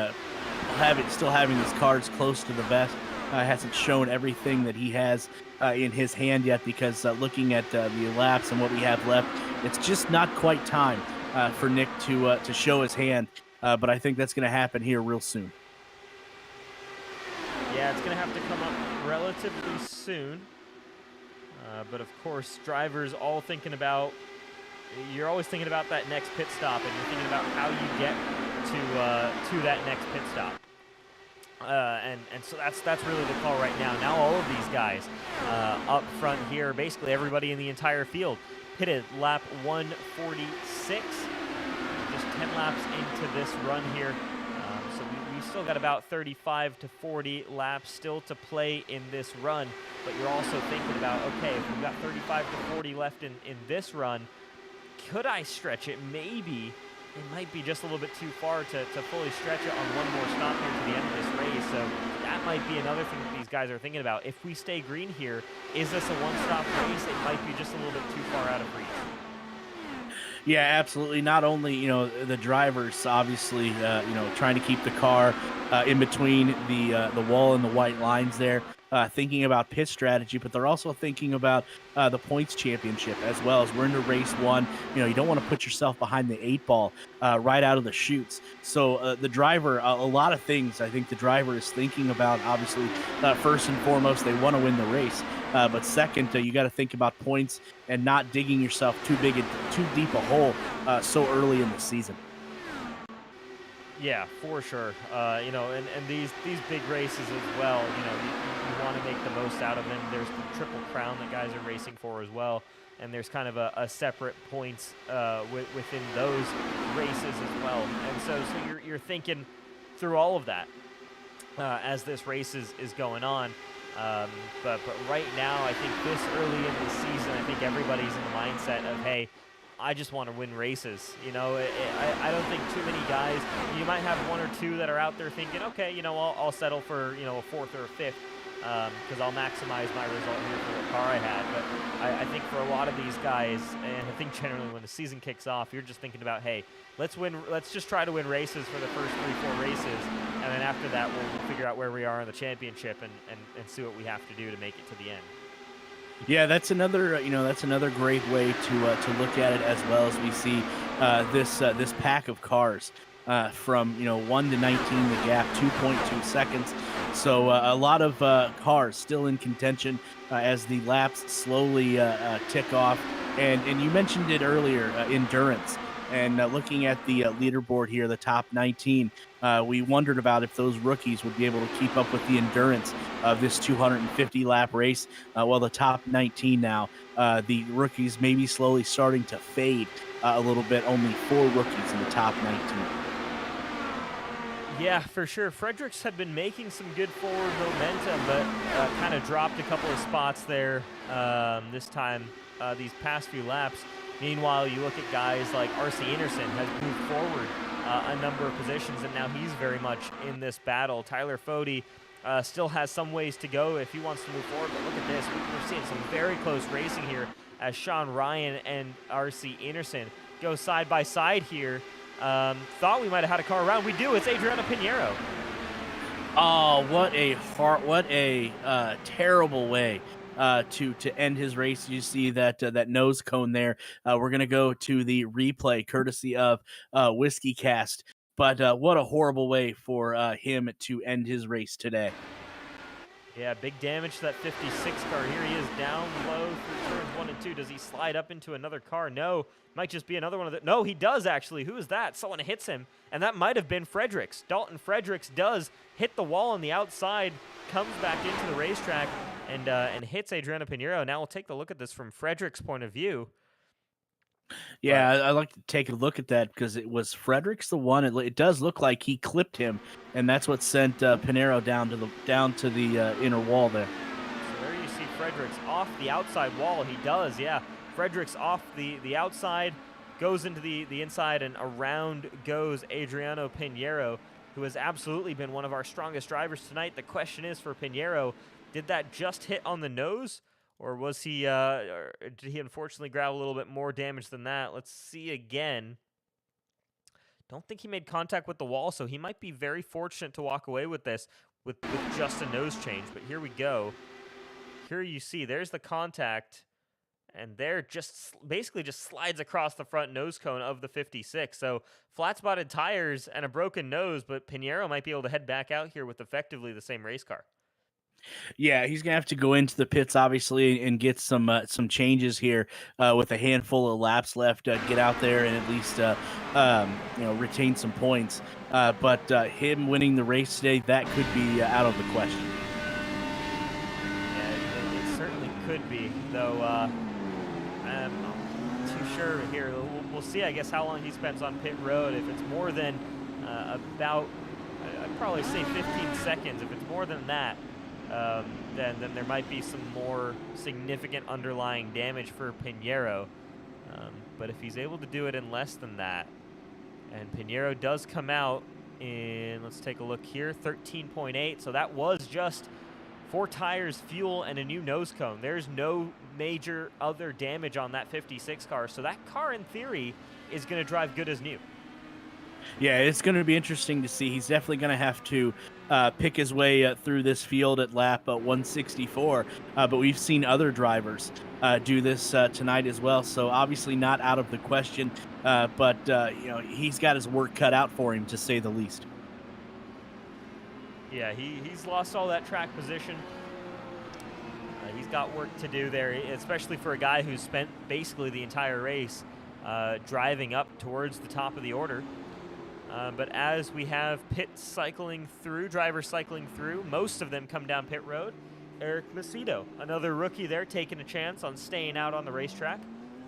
[SPEAKER 2] still having his cards close to the vest. Hasn't shown everything that he has in his hand yet, because looking at the laps and what we have left, it's just not quite time for Nick to show his hand. But I think that's going to happen here real soon.
[SPEAKER 1] Yeah, it's going to have to come up relatively soon. But of course, drivers all thinking about. You're always thinking about that next pit stop, and you're thinking about how you get to that next pit stop. And so that's really the call right now. Now all of these guys up front here, basically everybody in the entire field, pitted lap 146. Just 10 laps into this run here. So we still got about 35 to 40 laps still to play in this run. But you're also thinking about, okay, if we've got 35 to 40 left in this run, could I stretch it? Maybe. It might be just a little bit too far to fully stretch it on one more stop here to the end of this race. So that might be another thing that these guys are thinking about. If we stay green here, is this a one-stop race? It might be just a little bit too far out of reach.
[SPEAKER 2] Yeah, absolutely. Not only, the drivers obviously, trying to keep the car in between the wall and the white lines there, thinking about pit strategy, but they're also thinking about the points championship as well. As we're into race one, you don't want to put yourself behind the 8 ball right out of the chutes. So the driver, a lot of things I think the driver is thinking about. Obviously, first and foremost, they want to win the race. But second, you got to think about points and not digging yourself too deep a hole so early in the season.
[SPEAKER 1] Yeah, for sure. And these big races as well, you want to make the most out of them. There's the Triple Crown that guys are racing for as well. And there's kind of a separate points within those races as well. And so you're thinking through all of that as this race is going on. But right now, I think this early in the season, I think everybody's in the mindset of, hey, I just want to win races. I don't think too many guys, you might have one or two that are out there thinking, okay, I'll settle for, a fourth or a fifth because I'll maximize my result here for what car I had. But I think for a lot of these guys, and I think generally when the season kicks off, you're just thinking about, hey, let's just try to win races for the first 3-4 races. And then after that, we'll figure out where we are in the championship and see what we have to do to make it to the end.
[SPEAKER 2] Yeah, that's another great way to look at it, as well as we see this pack of cars from 1 to 19, the gap 2.2 seconds. So a lot of cars still in contention as the laps slowly tick off. And you mentioned it earlier, endurance. And looking at the leaderboard here, the top 19, we wondered about if those rookies would be able to keep up with the endurance of this 250-lap race. Well, the top 19 now, the rookies may be slowly starting to fade a little bit. Only 4 rookies in the top 19.
[SPEAKER 1] Yeah, for sure. Fredericks had been making some good forward momentum, but kind of dropped a couple of spots there this time, these past few laps. Meanwhile, you look at guys like R.C. Anderson has moved forward a number of positions, and now he's very much in this battle. Tyler Fode still has some ways to go if he wants to move forward, but look at this. We're seeing some very close racing here as Sean Ryan and R.C. Anderson go side by side here. Thought we might have had a car around. We do. It's Adriano Pinheiro.
[SPEAKER 2] Oh, what a terrible way to end his race. You see that nose cone there. We're gonna go to the replay, courtesy of Whiskey Cast. But what a horrible way for him to end his race today.
[SPEAKER 1] Yeah, big damage to that 56 car. Here he is down low through turns 1 and 2. Does he slide up into another car? No. Might just be another one of the... No, he does, actually. Who is that? Someone hits him, and that might have been Fredericks. Dalton Fredericks does hit the wall on the outside, comes back into the racetrack, and hits Adriano Pinheiro. Now we'll take a look at this from Fredericks' point of view.
[SPEAKER 2] Yeah, I'd like to take a look at that because it was Fredericks the one. It does look like he clipped him, and that's what sent Pinheiro down to the inner wall there.
[SPEAKER 1] So there you see Fredericks off the outside wall. He does, yeah. Fredericks off the outside, goes into the inside, and around goes Adriano Pinheiro, who has absolutely been one of our strongest drivers tonight. The question is for Pinheiro, did that just hit on the nose? Or was he, or did he unfortunately grab a little bit more damage than that? Let's see again. Don't think he made contact with the wall, so he might be very fortunate to walk away with this with just a nose change. But here we go. Here you see, there's the contact, and there basically just slides across the front nose cone of the 56. So flat-spotted tires and a broken nose, but Pinheiro might be able to head back out here with effectively the same race car.
[SPEAKER 2] Yeah, he's gonna have to go into the pits obviously and get some changes here with a handful of laps left. Get out there and at least retain some points. But him winning the race today, that could be out of the question.
[SPEAKER 1] Yeah, it certainly could be, though. sure here. We'll see, I guess, how long he spends on pit road. If it's more than about, I'd probably say 15 seconds. If it's more than that, then there might be some more significant underlying damage for Pinheiro. But if he's able to do it in less than that, and Pinheiro does come out in, let's take a look here, 13.8. So that was just 4 tires, fuel, and a new nose cone. There's no major other damage on that 56 car. So that car, in theory, is going to drive good as new.
[SPEAKER 2] Yeah, it's going to be interesting to see. He's definitely going to have to pick his way through this field at lap 164. But we've seen other drivers do this tonight as well. So obviously not out of the question. But you know, he's got his work cut out for him, to say the least.
[SPEAKER 1] Yeah, he's lost all that track position. He's got work to do there, especially for a guy who's spent basically the entire race driving up towards the top of the order. But as we have drivers cycling through, most of them come down pit road. Eric Macedo, another rookie there, taking a chance on staying out on the racetrack.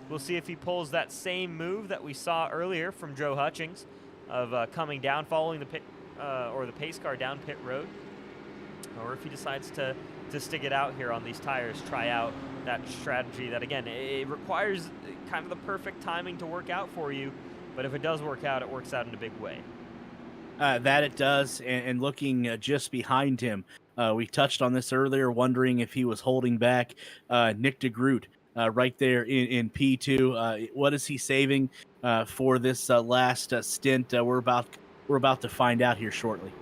[SPEAKER 1] We'll see if he pulls that same move that we saw earlier from Joe Hutchings of coming down, following the the pace car down pit road, or if he decides to stick it out here on these tires, try out that strategy that, again, it requires kind of the perfect timing to work out for you. But if it does work out, it works out in a big way.
[SPEAKER 2] That it does, and looking just behind him, we touched on this earlier, wondering if he was holding back Nick DeGroot right there in P2. What is he saving for this last stint? We're about to find out here shortly.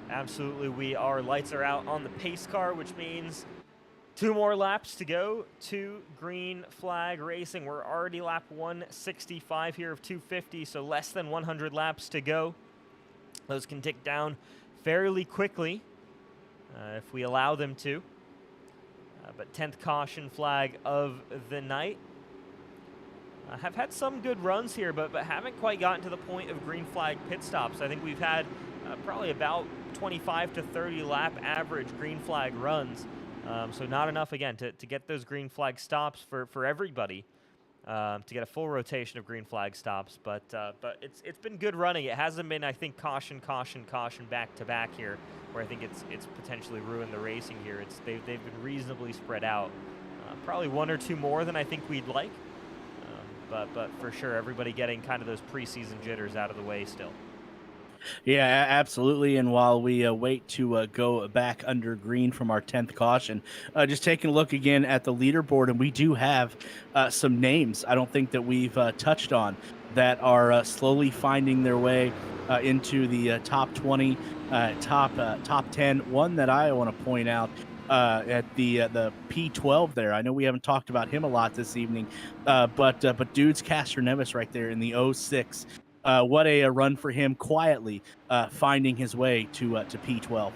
[SPEAKER 1] Absolutely, we are. Lights are out on the pace car, which means 2 more laps to go to green flag racing. We're already lap 165 here of 250, so less than 100 laps to go. Those can tick down fairly quickly if we allow them to. But 10th caution flag of the night. Have had some good runs here, but haven't quite gotten to the point of green flag pit stops. I think we've had probably about 25 to 30 lap average green flag runs. So not enough, again, to get those green flag stops for everybody, to get a full rotation of green flag stops. But it's been good running. It hasn't been, I think, caution back to back here, where I think it's potentially ruined the racing here. They've been reasonably spread out. Probably 1 or 2 more than I think we'd like. But for sure, everybody getting kind of those preseason jitters out of the way still.
[SPEAKER 2] Yeah, absolutely. And while we wait to go back under green from our 10th caution, just taking a look again at the leaderboard, and we do have some names I don't think that we've touched on that are slowly finding their way into the top 20, top 10. One that I want to point out at the P12 there. I know we haven't talked about him a lot this evening, but Dudes Castroneves right there in the 06. What a run for him, quietly finding his way to P12.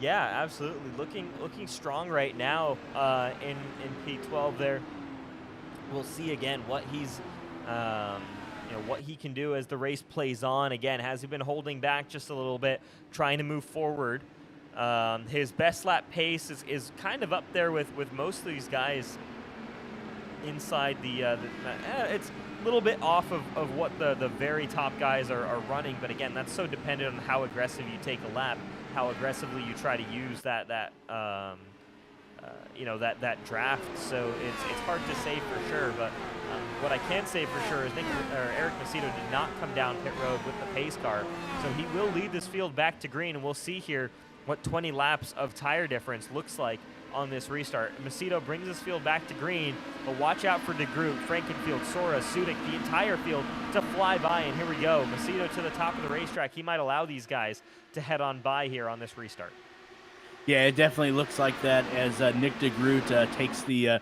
[SPEAKER 1] Yeah, absolutely. Looking strong right now in P12 there. We'll see again what he's what he can do as the race plays on. Again, has he been holding back just a little bit, trying to move forward? His best lap pace is kind of up there with most of these guys inside it's a little bit off of what the very top guys are running, but again, that's so dependent on how aggressive you take a lap, how aggressively you try to use that draft. So it's hard to say for sure, but what I can say for sure is Eric Macedo did not come down pit road with the pace car, so he will lead this field back to green, and we'll see here what 20 laps of tire difference looks like on this restart. Macedo brings this field back to green, but watch out for DeGroot, Frankenfield, Sora, Sudik, the entire field to fly by, and here we go. Macedo to the top of the racetrack. He might allow these guys to head on by here on this restart.
[SPEAKER 2] Yeah, it definitely looks like that as Nick DeGroot takes the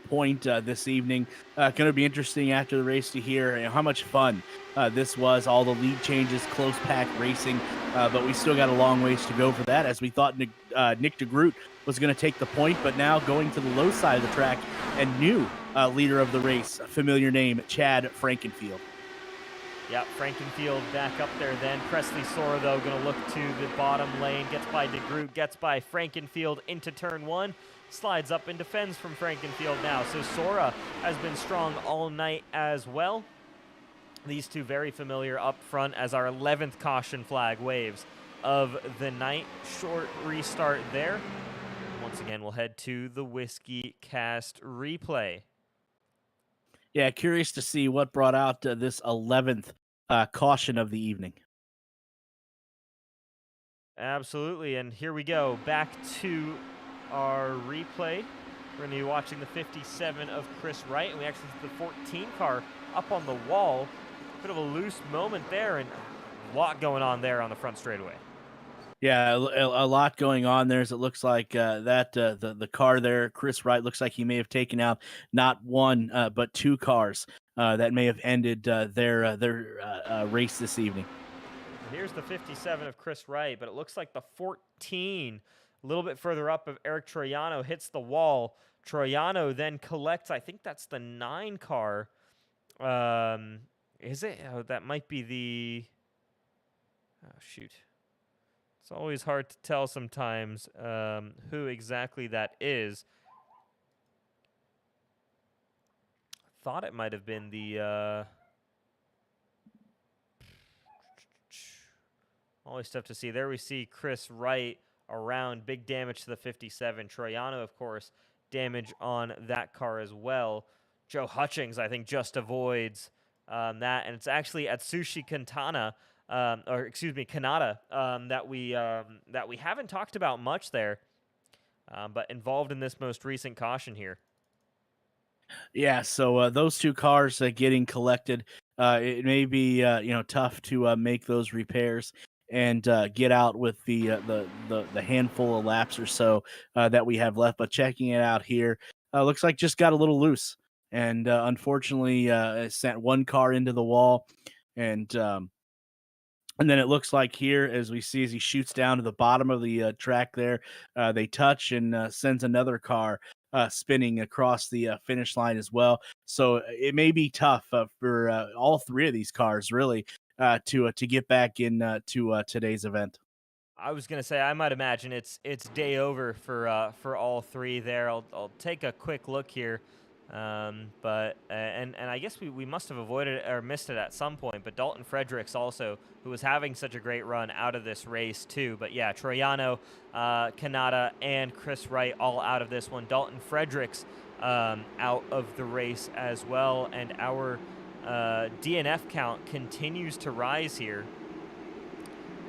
[SPEAKER 2] point this evening. Going to be interesting after the race to hear how much fun this was, all the lead changes, close pack racing, but we still got a long ways to go for that, as we thought Nick DeGroot was going to take the point, but now going to the low side of the track, and new leader of the race, a familiar name, Chad Frankenfield.
[SPEAKER 1] Yep, Frankenfield back up there then. Presley Sora, though, going to look to the bottom lane, gets by DeGroot, gets by Frankenfield into turn 1. slides up and defends from Frankenfield now. So Sora has been strong all night as well. These two very familiar up front as our 11th caution flag waves of the night. Short restart there. Once again, we'll head to the Whiskey Cast replay.
[SPEAKER 2] Yeah, curious to see what brought out this 11th caution of the evening.
[SPEAKER 1] Absolutely, and here we go. Back to our replay. We're going to be watching the 57 of Chris Wright, and we actually see the 14 car up on the wall. Bit of a loose moment there, and a lot going on there on the front straightaway.
[SPEAKER 2] Yeah, a lot going on there. As it looks like the car there, Chris Wright, looks like he may have taken out not one but two cars that may have ended their race this evening.
[SPEAKER 1] Here's the 57 of Chris Wright, but it looks like the 14, a little bit further up of Eric Troiano, hits the wall. Troiano then collects, I think that's the 9 car. Is it? Oh, that might be the... Oh, shoot. It's always hard to tell sometimes who exactly that is. Thought it might have been the... Always tough to see. There we see Chris Wright around. Big damage to the 57. Troiano, of course, damage on that car as well. Joe Hutchings, I think, just avoids that. And it's actually Atsushi Kanata, that we haven't talked about much there, but involved in this most recent caution here.
[SPEAKER 2] Yeah, so those two cars getting collected, it may be tough to make those repairs and get out with the handful of laps or so that we have left. But checking it out here, looks like just got a little loose, and unfortunately sent one car into the wall, and then it looks like here, as we see, as he shoots down to the bottom of the track there, they touch and sends another car spinning across the finish line as well. So it may be tough for all three of these cars, really, to get back in to today's event.
[SPEAKER 1] I was gonna say I might imagine it's day over for all three there. I'll take a quick look here, but and I guess we must have avoided it or missed it at some point. But Dalton Fredericks also, who was having such a great run out of this race too. But yeah, Troiano, Kanata, and Chris Wright all out of this one. Dalton Fredericks out of the race as well, and our DNF count continues to rise here.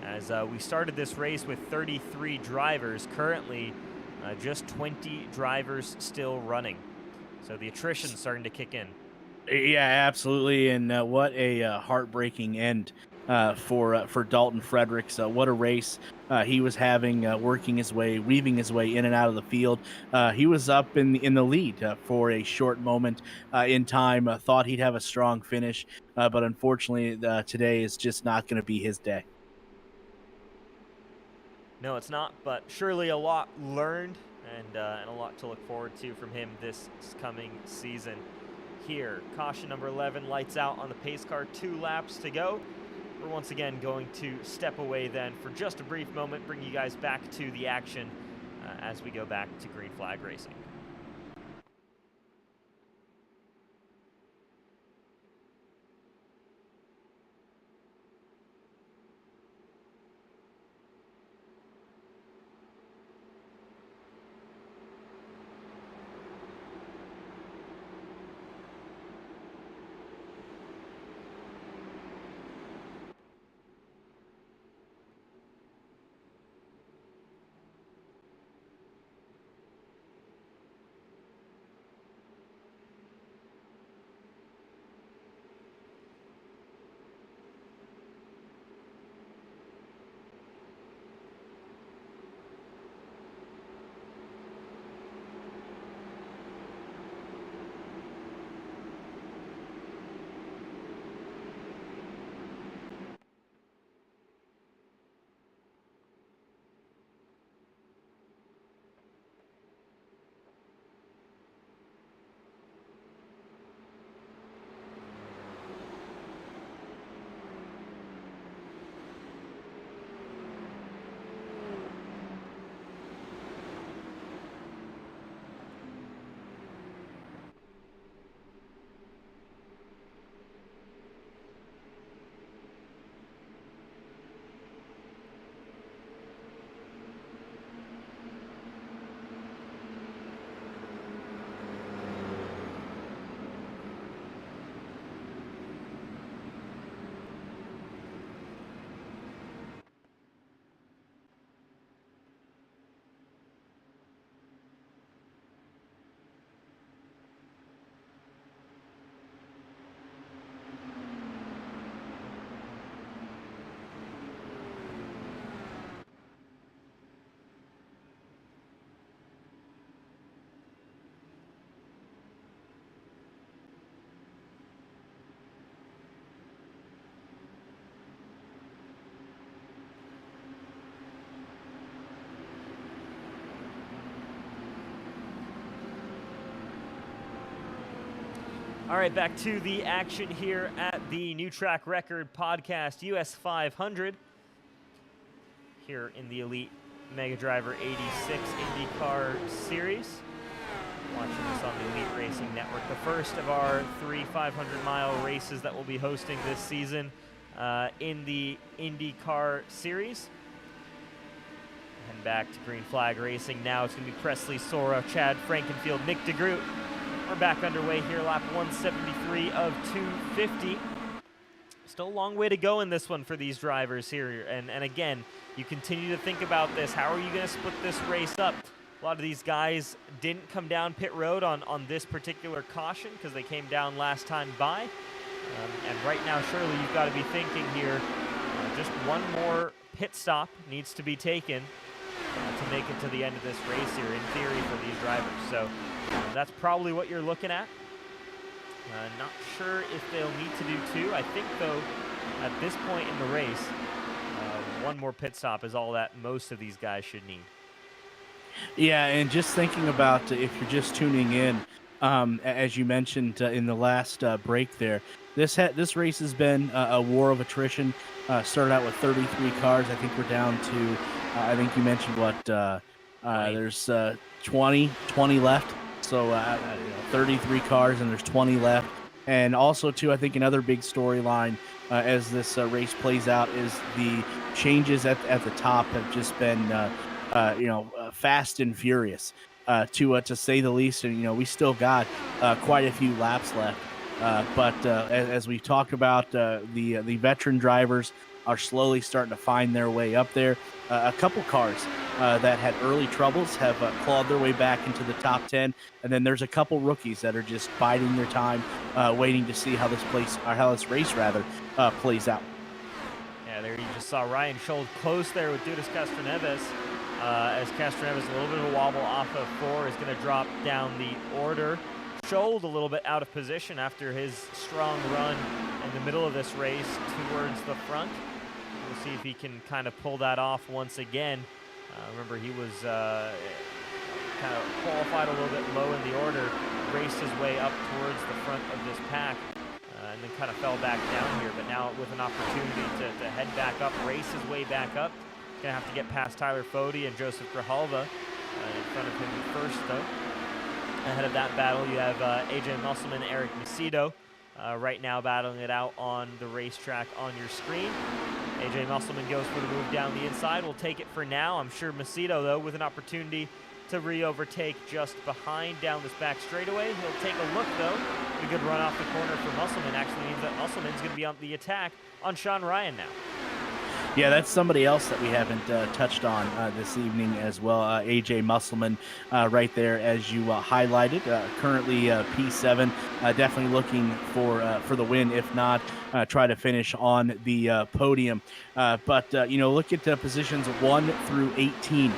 [SPEAKER 1] As we started this race with 33 drivers, currently just 20 drivers still running. So the attrition's starting to kick in.
[SPEAKER 2] Yeah, absolutely. And what a heartbreaking end for Dalton Fredericks. What a race he was having, working his way, weaving his way in and out of the field. He was up in the lead for a short moment in time. Thought he'd have a strong finish, but unfortunately, today is just not going to be his day.
[SPEAKER 1] No, it's not, but surely a lot learned and a lot to look forward to from him this coming season. Here, caution number 11 lights out on the pace car, 2 laps to go. We're once again going to step away then for just a brief moment, bring you guys back to the action as we go back to green flag racing. All right, back to the action here at the New Track Record Podcast US 500 here in the Elite Mega Driver 86 INDYCAR Series. Watching this on the Elite Racing Network, the first of our 3 500-mile races that we'll be hosting this season in the INDYCAR Series. Heading back to Green Flag Racing now. It's going to be Presley Sora, Chad Frankenfield, Nick DeGroot. We're back underway here, lap 173 of 250. Still a long way to go in this one for these drivers here. And again, you continue to think about this. How are you going to split this race up? A lot of these guys didn't come down pit road on this particular caution because they came down last time by. And right now, surely you've got to be thinking here, just one more pit stop needs to be taken to make it to the end of this race here, in theory, for these drivers. So that's probably what you're looking at. Not sure if they'll need to do two. I think, though, at this point in the race, one more pit stop is all that most of these guys should need.
[SPEAKER 2] Yeah, and just thinking about if you're just tuning in, as you mentioned in the last break there, this race has been a war of attrition. Started out with 33 cars. I think we're down to, I think you mentioned what, there's 20 left. So 33 cars and there's 20 left. And also, too, I think another big storyline as this race plays out is the changes at the top have just been, fast and furious, to say the least. And, we still got quite a few laps left. But as we talked about, the veteran drivers are slowly starting to find their way up there. A couple cars that had early troubles have clawed their way back into the top 10, and then there's a couple rookies that are just biding their time, waiting to see how this race plays out.
[SPEAKER 1] Yeah, there you just saw Ryan Schold close there with Dudas Castroneves. As Castroneves, a little bit of a wobble off of 4, is going to drop down the order. Schold a little bit out of position after his strong run in the middle of this race towards the front. We'll see if he can kind of pull that off once again. Remember, he was kind of qualified a little bit low in the order, raced his way up towards the front of this pack, and then kind of fell back down here. But now with an opportunity to head back up, race his way back up. Gonna have to get past Tyler Fody and Joseph Grijalva in front of him first, though. Ahead of that battle, you have AJ Musselman, Eric Macedo, right now battling it out on the racetrack on your screen. AJ Musselman goes for the move down the inside. We'll take it for now. I'm sure Macedo, though, with an opportunity to re-overtake just behind down this back straightaway. He'll take a look, though. A good run off the corner for Musselman actually means that Musselman's going to be on the attack on Sean Ryan now.
[SPEAKER 2] Yeah, that's somebody else that we haven't touched on this evening as well. AJ Musselman right there, as you highlighted. Currently P7, definitely looking for the win. If not, try to finish on the podium. But look at positions 1 through 18.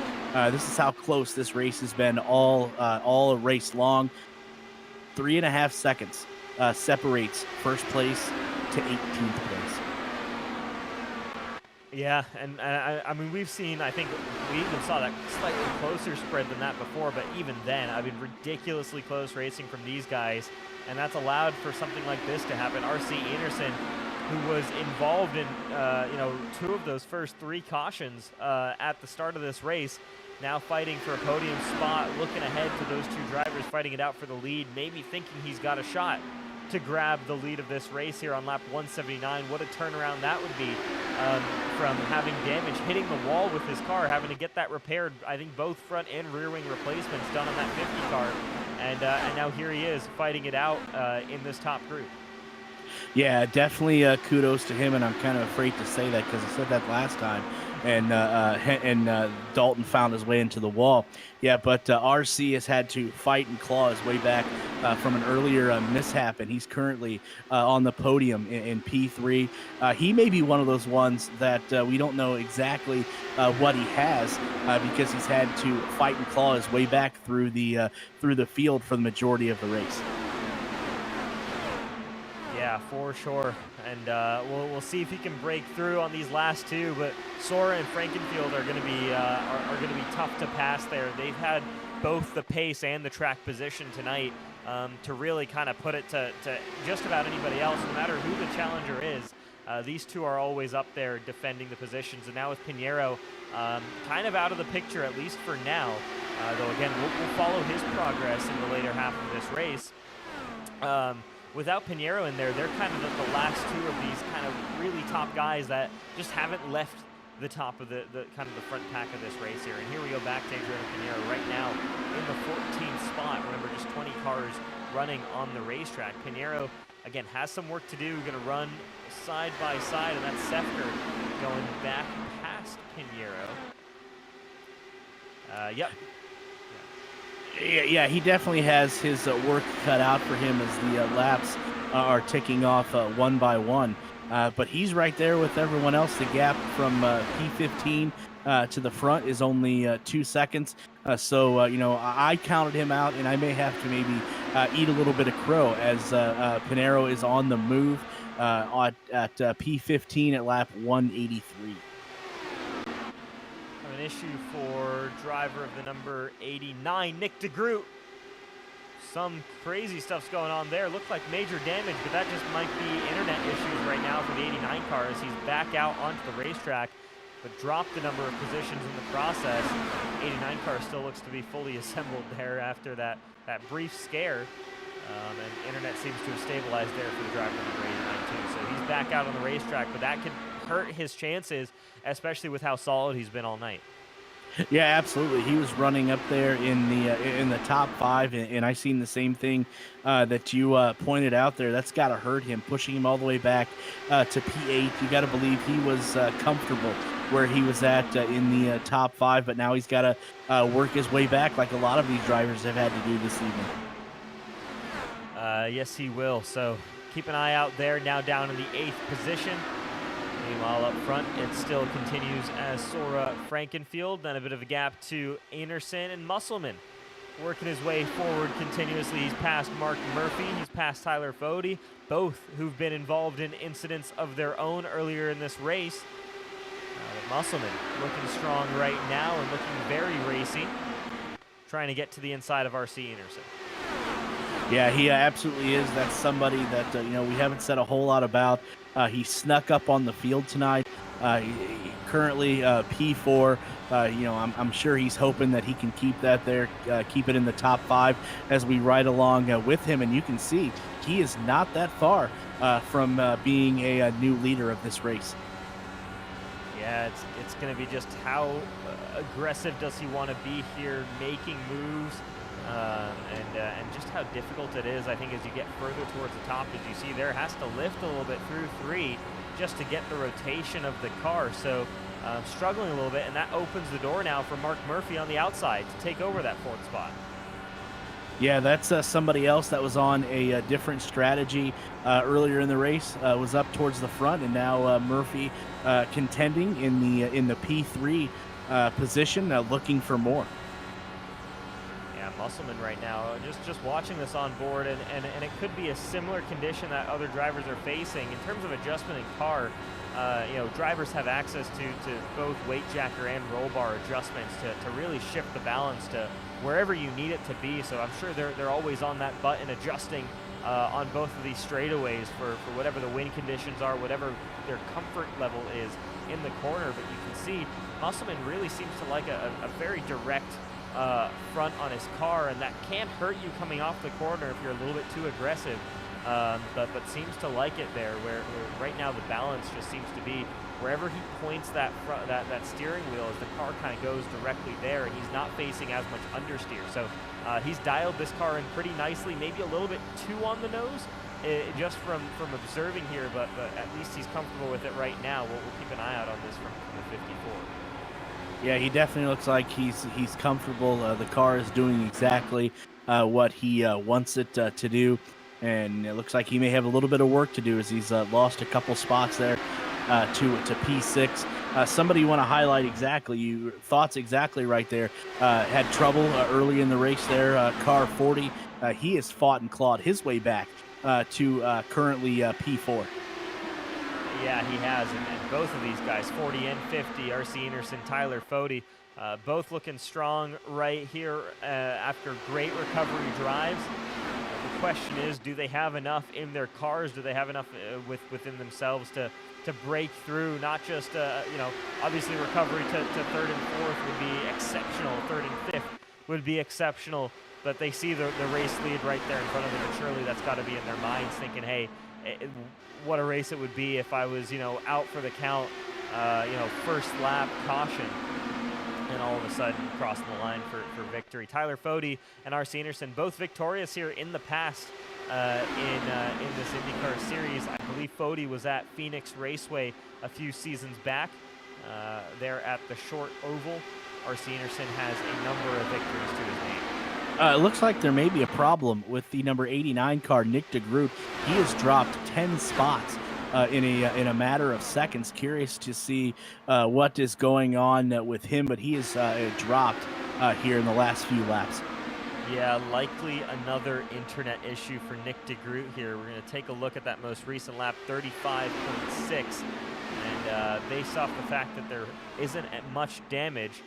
[SPEAKER 2] This is how close this race has been all race long. 3.5 seconds separates first place to 18th place.
[SPEAKER 1] Yeah, and I mean, we've seen, I think we even saw that slightly closer spread than that before, but even then, I mean, ridiculously close racing from these guys, and that's allowed for something like this to happen. R.C. Anderson, who was involved in, 2 of those first 3 cautions at the start of this race, now fighting for a podium spot, looking ahead to those 2 drivers fighting it out for the lead, maybe thinking he's got a shot to grab the lead of this race here on lap 179. What a turnaround that would be from having damage, hitting the wall with his car, having to get that repaired. I think both front and rear wing replacements done on that 50 car. And now here he is fighting it out in this top group.
[SPEAKER 2] Yeah, definitely kudos to him, and I'm kind of afraid to say that because I said that last time, and Dalton found his way into the wall. Yeah, but RC has had to fight and claw his way back from an earlier mishap, and he's currently on the podium in P3. He may be one of those ones that we don't know exactly what he has because he's had to fight and claw his way back through the field for the majority of the race.
[SPEAKER 1] Yeah, for sure. And we'll see if he can break through on these last 2. But Sora and Frankenfield are going to be tough to pass there. They've had both the pace and the track position tonight to really kind of put it to just about anybody else, no matter who the challenger is. These two are always up there defending the positions, and now with Pinheiro kind of out of the picture, at least for now, though again, we'll follow his progress in the later half of this race. Without Pinheiro in there, they're kind of the last two of these kind of really top guys that just haven't left the top of the kind of the front pack of this race here. And here we go back to Adriano Pinheiro right now in the 14th spot. Remember, just 20 cars running on the racetrack. Pinheiro, again, has some work to do, going to run side by side, and that's Checkered going back past Pinheiro. Yep.
[SPEAKER 2] Yeah, he definitely has his work cut out for him as the laps are ticking off one by one. But he's right there with everyone else. The gap from P15 to the front is only 2 seconds. So, you know, I counted him out, and I may have to maybe eat a little bit of crow as Pinheiro is on the move at P15 at lap 183.
[SPEAKER 1] An issue for driver of the number 89, Nick DeGroot. Some crazy stuff's going on there. Looked like major damage, but that just might be internet issues right now for the 89 car as he's back out onto the racetrack, but dropped a number of positions in the process. 89 car still looks to be fully assembled there after that brief scare. And internet seems to have stabilized there for the driver number 89 too. So he's back out on the racetrack, but that could hurt his chances, especially with how solid he's been all night.
[SPEAKER 2] Yeah, absolutely. He was running up there in the top 5, and I seen the same thing that you pointed out there. That's got to hurt him, pushing him all the way back to P8. You got to believe he was comfortable where he was at in the top 5, but now he's got to work his way back like a lot of these drivers have had to do this evening.
[SPEAKER 1] Yes, he will. So keep an eye out there. Now down in the 8th position. Meanwhile, up front, it still continues as Sora Frankenfield. Then a bit of a gap to Anderson and Musselman. Working his way forward continuously. He's passed Mark Murphy. He's passed Tyler Fody, both who've been involved in incidents of their own earlier in this race. Musselman looking strong right now and looking very racy. Trying to get to the inside of RC Anderson.
[SPEAKER 2] Yeah, he absolutely is. That's somebody that, you know, we haven't said a whole lot about. He snuck up on the field tonight. Currently P4. You know, I'm sure he's hoping that he can keep that there, keep it in the top 5 as we ride along with him. And you can see he is not that far from being a new leader of this race.
[SPEAKER 1] Yeah, it's going to be just how aggressive does he want to be here, making moves. And just how difficult it is, I think, as you get further towards the top, as you see there, has to lift a little bit through 3 just to get the rotation of the car. So struggling a little bit, and that opens the door now for Mark Murphy on the outside to take over that 4th spot.
[SPEAKER 2] Yeah, that's somebody else that was on a different strategy earlier in the race, was up towards the front, and now Murphy contending in the P3 position, looking for more.
[SPEAKER 1] Musselman right now, just watching this on board, and it could be a similar condition that other drivers are facing in terms of adjustment in car. You know, drivers have access to both weight jacker and roll bar adjustments to really shift the balance to wherever you need it to be. So I'm sure they're always on that button adjusting on both of these straightaways for whatever the wind conditions are, whatever their comfort level is in the corner. But you can see Musselman really seems to like a very direct front on his car, and that can hurt you coming off the corner if you're a little bit too aggressive, but seems to like it there, where right now the balance just seems to be wherever he points that steering wheel, as the car kind of goes directly there, and he's not facing as much understeer. So he's dialed this car in pretty nicely, maybe a little bit too on the nose, just from observing here, but at least he's comfortable with it right now. We'll keep an eye out on this from the 54.
[SPEAKER 2] Yeah, he definitely looks like he's comfortable. The car is doing exactly what he wants it to do, and it looks like he may have a little bit of work to do as he's lost a couple spots there to P6. Somebody you want to highlight exactly, your thoughts exactly right there. Had trouble early in the race there. Car 40, he has fought and clawed his way back to currently P4.
[SPEAKER 1] Yeah, he has, and both of these guys, 40 and 50, RC Anderson, Tyler Fody, both looking strong right here after great recovery drives. question is, do they have enough in their cars? Do they have enough within themselves to break through? Not just obviously recovery to third and fourth would be exceptional. Third and fifth would be exceptional. But they see the race lead right there in front of them, and surely that's got to be in their minds, thinking, hey, what a race it would be if I was out for the count, first lap caution, and all of a sudden crossing the line for victory. Tyler Fody and R.C. Anderson, both victorious here in the past in this INDYCAR Series. I believe Fody was at Phoenix Raceway a few seasons back. There at the short oval. R.C. Anderson has a number of victories to his name.
[SPEAKER 2] It looks like there may be a problem with the number 89 car, Nick DeGroot. He has dropped 10 spots in a matter of seconds. Curious to see what is going on with him, but he has dropped here in the last few laps.
[SPEAKER 1] Yeah, likely another internet issue for Nick DeGroot here. We're going to take a look at that most recent lap, 35.6. And based off the fact that there isn't much damage,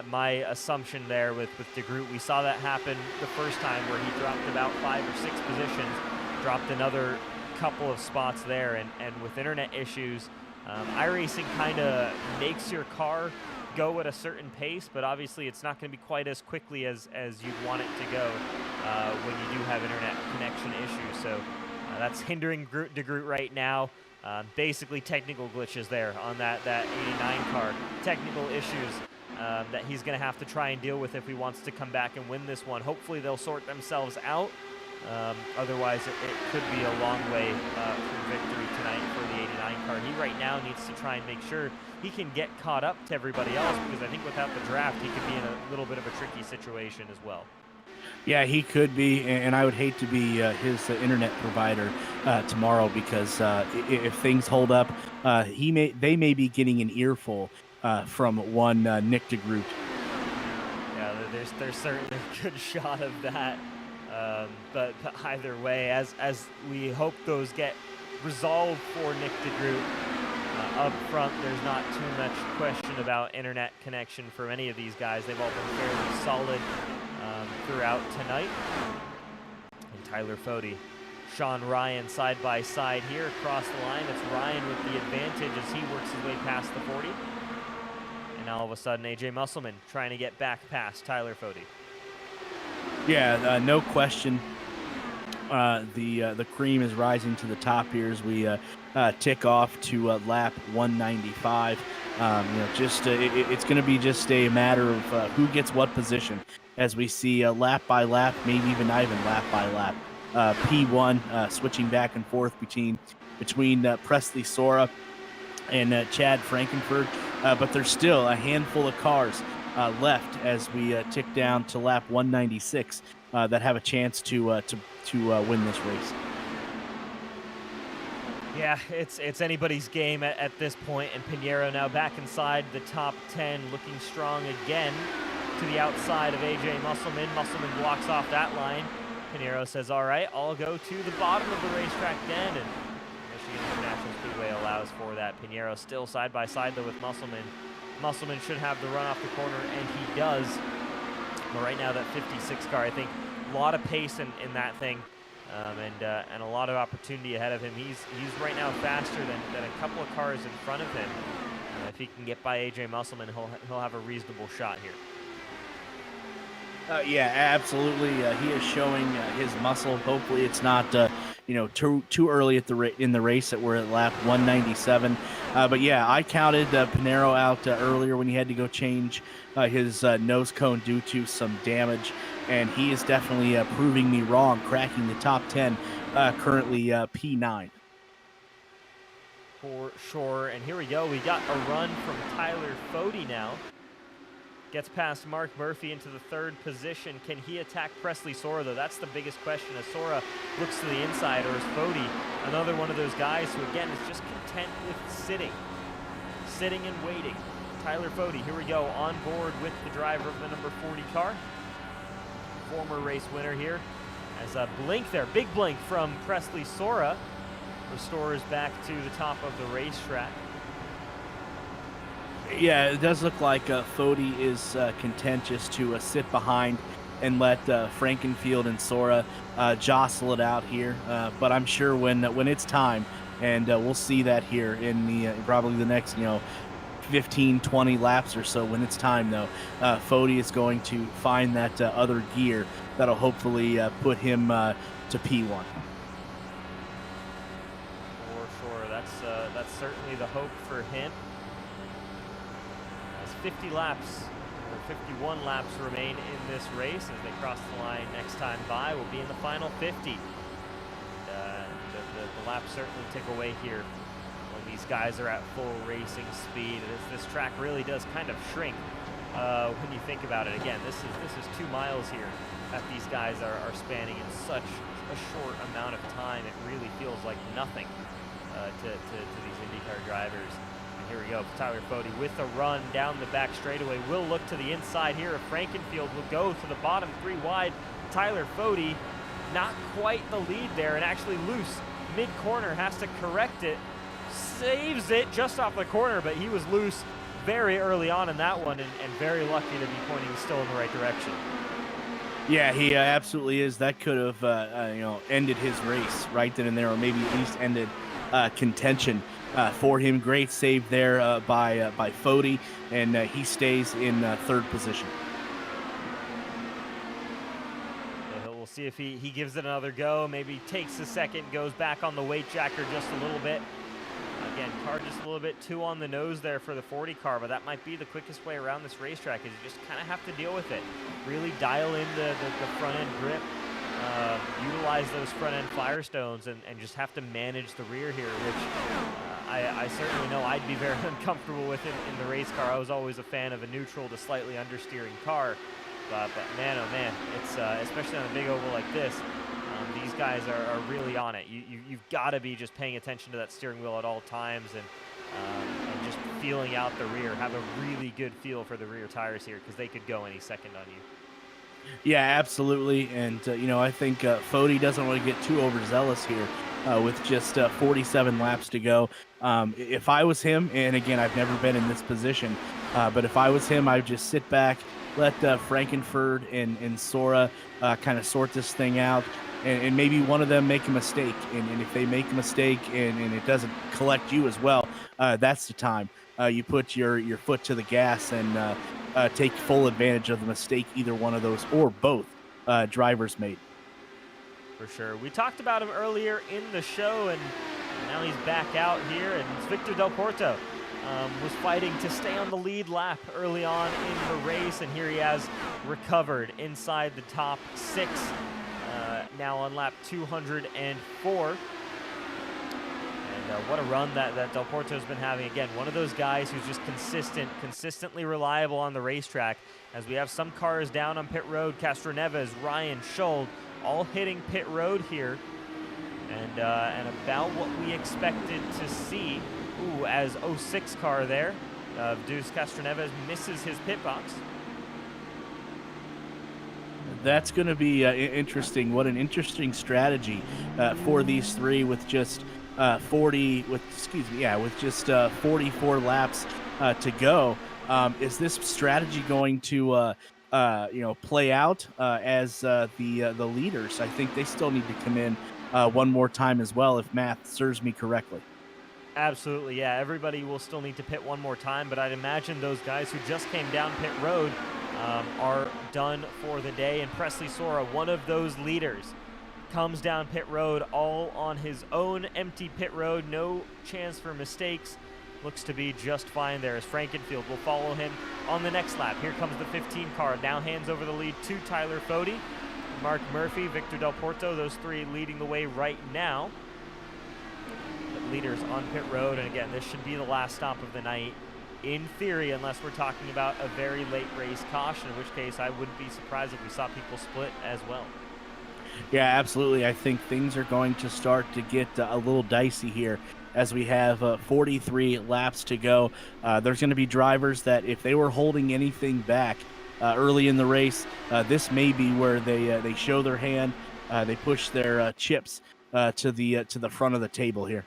[SPEAKER 1] my assumption there with DeGroot, we saw that happen the first time where he dropped about 5 or 6 positions, dropped another couple of spots there, and with internet issues, iRacing kind of makes your car go at a certain pace, but obviously it's not going to be quite as quickly as you'd want it to go when you do have internet connection issues. So that's hindering DeGroot right now. Basically technical glitches there on that 89 car. Technical issues that he's going to have to try and deal with if he wants to come back and win this one. Hopefully they'll sort themselves out. Otherwise, it could be a long way from victory tonight for the 89 car. He right now needs to try and make sure he can get caught up to everybody else, because I think without the draft, he could be in a little bit of a tricky situation as well.
[SPEAKER 2] Yeah, he could be, and I would hate to be his internet provider tomorrow, because if things hold up, they may be getting an earful from one Nick DeGroot.
[SPEAKER 1] Yeah, there's certainly a good shot of that. But either way, as we hope those get resolved for Nick DeGroot, up front, there's not too much question about internet connection for any of these guys. They've all been fairly solid throughout tonight. And Tyler Fody, Sean Ryan side by side here across the line. It's Ryan with the advantage as he works his way past the 40. And now all of a sudden, AJ Musselman trying to get back past Tyler Fody.
[SPEAKER 2] Yeah, no question. The cream is rising to the top here as we tick off to lap 195. It's going to be just a matter of who gets what position, as we see lap by lap, maybe even not even lap by lap. P1 switching back and forth between Presley Sora and Chad Frankenford, but there's still a handful of cars left as we tick down to lap 196 that have a chance to win this race.
[SPEAKER 1] Yeah, it's anybody's game at this point, and Pinheiro now back inside the top 10, looking strong again to the outside of AJ Musselman. Musselman blocks off that line. Pinheiro says, all right, I'll go to the bottom of the racetrack then, and Michigan International Speedway allows for that. Pinheiro still side by side though with Musselman. Musselman should have the run off the corner, and he does. But right now, that 56 car, I think, a lot of pace in that thing, and a lot of opportunity ahead of him. He's right now faster than a couple of cars in front of him. If he can get by AJ Musselman, he'll have a reasonable shot here.
[SPEAKER 2] Yeah, absolutely. He is showing his muscle. Hopefully, it's not too early in the race that we're at lap 197. But yeah, I counted Pinheiro out earlier when he had to go change his nose cone due to some damage, and he is definitely proving me wrong, cracking the top 10, currently P9.
[SPEAKER 1] For sure. And here we go. We got a run from Tyler Fody now. Gets past Mark Murphy into the third position. Can he attack Presley Sora, though? That's the biggest question, as Sora looks to the inside, or is Fody another one of those guys who, again, is just content with sitting and waiting? Tyler Fody, here we go, on board with the driver of the number 40 car. Former race winner here. As a blink there, big blink from Presley Sora, restores back to the top of the racetrack.
[SPEAKER 2] Yeah, it does look like Fody is content just to sit behind and let Frankenfield and Sora jostle it out here. But I'm sure when it's time, and we'll see that here in the probably the next 15, 20 laps or so. When it's time, though, Fody is going to find that other gear that'll hopefully put him to P1.
[SPEAKER 1] For sure, that's certainly the hope for him. As 50 laps, or 51 laps remain in this race as they cross the line next time by. We'll be in the final 50. The laps certainly tick away here when these guys are at full racing speed. This track really does kind of shrink when you think about it. Again, this is 2 miles here that these guys are spanning in such a short amount of time. It really feels like nothing to these IndyCar drivers. And here we go, Tyler Fody with a run down the back straightaway. Will look to the inside here. Frankenfield will go to the bottom 3 wide. Tyler Fody not quite the lead there, and actually loose mid-corner, has to correct it. Saves it just off the corner, but he was loose very early on in that one, and very lucky to be pointing still in the right direction.
[SPEAKER 2] Yeah, he absolutely is. That could have ended his race right then and there, or maybe at least ended contention for him. Great save there by Fody, and he stays in 3rd position.
[SPEAKER 1] We'll see if he gives it another go, maybe takes a second, goes back on the weight jacker just a little bit. Again, car just a little bit too on the nose there for the 40 car, but that might be the quickest way around this racetrack, is you just kind of have to deal with it. Really dial in the front end grip, utilize those front end Firestones, and just have to manage the rear here, which I certainly know I'd be very uncomfortable with in the race car. I was always a fan of a neutral to slightly understeering car. But man, oh man, it's especially on a big oval like this, these guys are really on it. You've got to be just paying attention to that steering wheel at all times, and just feeling out the rear. Have a really good feel for the rear tires here, because they could go any second on you.
[SPEAKER 2] Yeah, absolutely. And, I think Fody doesn't want to get too overzealous here with just 47 laps to go. If I was him, and again, I've never been in this position, but if I was him, I'd just sit back, let Frankenford and Sora kind of sort this thing out, and maybe one of them make a mistake. And if they make a mistake and it doesn't collect you as well, that's the time. You put your foot to the gas and take full advantage of the mistake either one of those or both drivers made.
[SPEAKER 1] For sure. We talked about him earlier in the show, and now he's back out here, and it's Victor Del Porto. Was fighting to stay on the lead lap early on in the race, and here he has recovered inside the top 6, now on lap 204. And what a run that Del Porto's been having. Again, one of those guys who's just consistently reliable on the racetrack, as we have some cars down on pit road. Castroneves, Ryan, Schuld, all hitting pit road here, and about what we expected to see. Ooh, as 06 car there, Deuce Castroneves misses his pit box.
[SPEAKER 2] That's going to be interesting. What an interesting strategy for these three with just 44 laps to go. Is this strategy going to play out as the leaders? I think they still need to come in one more time as well, if math serves me correctly.
[SPEAKER 1] Absolutely, yeah. Everybody will still need to pit one more time, but I'd imagine those guys who just came down pit road are done for the day. And Presley Sora, one of those leaders, comes down pit road all on his own. Empty pit road, no chance for mistakes. Looks to be just fine there, as Frankenfield will follow him on the next lap. Here comes the 15 car, now hands over the lead to Tyler Fody. Mark Murphy, Victor Del Porto, those three leading the way right now. Leaders on pit road, and again, this should be the last stop of the night in theory, unless we're talking about a very late race caution, in which case I wouldn't be surprised if we saw people split as well.
[SPEAKER 2] Yeah, absolutely. I think things are going to start to get a little dicey here as we have 43 laps to go. There's going to be drivers that if they were holding anything back early in the race, this may be where they show their hand, they push their chips to the front of the table here.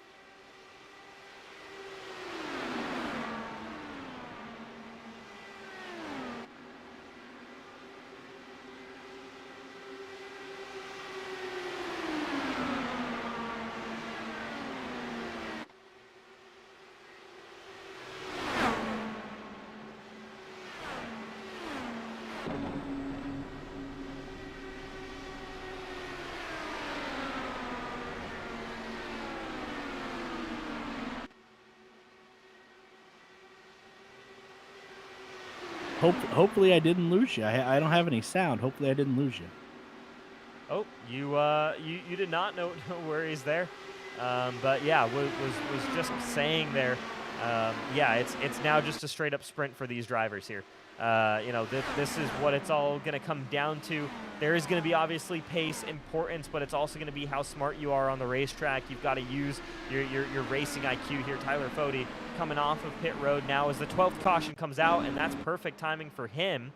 [SPEAKER 2] Hopefully I didn't lose you. I don't have any sound. Hopefully I didn't lose you.
[SPEAKER 1] Oh, you did not. No no worries there. But yeah, was just saying there. Yeah, it's now just a straight up sprint for these drivers here. You know, this is what it's all going to come down to. There is going to be obviously pace, importance, but it's also going to be how smart you are on the racetrack. You've got to use your racing IQ here. Tyler Fode coming off of pit road now as the 12th caution comes out, and that's perfect timing for him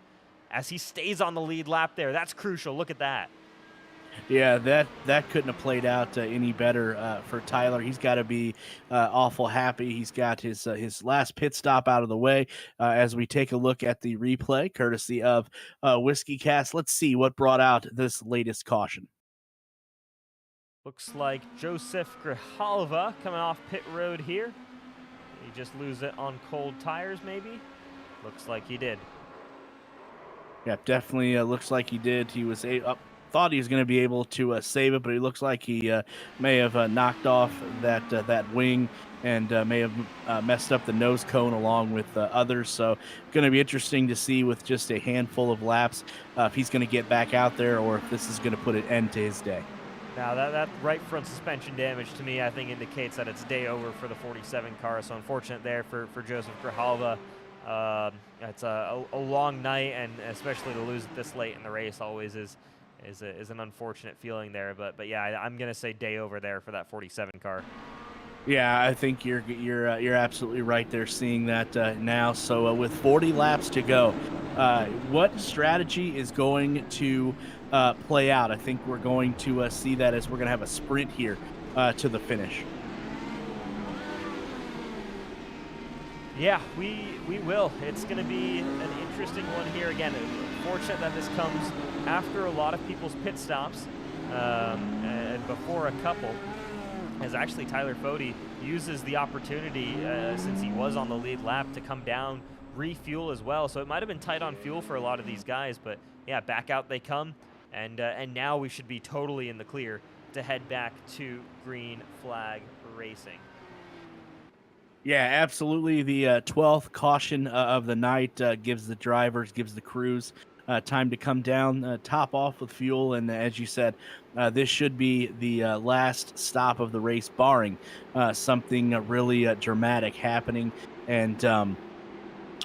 [SPEAKER 1] as he stays on the lead lap there. That's crucial. Look at that.
[SPEAKER 2] Yeah, that couldn't have played out any better for Tyler. He's got to be awful happy. He's got his last pit stop out of the way. As we take a look at the replay, courtesy of Whiskey Cast, let's see what brought out this latest caution.
[SPEAKER 1] Looks like Joseph Grijalva coming off pit road here. He just lose it on cold tires, maybe? Looks like he did.
[SPEAKER 2] Yeah, definitely looks like he did. He was thought he was going to be able to save it, but it looks like he may have knocked off that wing and may have messed up the nose cone along with others. So, going to be interesting to see with just a handful of laps if he's going to get back out there or if this is going to put an end to his day.
[SPEAKER 1] Now, that right front suspension damage to me, I think, indicates that it's day over for the 47 car. So, unfortunate there for Joseph Grijalva. It's a long night, and especially to lose it this late in the race always is an unfortunate feeling there. But yeah, I'm gonna say day over there for that 47 car.
[SPEAKER 2] Yeah, I think you're absolutely right there, seeing that now. So with 40 laps to go, what strategy is going to play out? I think we're going to see that as we're going to have a sprint here to the finish.
[SPEAKER 1] Yeah, we will. It's going to be an interesting one here. Again, fortunate that this comes after a lot of people's pit stops and before a couple. As actually Tyler Fode uses the opportunity, since he was on the lead lap, to come down, refuel as well. So it might have been tight on fuel for a lot of these guys, but yeah, back out they come, and now we should be totally in the clear to head back to green flag racing.
[SPEAKER 2] Yeah, absolutely. The 12th caution of the night gives the drivers, gives the crews time to come down, top off with fuel. And as you said, this should be the last stop of the race, barring something really dramatic happening. And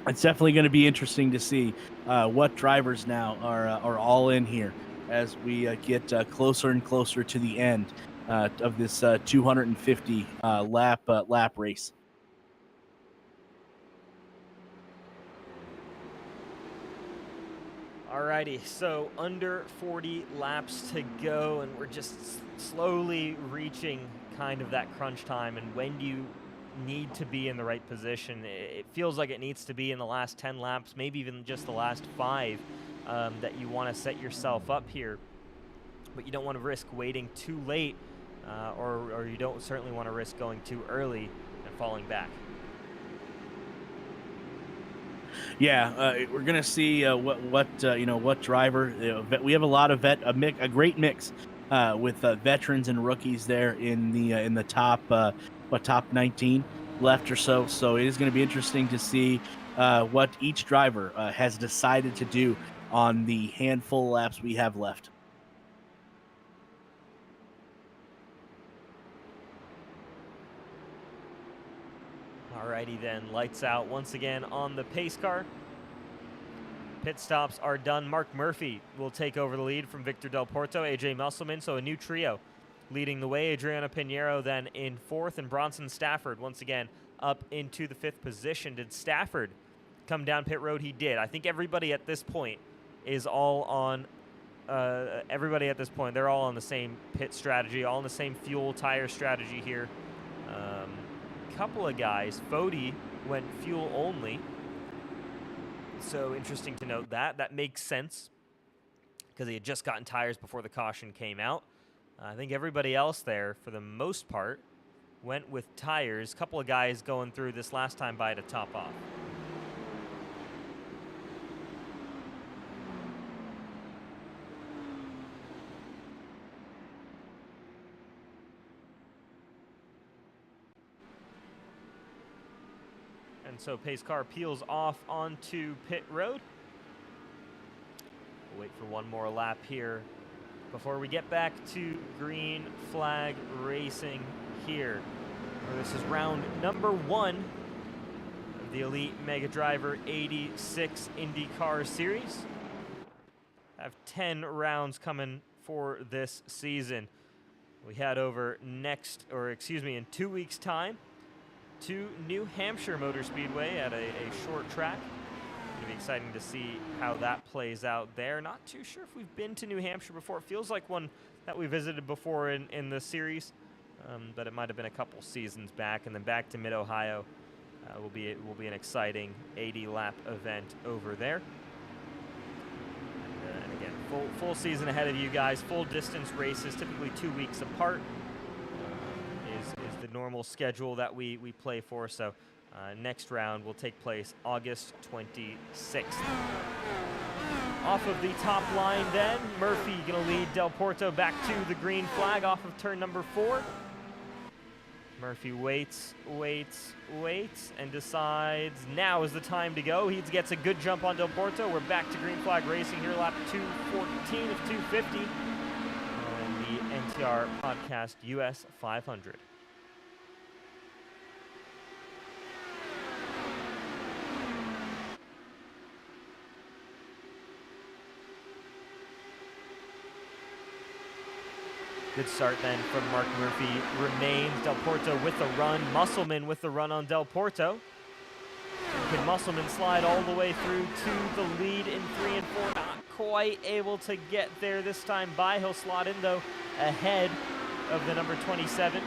[SPEAKER 2] it's definitely going to be interesting to see what drivers now are all in here as we get closer and closer to the end of this 250 lap race.
[SPEAKER 1] Alrighty, so under 40 laps to go, and we're just slowly reaching kind of that crunch time. And when you need to be in the right position, it feels like it needs to be in the last 10 laps, maybe even just the last 5, that you want to set yourself up here. But you don't want to risk waiting too late, or you don't certainly want to risk going too early and falling back.
[SPEAKER 2] Yeah, we're gonna see what driver. We have a lot of a great mix with veterans and rookies there in the top top 19 left or so. So it is going to be interesting to see what each driver has decided to do on the handful of laps we have left.
[SPEAKER 1] Alrighty then, lights out once again on the pace car. Pit stops are done. Mark Murphy will take over the lead from Victor Del Porto, AJ Musselman, so a new trio leading the way. Adriano Pinheiro then in 4th, and Bronson Stafford once again up into the 5th position. Did Stafford come down pit road? He did. I think everybody at this point is all on everybody at this point, they're all on the same pit strategy, all on the same fuel tire strategy here. Couple of guys, Fode went fuel only, so interesting to note that. That makes sense because he had just gotten tires before the caution came out. I think everybody else there, for the most part, went with tires. A couple of guys going through this last time by to top off. And And so pace car peels off onto pit road. We'll wait for one more lap here before we get back to green flag racing here. This is round number 1 of the Elite Mega Driver 86 INDYCAR Series. Have 10 rounds coming for this season. We head over in 2 weeks' time to New Hampshire Motor Speedway at a short track. It'll be exciting to see how that plays out there. Not too sure if we've been to New Hampshire before. It feels like one that we visited before in the series, but it might have been a couple seasons back. And then back to Mid-Ohio will be an exciting 80-lap event over there. And again, full season ahead of you guys. Full distance races, typically 2 weeks apart. Is the normal schedule that we play for. So next round will take place August 26th. Off of the top line then, Murphy gonna lead Del Porto back to the green flag off of turn number 4. Murphy waits, and decides now is the time to go. He gets a good jump on Del Porto. We're back to green flag racing here, lap 214 of 250 on the NTR Podcast US 500. Good start then from Mark Murphy. Remains Del Porto with the run. Musselman with the run on Del Porto. Can Musselman slide all the way through to the lead in 3 and 4? Not quite able to get there this time by. He'll slot in though ahead of the number 27.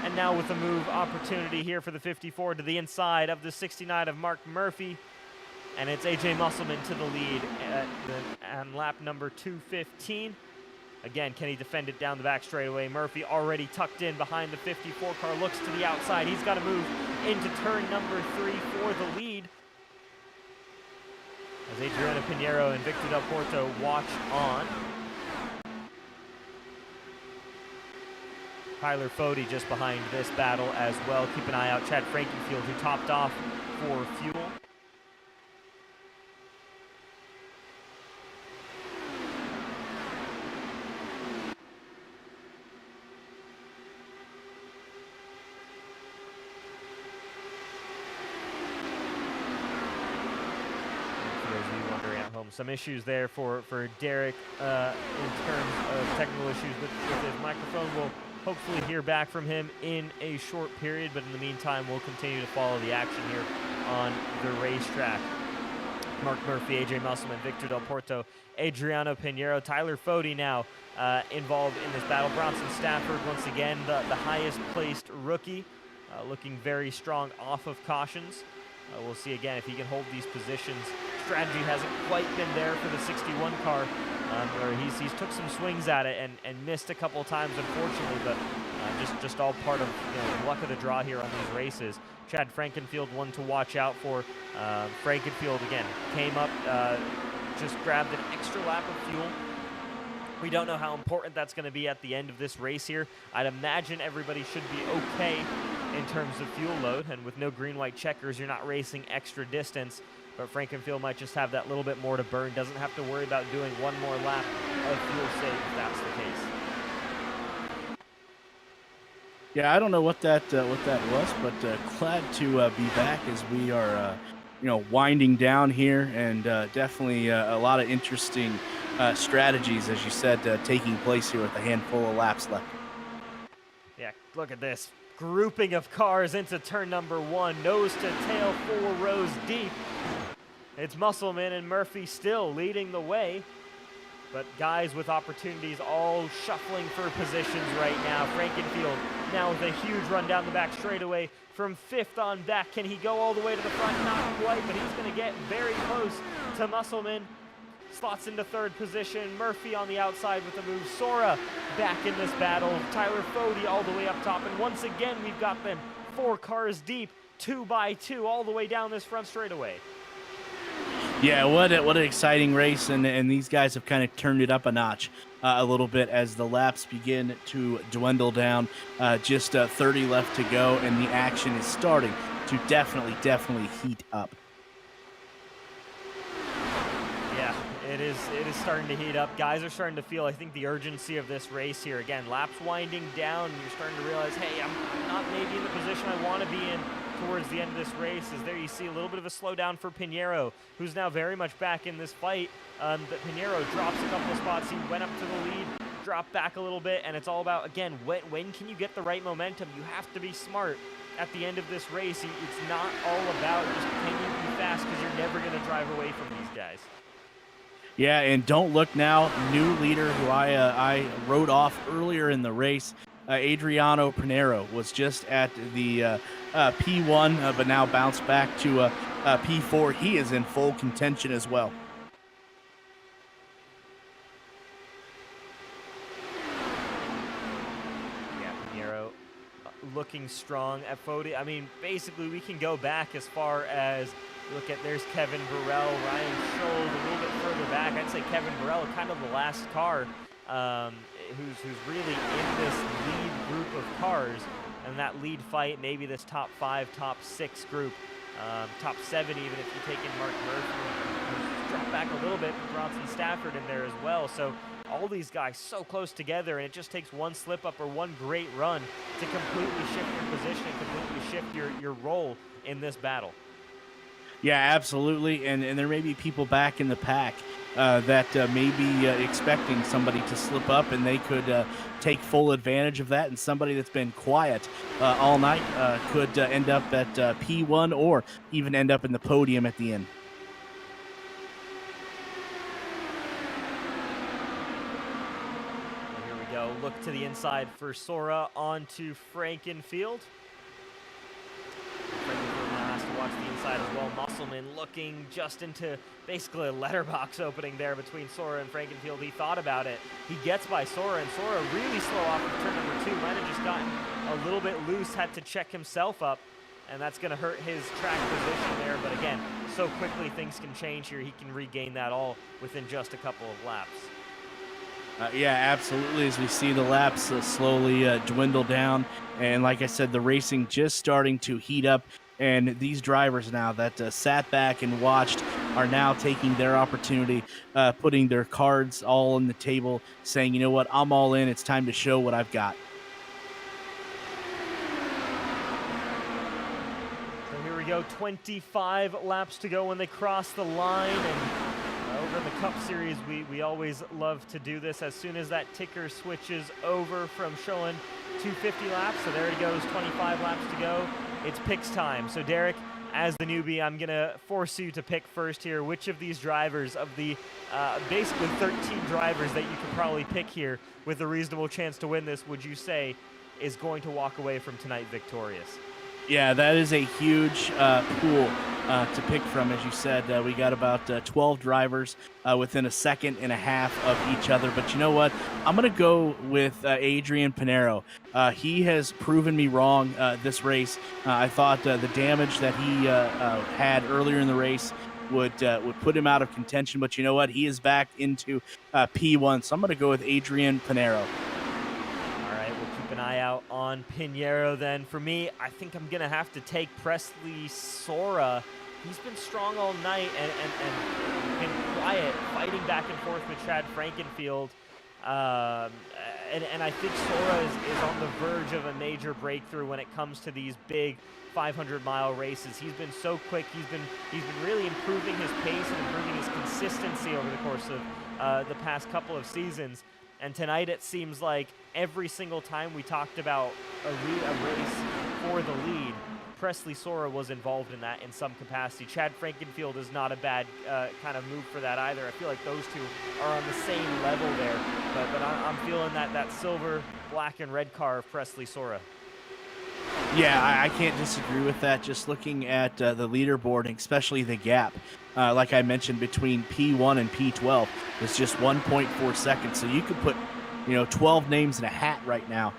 [SPEAKER 1] And now with a move opportunity here for the 54 to the inside of the 69 of Mark Murphy. And it's AJ Musselman to the lead on lap number 215. Again, can he defend it down the back straightaway? Murphy already tucked in behind the 54 car, looks to the outside. He's got to move into turn number 3 for the lead. As Adriano Pinheiro and Victor Del Porto watch on. Tyler Fody just behind this battle as well. Keep an eye out. Chad Frankenfield, who topped off for fuel. Some issues there for Derek in terms of technical issues with his microphone. We'll hopefully hear back from him in a short period, but in the meantime, we'll continue to follow the action here on the racetrack. Mark Murphy, AJ Musselman, Victor Del Porto, Adriano Pinheiro, Tyler Fody now involved in this battle. Bronson Stafford, once again, the highest placed rookie, looking very strong off of cautions. We'll see again if he can hold these positions. Strategy hasn't quite been there for the 61 car, where he's took some swings at it and missed a couple of times, unfortunately, but just all part of the luck of the draw here on these races. Chad Frankenfield, one to watch out for. Frankenfield, again, came up, just grabbed an extra lap of fuel. We don't know how important that's going to be at the end of this race here. I'd imagine everybody should be okay in terms of fuel load, and with no green-white checkers, you're not racing extra distance, but Frankenfield might just have that little bit more to burn. Doesn't have to worry about doing one more lap of fuel save if that's the case.
[SPEAKER 2] Yeah, I don't know what that was, but glad to be back as we are, winding down here, and definitely a lot of interesting strategies, as you said, taking place here with a handful of laps left.
[SPEAKER 1] Yeah, look at this. Grouping of cars into turn number 1, nose to tail, 4 rows deep. It's Musselman and Murphy still leading the way, but guys with opportunities all shuffling for positions right now. Frankenfield now with a huge run down the back straightaway from 5th on back. Can he go all the way to the front? Not quite, but he's going to get very close to Musselman. Slots into 3rd position. Murphy on the outside with the move. Sora back in this battle. Tyler Fody all the way up top. And once again, we've got them 4 cars deep, 2 by 2, all the way down this front straightaway.
[SPEAKER 2] Yeah, what an exciting race, and these guys have kind of turned it up a notch a little bit as the laps begin to dwindle down. Just 30 left to go, and the action is starting to definitely heat up.
[SPEAKER 1] Yeah, it is. It is starting to heat up. Guys are starting to feel, I think, the urgency of this race here. Again, laps winding down. You're starting to realize, hey, I'm not maybe in the position I want to be in towards the end of this race. As there you see a little bit of a slowdown for Pinheiro, who's now very much back in this fight. But Pinheiro drops a couple of spots. He went up to the lead, dropped back a little bit, and it's all about, again, when can you get the right momentum? You have to be smart at the end of this race. It's not all about just can you be fast, because you're never going to drive away from these guys.
[SPEAKER 2] Yeah, and don't look now. New leader who I wrote off earlier in the race, Adriano Pinheiro, was just at the P1, but now bounced back to P4. He is in full contention as well.
[SPEAKER 1] Yeah, Pinheiro looking strong at Fodi. I mean, basically, we can go back as far as look at, there's Kevin Burrell, Ryan Scholl a little bit further back. I'd say Kevin Burrell, kind of the last car who's really in this lead group of cars, and that lead fight, maybe this top 5, top 6 group, top 7 even if you take in Mark Murphy, who's dropped back a little bit, Bronson Stafford in there as well. So all these guys so close together, and it just takes one slip up or one great run to completely shift your position and completely shift your role in this battle.
[SPEAKER 2] Yeah, absolutely, and there may be people back in the pack that may be expecting somebody to slip up, and they could take full advantage of that, and somebody that's been quiet all night could end up at P1 or even end up in the podium at the end.
[SPEAKER 1] Here we go. Look to the inside for Sora onto Frankenfield. Frankenfield now has to watch the inside as well. Musselman looking just into basically a letterbox opening there between Sora and Frankenfield. He thought about it. He gets by Sora, and Sora really slow off of turn number 2. Might have just gotten a little bit loose, had to check himself up, and that's going to hurt his track position there. But again, so quickly things can change here. He can regain that all within just a couple of laps.
[SPEAKER 2] Yeah, absolutely. As we see the laps slowly dwindle down, and like I said, the racing just starting to heat up, and these drivers now that sat back and watched are now taking their opportunity, putting their cards all on the table, saying, you know what, I'm all in. It's time to show what I've got.
[SPEAKER 1] So here we go, 25 laps to go when they cross the line, and over in the Cup Series, we always love to do this. As soon as that ticker switches over from showing 250 laps, so there he goes, 25 laps to go, it's picks time. So Derek, as the newbie, I'm going to force you to pick first here. Which of these drivers, of the basically 13 drivers that you could probably pick here with a reasonable chance to win this, would you say is going to walk away from tonight victorious?
[SPEAKER 2] Yeah, that is a huge pool to pick from. As you said, we got about 12 drivers within a second and a half of each other. But you know what? I'm going to go with Adrian Pinheiro. He has proven me wrong this race. I thought the damage that he had earlier in the race would put him out of contention. But you know what? He is back into P1. So I'm going to go with Adrian Pinheiro.
[SPEAKER 1] An eye out on Pinheiro then. For me, I think I'm gonna have to take Presley Sora. He's been strong all night and been quiet, fighting back and forth with Chad Frankenfield. And I think Sora is on the verge of a major breakthrough when it comes to these big 500-mile races. He's been so quick. He's been really improving his pace and improving his consistency over the course of the past couple of seasons. And tonight it seems like every single time we talked about a race for the lead, Presley Sora was involved in that in some capacity. Chad Frankenfield is not a bad kind of move for that either. I feel like those two are on the same level there. But I'm feeling that silver, black, and red car of Presley Sora.
[SPEAKER 2] Yeah, I can't disagree with that. Just looking at the leaderboard, especially the gap, like I mentioned, between P1 and P12 is just 1.4 seconds. So you could put, 12 names in a hat right now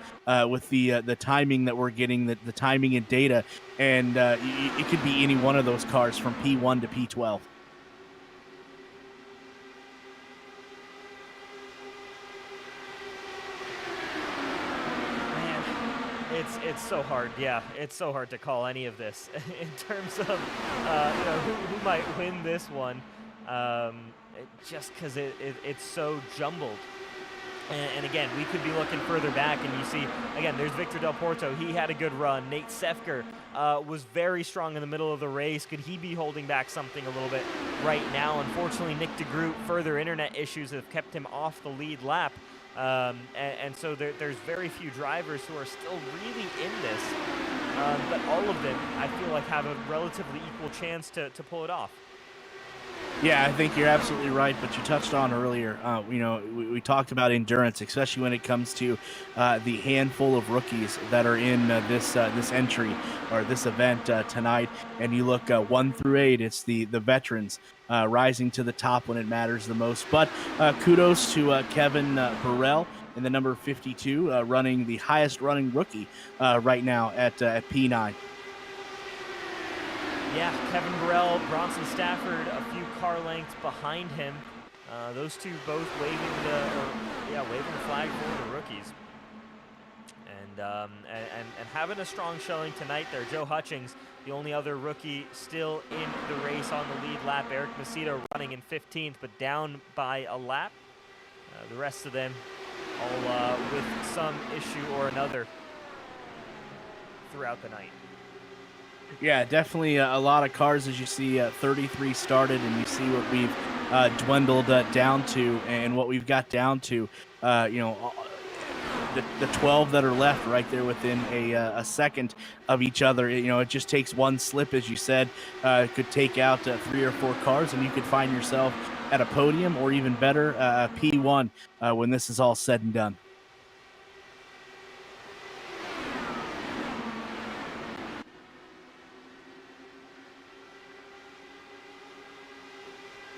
[SPEAKER 2] with the timing that we're getting, the timing and data, and it could be any one of those cars from P1 to P12.
[SPEAKER 1] it's so hard. Yeah, it's so hard to call any of this in terms of who might win this one, just because it's so jumbled. And again, we could be looking further back, and you see, again, there's Victor Del Porto. He had a good run. Nate Sefker was very strong in the middle of the race. Could he be holding back something a little bit right now? Unfortunately, Nick DeGroot, further internet issues have kept him off the lead lap. And so there's very few drivers who are still really in this. But all of them, I feel like, have a relatively equal chance to pull it off.
[SPEAKER 2] Yeah, I think you're absolutely right. But you touched on earlier, we talked about endurance, especially when it comes to the handful of rookies that are in this entry or this event tonight. And you look 1 through 8, it's the veterans rising to the top when it matters the most. But kudos to Kevin Burrell in the number 52, running the highest running rookie right now at P9.
[SPEAKER 1] Yeah, Kevin Burrell, Bronson Stafford, a few car lengths behind him. Those two both waving the flag for the rookies. And having a strong showing tonight there. Joe Hutchings, the only other rookie still in the race on the lead lap. Eric Macedo running in 15th, but down by a lap. The rest of them all with some issue or another throughout the night.
[SPEAKER 2] Yeah, definitely a lot of cars as you see 33 started, and you see what we've dwindled down to, and what we've got down to, the 12 that are left right there within a second of each other. It just takes one slip, as you said. It could take out 3 or 4 cars, and you could find yourself at a podium, or even better, P1 when this is all said and done.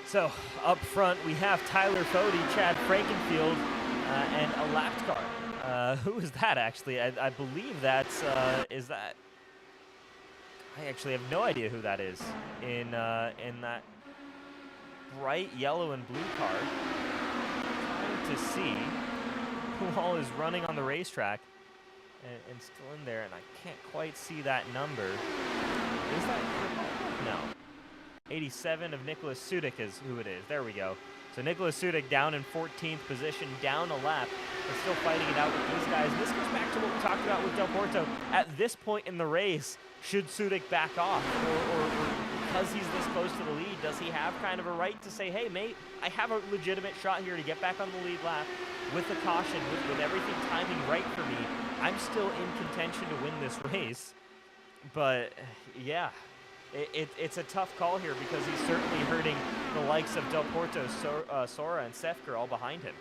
[SPEAKER 1] So up front, we have Tyler Fody, Chad Frankenfield, and a lapped car. Who is that, actually? I believe that's, is that... I actually have no idea who that is in that bright yellow and blue car. Trying to see who all is running on the racetrack and still in there, and I can't quite see that number. Is that... No. 87 of Nicholas Sudik is who it is. There we go. So Nicholas Sudik down in 14th position, down a lap, but still fighting it out with these guys. And this goes back to what we talked about with Del Porto. At this point in the race, should Sudik back off? Or because he's this close to the lead, does he have kind of a right to say, hey, mate, I have a legitimate shot here to get back on the lead lap with a caution, with everything timing right for me. I'm still in contention to win this race. But, yeah. It's a tough call here because he's certainly hurting the likes of Del Porto, Sora, and Sefker all behind him.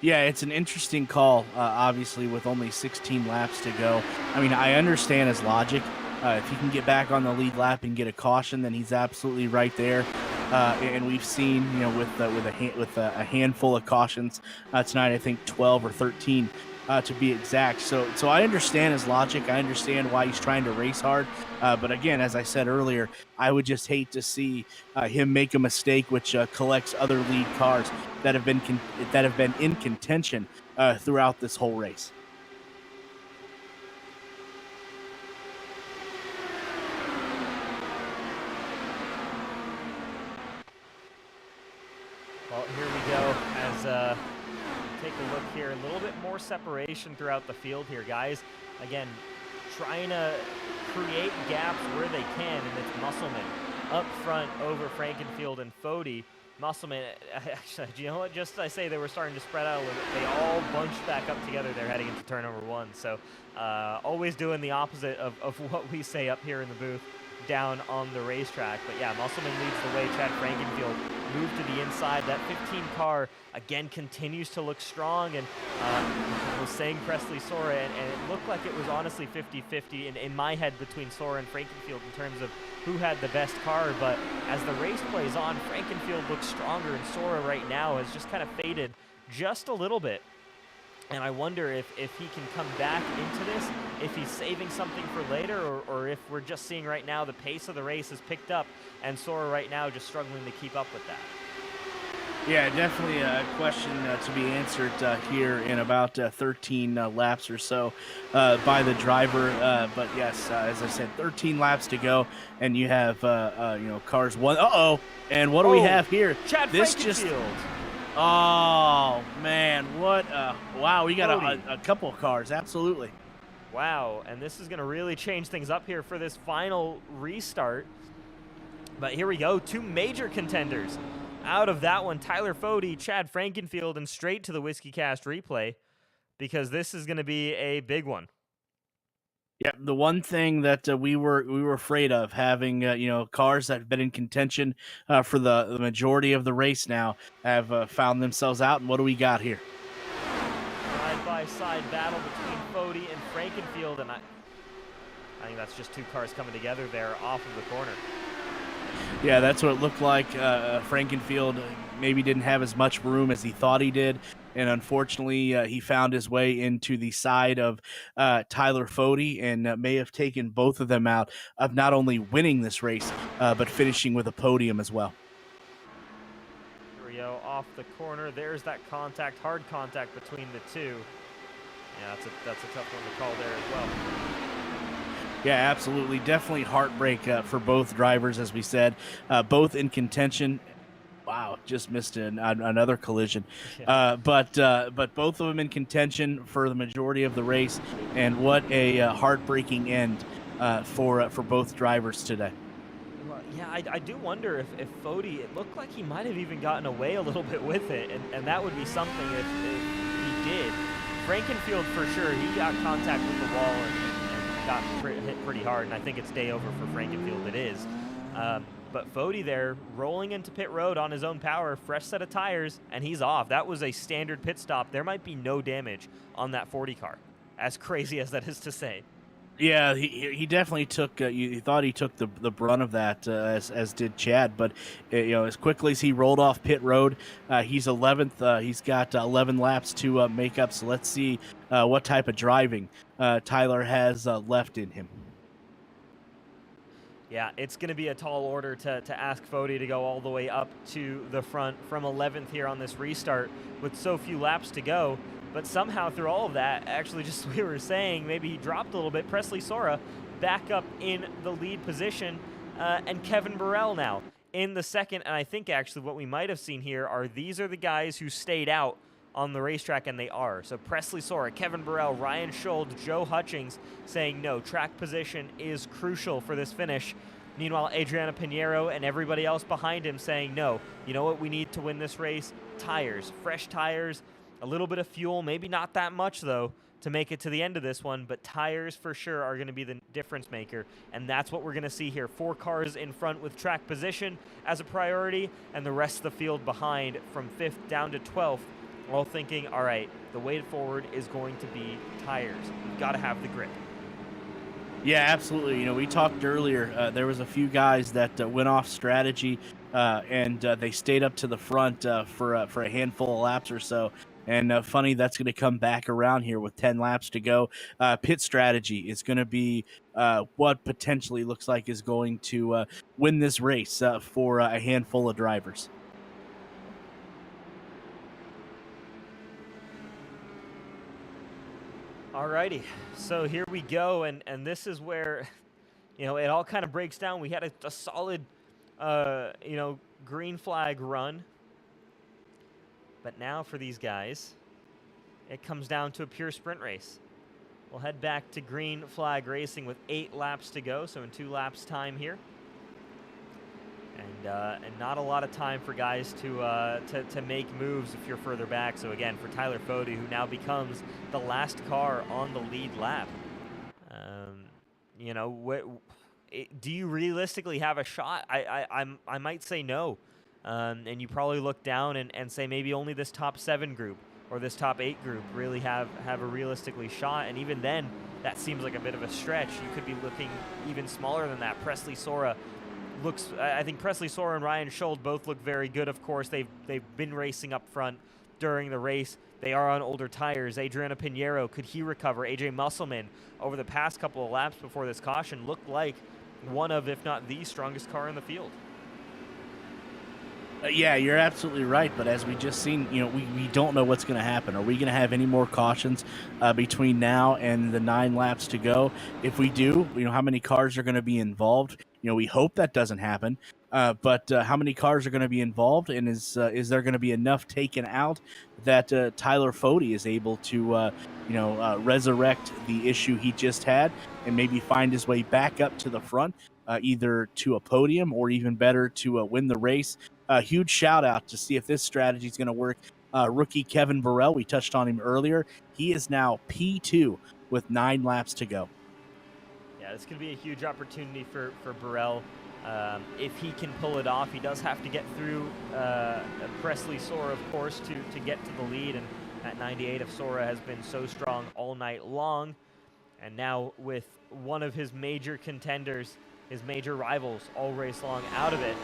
[SPEAKER 2] Yeah, it's an interesting call, obviously, with only 16 laps to go. I mean, I understand his logic. If he can get back on the lead lap and get a caution, then he's absolutely right there. And we've seen, with a handful of cautions tonight, I think 12 or 13 to be exact. So I understand his logic. I understand why he's trying to race hard. But again, as I said earlier, I would just hate to see him make a mistake which collects other lead cars that have been in contention throughout this whole race.
[SPEAKER 1] Well, here we go as take a look here. A little bit more separation throughout the field here, guys. Again, trying to create gaps where they can, and it's Musselman up front over Frankenfield and Fody. Musselman, actually, do you know what? Just as I say they were starting to spread out a little bit, they all bunched back up together there heading into turn number 1. So always doing the opposite of what we say up here in the booth down on the racetrack. But yeah, Musselman leads the way. Chad Frankenfield moved to the inside. That 15 car, again, continues to look strong. And I was saying Presley Sora, and it looked like it was honestly 50-50 in my head between Sora and Frankenfield in terms of who had the best car. But as the race plays on, Frankenfield looks stronger, and Sora right now has just kind of faded just a little bit. And I wonder if he can come back into this, if he's saving something for later, or if we're just seeing right now the pace of the race has picked up, and Sora right now just struggling to keep up with that.
[SPEAKER 2] Yeah, definitely a question to be answered here in about 13 laps or so by the driver. But yes, as I said, 13 laps to go, and you have cars one. Uh-oh, and what do we
[SPEAKER 1] Oh,
[SPEAKER 2] have here?
[SPEAKER 1] Chad
[SPEAKER 2] This just
[SPEAKER 1] Frankenfield.
[SPEAKER 2] Oh man, what wow, we got
[SPEAKER 1] Cody.
[SPEAKER 2] a couple of cars, absolutely.
[SPEAKER 1] Wow, and this is going to really change things up here for this final restart. But here we go, two major contenders. Out of that one, Tyler Fode, Chad Frankenfield, and straight to the Whiskey Cast replay, because this is going to be a big one.
[SPEAKER 2] Yeah, the one thing that we were afraid of having cars that have been in contention for the majority of the race now have found themselves out. And what do we got here?
[SPEAKER 1] Side-by-side battle between Fode and Frankenfield, and I think that's just two cars coming together there off of the corner.
[SPEAKER 2] Yeah, that's what it looked like. Frankenfield maybe didn't have as much room as he thought he did, and unfortunately, he found his way into the side of Tyler Fode and may have taken both of them out of not only winning this race, but finishing with a podium as well.
[SPEAKER 1] Here we go, off the corner. There's that contact, hard contact between the two. Yeah, that's a tough one to call there as well.
[SPEAKER 2] Yeah, absolutely. Definitely heartbreak for both drivers, as we said. Both in contention. Wow, just missed another collision.
[SPEAKER 1] Yeah.
[SPEAKER 2] But both of them in contention for the majority of the race. And what a heartbreaking end for both drivers today.
[SPEAKER 1] Well, yeah, I do wonder if Fode, it looked like he might have even gotten away a little bit with it, and that would be something if he did. Frankenfield, for sure, he got contact with the wall and got hit pretty hard, and I think it's day over for Frankenfield. It is. But Fode there, rolling into pit road on his own power, fresh set of tires, and he's off. That was a standard pit stop. There might be no damage on that 40 car, as crazy as that is to say.
[SPEAKER 2] Yeah, he definitely took. You thought he took the brunt of that, as did Chad. But as quickly as he rolled off pit road, he's 11th. He's got 11 laps to make up. So let's see what type of driving Tyler has left in him.
[SPEAKER 1] Yeah, it's going to be a tall order to ask Fode to go all the way up to the front from 11th here on this restart with so few laps to go. But somehow through all of that, actually just we were saying, maybe he dropped a little bit. Presley Sora back up in the lead position, and Kevin Burrell now in the second. And I think actually what we might have seen here are these are the guys who stayed out on the racetrack, and they are. So Presley Sora, Kevin Burrell, Ryan Schold, Joe Hutchings saying no, track position is crucial for this finish. Meanwhile, Adriana Pinheiro and everybody else behind him saying no, you know what we need to win this race? Tires, fresh tires, a little bit of fuel, maybe not that much though, to make it to the end of this one, but tires for sure are going to be the difference maker, and that's what we're going to see here. 4 cars in front with track position as a priority, and the rest of the field behind from 5th down to 12th, all thinking, all right, the way forward is going to be tires. We've got to have the grip.
[SPEAKER 2] Yeah, absolutely. We talked earlier. There was a few guys that went off strategy, and they stayed up to the front for a handful of laps or so. And funny, that's going to come back around here with 10 laps to go. Pit strategy is going to be what potentially looks like is going to win this race for a handful of drivers.
[SPEAKER 1] Alrighty, so here we go, and this is where, it all kind of breaks down. We had a solid, green flag run, but now for these guys, it comes down to a pure sprint race. We'll head back to green flag racing with 8 laps to go, so in 2 laps time here. And not a lot of time for guys to make moves if you're further back. So again, for Tyler Fode, who now becomes the last car on the lead lap, do you realistically have a shot? I might say no, and you probably look down and say maybe only this top 7 group or this top 8 group really have a realistically shot, and even then, that seems like a bit of a stretch. You could be looking even smaller than that. Presley Sora looks, I think Presley Sora and Ryan Schold both look very good. Of course, they've been racing up front during the race. They are on older tires. Adriana Pinheiro, could he recover? AJ Musselman, over the past couple of laps before this caution, looked like one of, if not the strongest car in the field.
[SPEAKER 2] Yeah, you're absolutely right. But as we just seen, we don't know what's going to happen. Are we going to have any more cautions between now and the 9 laps to go? If we do, how many cars are going to be involved? We hope that doesn't happen. But how many cars are going to be involved, and is there going to be enough taken out that Tyler Fody is able to resurrect the issue he just had and maybe find his way back up to the front, either to a podium or even better to win the race? A huge shout out to see if this strategy is going to work. Rookie Kevin Burrell, we touched on him earlier. He is now P2 with 9 laps to go.
[SPEAKER 1] Yeah, this could be a huge opportunity for Burrell. If he can pull it off, he does have to get through Presley Sora, of course, to get to the lead. And that 98 of Sora has been so strong all night long. And now with one of his major contenders, his major rivals, all race long out of it,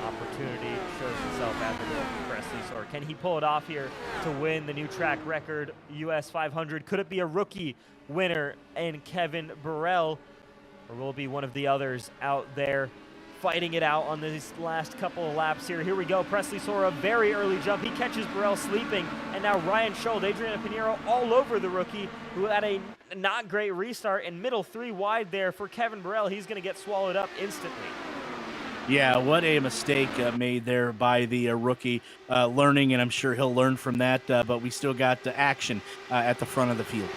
[SPEAKER 1] opportunity shows itself at the door for Presley Sora. Can he pull it off here to win the new track record US 500? Could it be a rookie winner in Kevin Burrell, or will it be one of the others out there fighting it out on these last couple of laps here? Here we go. Presley Sora, very early jump. He catches Burrell sleeping, and now Ryan Schold, Adriano Pinheiro all over the rookie, who had a not great restart, and middle 3 wide there for Kevin Burrell. He's going to get swallowed up instantly.
[SPEAKER 2] Yeah, what a mistake made there by the rookie, learning, and I'm sure he'll learn from that. But we still got the action at the front of the field.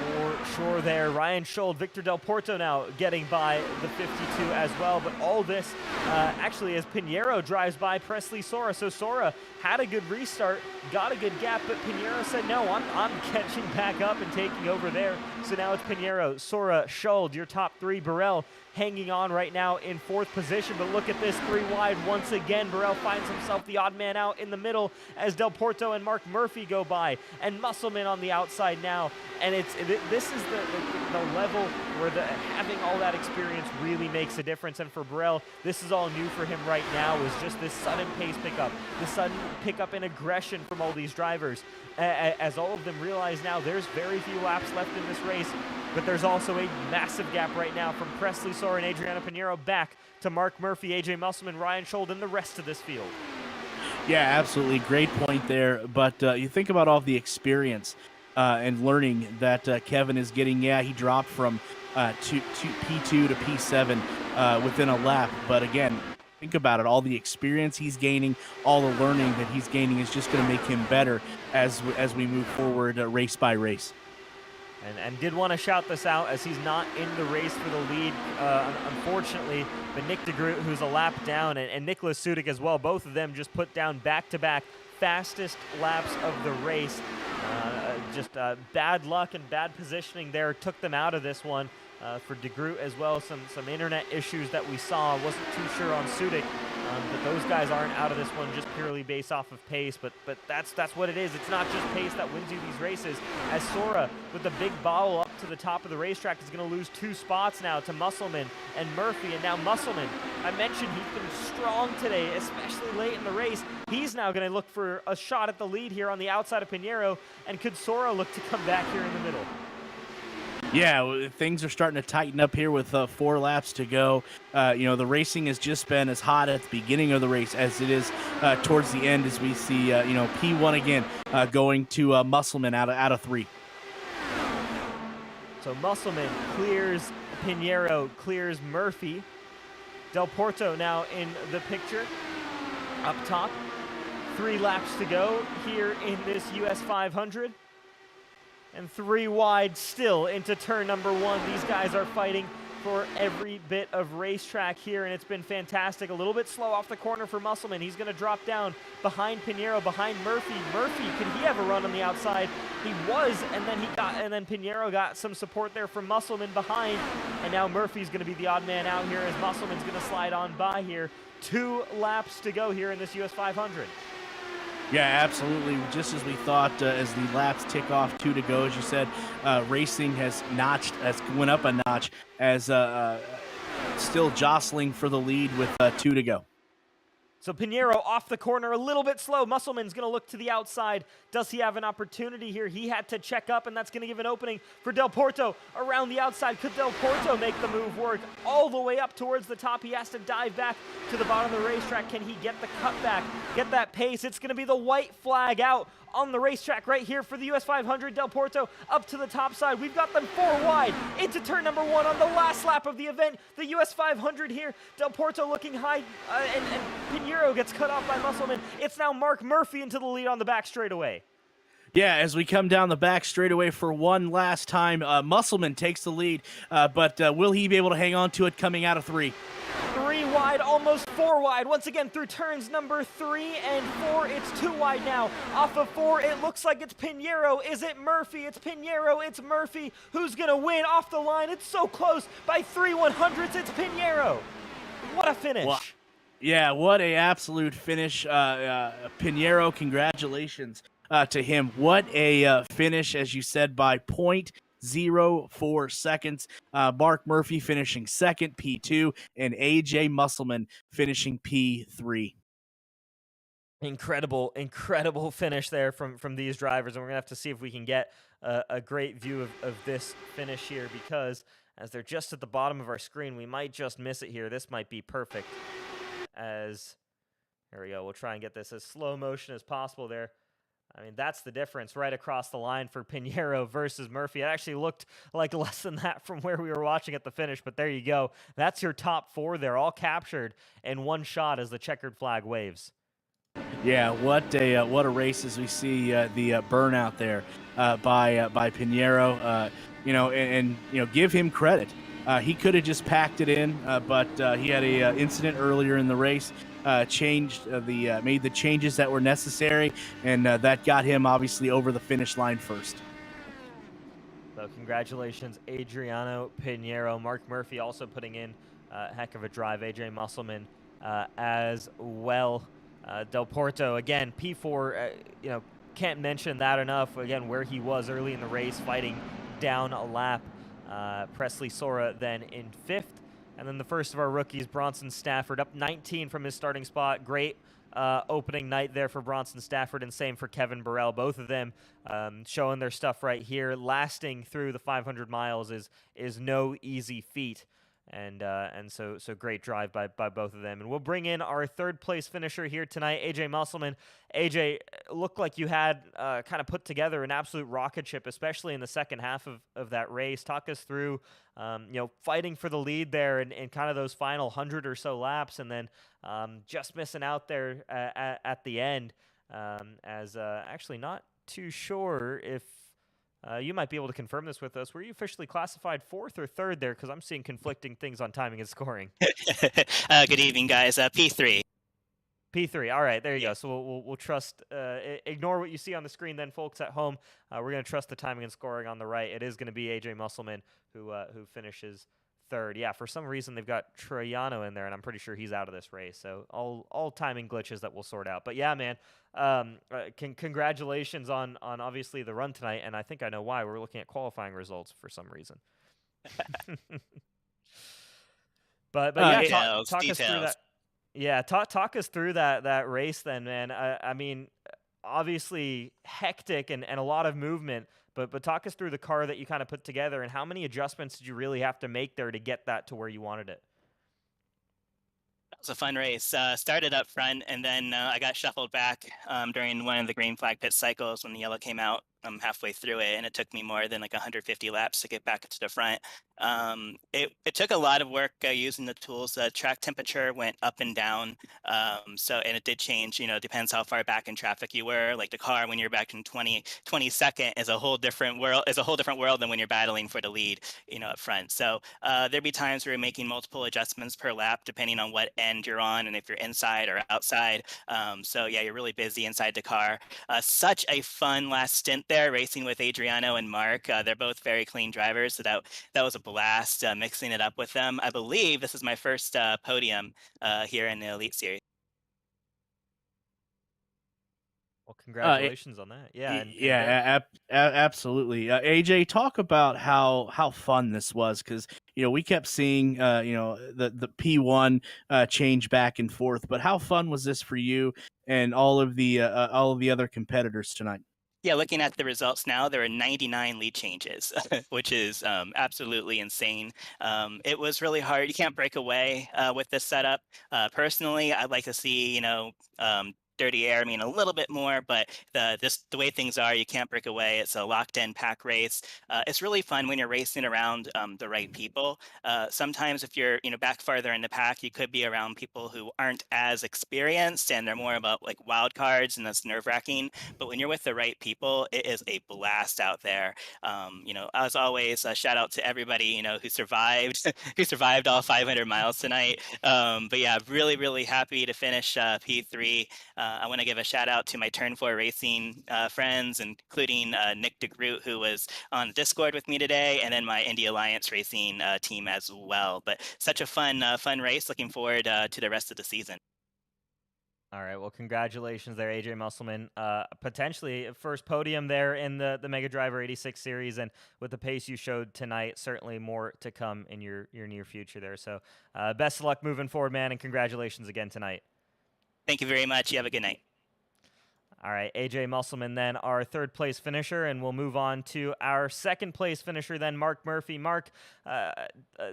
[SPEAKER 1] For sure there. Ryan Schold, Victor Del Porto now getting by the 52 as well. But all this actually as Pinheiro drives by Presley Sora. So Sora had a good restart, got a good gap, but Pinheiro said, no, I'm catching back up and taking over there. So now it's Pinheiro, Sora, Schold, your top 3. Burrell hanging on right now in 4th position, but look at this 3 wide once again. Burrell finds himself the odd man out in the middle as Del Porto and Mark Murphy go by, and Musselman on the outside now. And this is the level where having all that experience really makes a difference. And for Burrell, this is all new for him right now, is just this sudden pace pickup, the sudden pickup in aggression from all these drivers. As all of them realize now there's very few laps left in this race, but there's also a massive gap right now from Presley Sora and Adriano Pinheiro back to Mark Murphy, AJ Musselman, Ryan Schold, and the rest of this field.
[SPEAKER 2] Yeah, absolutely. Great point there. But you think about all the experience and learning that Kevin is getting. Yeah, he dropped from P2 to P7 within a lap. But again, think about it. All the experience he's gaining, all the learning that he's gaining is just going to make him better as we move forward race by race.
[SPEAKER 1] And did want to shout this out as he's not in the race for the lead, unfortunately. But Nick de Groot, who's a lap down, and Nicholas Sudik as well, both of them just put down back-to-back fastest laps of the race. Just bad luck and bad positioning there took them out of this one. For de Groot as well, some internet issues that we saw. Wasn't too sure on Sudik, but those guys aren't out of this one just purely based off of pace. But that's what it is. It's not just pace that wins you these races. As Sora, with the big bobble up to the top of the racetrack, is going to lose 2 spots now to Musselman and Murphy. And now Musselman, I mentioned he's been strong today, especially late in the race. He's now going to look for a shot at the lead here on the outside of Pinheiro. And could Sora look to come back here in the middle?
[SPEAKER 2] Yeah, things are starting to tighten up here with 4 laps to go. The racing has just been as hot at the beginning of the race as it is towards the end, as we see, P1 again going to Musselman out of 3.
[SPEAKER 1] So Musselman clears Pinheiro, clears Murphy. Del Porto now in the picture up top. 3 laps to go here in this US 500. And 3 wide still into turn number 1. These guys are fighting for every bit of racetrack here, and it's been fantastic. A little bit slow off the corner for Musselman. He's going to drop down behind Pinheiro, behind Murphy. Murphy, could he have a run on the outside? He was, and then Pinheiro got some support there from Musselman behind, and now Murphy's going to be the odd man out here as Musselman's going to slide on by here. 2 laps to go here in this US 500.
[SPEAKER 2] Yeah, absolutely. Just as we thought, as the laps tick off, 2 to go, as you said, racing has went up a notch as still jostling for the lead with 2 to go.
[SPEAKER 1] So Pinheiro off the corner, a little bit slow. Musselman's going to look to the outside. Does he have an opportunity here? He had to check up, and that's going to give an opening for Del Porto around the outside. Could Del Porto make the move work all the way up towards the top? He has to dive back to the bottom of the racetrack. Can he get the cutback, get that pace? It's going to be the white flag out on the racetrack right here for the US 500. Del Porto up to the top side. We've got them 4 wide into turn number 1 on the last lap of the event. The US 500 here. Del Porto looking high, and Pinheiro gets cut off by Musselman. It's now Mark Murphy into the lead on the back straightaway.
[SPEAKER 2] Yeah, as we come down the back straightaway for one last time, Musselman takes the lead, but will he be able to hang on to it coming out of 3?
[SPEAKER 1] 3 wide, almost 4 wide. Once again, through turns number 3 and 4, it's 2 wide now. Off of 4, it looks like it's Pinheiro. Is it Murphy? It's Pinheiro. It's Murphy. Who's going to win off the line? It's so close. By 3/100ths, it's Pinheiro. What a finish.
[SPEAKER 2] Wow. Yeah, what a absolute finish. Pinheiro, congratulations to him. What a finish, as you said, by 0.04 seconds. Mark Murphy finishing second, P2, and AJ Musselman finishing P3.
[SPEAKER 1] Incredible finish there from these drivers, and we're going to have to see if we can get a great view of this finish here, because as they're just at the bottom of our screen, we might just miss it here. This might be perfect. Here we go. We'll try and get this as slow motion as possible there. I mean, that's the difference right across the line for Pinheiro versus Murphy. It actually looked like less than that from where we were watching at the finish, but there you go. That's your top 4 there, all captured in one shot as the checkered flag waves.
[SPEAKER 2] Yeah, what a race as we see the burnout there by Pinheiro. And give him credit. He could have just packed it in, but he had a incident earlier in the race. Made the changes that were necessary, and that got him obviously over the finish line first.
[SPEAKER 1] So congratulations, Adriano Pinheiro. Mark Murphy also putting in a heck of a drive. AJ Musselman as well. Del Porto again, P4. Can't mention that enough. Again, where he was early in the race, fighting down a lap. Presley Sora then in 5th. And then the first of our rookies, Bronson Stafford, up 19 from his starting spot. Great opening night there for Bronson Stafford, and same for Kevin Burrell. Both of them showing their stuff right here. Lasting through the 500 miles is no easy feat. And so great drive by both of them. And we'll bring in our 3rd place finisher here tonight, AJ Musselman. AJ, looked like you had kind of put together an absolute rocket ship, especially in the second half of that race. Talk us through, fighting for the lead there in kind of those final 100 or so laps, and then just missing out there at the end. Actually not too sure if you might be able to confirm this with us. Were you officially classified 4th or 3rd there? Because I'm seeing conflicting things on timing and scoring.
[SPEAKER 3] Good evening, guys. P3.
[SPEAKER 1] P3. All right, there you go. So we'll trust. Ignore what you see on the screen, then, folks at home. We're going to trust the timing and scoring on the right. It is going to be AJ Musselman who finishes 3rd. Yeah, for some reason they've got Troiano in there, and I'm pretty sure he's out of this race. So all timing glitches that we'll sort out. But yeah, man, congratulations on obviously the run tonight, and I think I know why. We're looking at qualifying results for some reason. but yeah, talk us through that. Yeah, talk us through that race then, man. I mean, obviously hectic and a lot of movement, but talk us through the car that you kind of put together, and how many adjustments did you really have to make there to get that to where you wanted it?
[SPEAKER 3] That was a fun race. Started up front, and then I got shuffled back during one of the green flag pit cycles when the yellow came out. Halfway through it, and it took me more than like 150 laps to get back to the front. It took a lot of work using the tools. Track temperature went up and down, and it did change. Depends how far back in traffic you were. Like the car, when you're back in 22nd, is a whole different world. Is a whole different world than when you're battling for the lead, up front. So there'd be times where you're making multiple adjustments per lap, depending on what end you're on and if you're inside or outside. So yeah, you're really busy inside the car. Such a fun last stint there, racing with Adriano and Mark. They're both very clean drivers, so that was a blast mixing it up with them. I believe this is my first podium here in the Elite Series.
[SPEAKER 1] Well, Congratulations on that. Yeah, and there.
[SPEAKER 2] Yeah, absolutely. AJ, talk about how fun this was, because we kept seeing the P1 change back and forth, but how fun was this for you and all of the other competitors tonight?
[SPEAKER 3] Yeah, looking at the results now, there are 99 lead changes, which is absolutely insane. It was really hard. You can't break away with this setup. Personally, I'd like to see, dirty air, I mean, a little bit more, but the way things are, you can't break away. It's a locked-in pack race. It's really fun when you're racing around the right people. Sometimes if you're, back farther in the pack, you could be around people who aren't as experienced and they're more about like wild cards, and that's nerve-wracking. But when you're with the right people, it is a blast out there. As always, shout out to everybody who survived, who survived all 500 miles tonight. But yeah, really, really happy to finish P3. I want to give a shout out to my Turn 4 Racing friends, including Nick DeGroot, who was on Discord with me today, and then my Indy Alliance Racing team as well. But such a fun race. Looking forward to the rest of the season.
[SPEAKER 1] All right. Well, congratulations there, AJ Musselman. Potentially first podium there in the Mega Driver 86 series, and with the pace you showed tonight, certainly more to come in your near future there. So, best of luck moving forward, man, and congratulations again tonight.
[SPEAKER 3] Thank you very much. You have a good night.
[SPEAKER 1] All right, AJ Musselman, then our third place finisher, and we'll move on to our second place finisher, then Mark Murphy. Mark,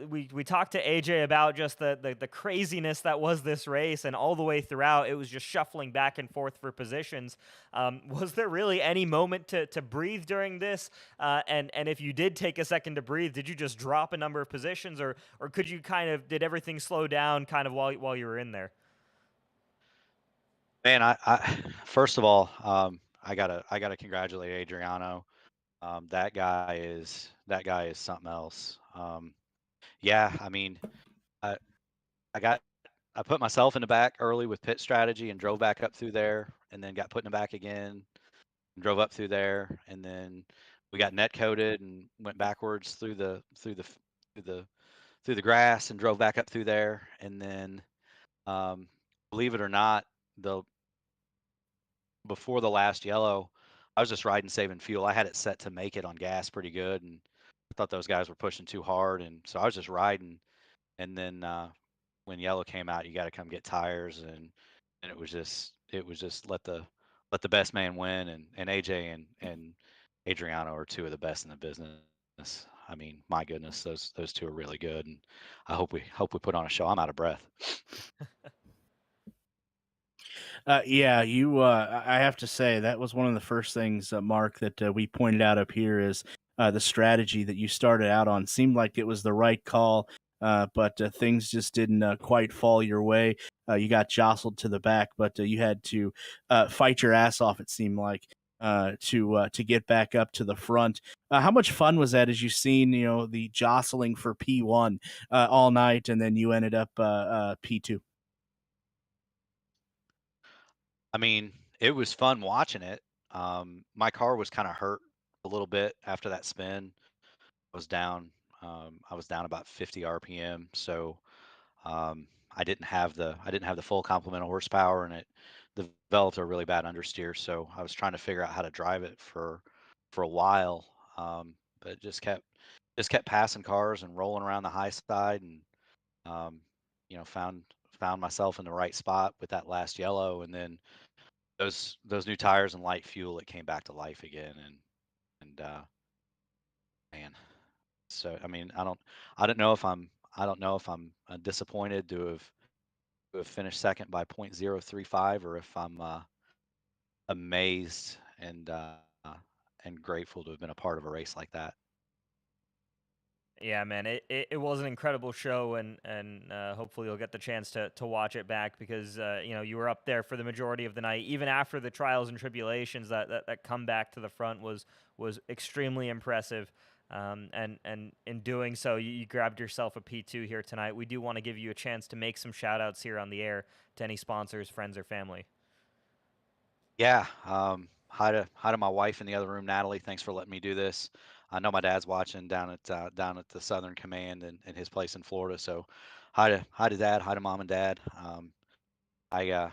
[SPEAKER 1] we talked to AJ about just the craziness that was this race, and all the way throughout, it was just shuffling back and forth for positions. Was there really any moment to breathe during this? And if you did take a second to breathe, did you just drop a number of positions, or could you did everything slow down kind of while you were in there?
[SPEAKER 4] Man, I first of all, I gotta congratulate Adriano. That guy is something else. Yeah, I mean, I I got I put myself in the back early with pit strategy and drove back up through there, and then got put in the back again and drove up through there, and then we got net coated and went backwards through the through the grass and drove back up through there, and then um, believe it or not, the before the last yellow, I was just riding saving fuel. I had it set to make it on gas pretty good, and I thought those guys were pushing too hard, and so I was just riding. And then when yellow came out, you got to come get tires, and it was just let the best man win, and AJ and Adriano are two of the best in the business. I mean, my goodness, those two are really good, and I hope we put on a show. I'm out of breath.
[SPEAKER 2] Yeah, you. I have to say that was one of the first things, Mark, that we pointed out up here is the strategy that you started out on seemed like it was the right call, but things just didn't quite fall your way. You got jostled to the back, but you had to fight your ass off. It seemed like to get back up to the front. How much fun was that as you seen the jostling for P1 all night, and then you ended up P2?
[SPEAKER 4] I mean, it was fun watching it. My car was kind of hurt a little bit after that spin. I was down. I was down about 50 RPM, so I didn't have the full complement of horsepower, and it developed a really bad understeer. So I was trying to figure out how to drive it for a while, but just kept passing cars and rolling around the high side, and um, found myself in the right spot with that last yellow, and then those new tires and light fuel, it came back to life again, and man, so I mean, I don't know if I'm disappointed to have finished second by 0.035, or if I'm amazed and grateful to have been a part of a race like that.
[SPEAKER 1] Yeah, man, it was an incredible show, and hopefully you'll get the chance to watch it back because you were up there for the majority of the night, even after the trials and tribulations. That comeback to the front was extremely impressive, and in doing so, you grabbed yourself a P2 here tonight. We do want to give you a chance to make some shout outs here on the air to any sponsors, friends, or family.
[SPEAKER 4] Yeah. Hi to my wife in the other room, Natalie. Thanks for letting me do this. I know my dad's watching down at the Southern Command and his place in Florida. So hi to dad, hi to mom and dad. I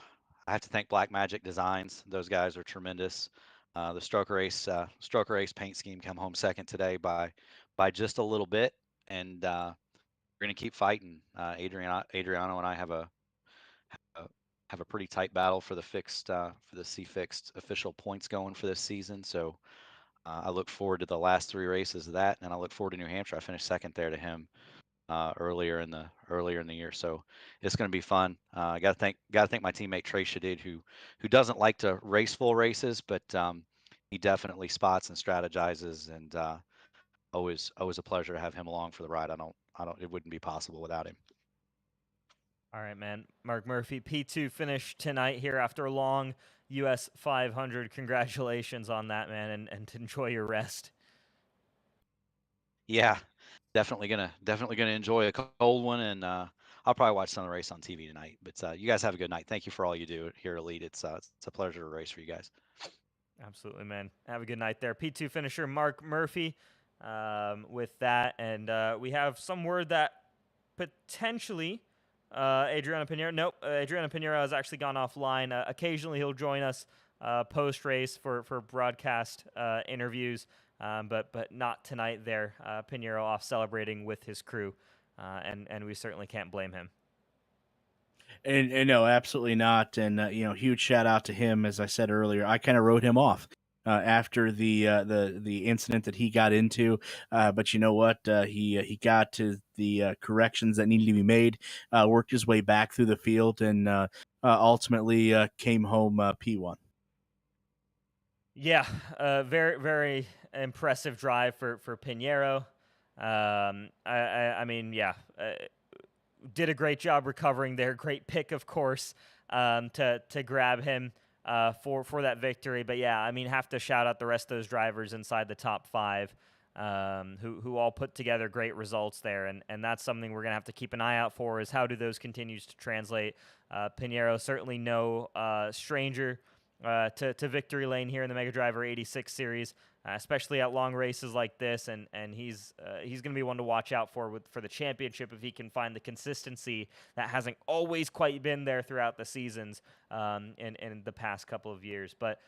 [SPEAKER 4] I have to thank Black Magic Designs. Those guys are tremendous. The Stroker Ace paint scheme come home second today by just a little bit, and we're going to keep fighting. Adriano and I have a pretty tight battle for the C fixed official points going for this season. So I look forward to the last 3 races of that, and I look forward to New Hampshire. I finished second there to him earlier in the year, so it's going to be fun. I got to thank my teammate Trey Shadid, who doesn't like to race full races, but he definitely spots and strategizes, and always a pleasure to have him along for the ride. It wouldn't be possible without him.
[SPEAKER 1] All right, man. Mark Murphy, P2 finish tonight here after a long US 500. Congratulations on that, man, and enjoy your rest.
[SPEAKER 4] Yeah, definitely gonna enjoy a cold one, and I'll probably watch some of the race on TV tonight. But you guys have a good night. Thank you for all you do here, Elite. It's a pleasure to race for you guys.
[SPEAKER 1] Absolutely, man. Have a good night there. P2 finisher Mark Murphy with that. And we have some word that potentially Adriano Pinheiro. Nope, Adriano Pinheiro has actually gone offline. Occasionally he'll join us post-race for broadcast interviews, but not tonight there. Pinheiro off celebrating with his crew, and we certainly can't blame him.
[SPEAKER 2] And no, absolutely not. And huge shout out to him. As I said earlier, I kind of wrote him off after the incident that he got into. But you know what? He got to the corrections that needed to be made, worked his way back through the field, and ultimately came home P1.
[SPEAKER 1] Yeah, very, very impressive drive for Pinheiro. I mean, yeah, did a great job recovering there. Great pick, of course, to grab him for that victory. But yeah, I mean, have to shout out the rest of those drivers inside the top 5, who all put together great results there, and that's something we're gonna have to keep an eye out for. Is how do those continues to translate? Pinheiro certainly no stranger to victory lane here in the Mega Driver 86 series, especially at long races like this, and he's going to be one to watch out for the championship if he can find the consistency that hasn't always quite been there throughout the seasons in the past couple of years. But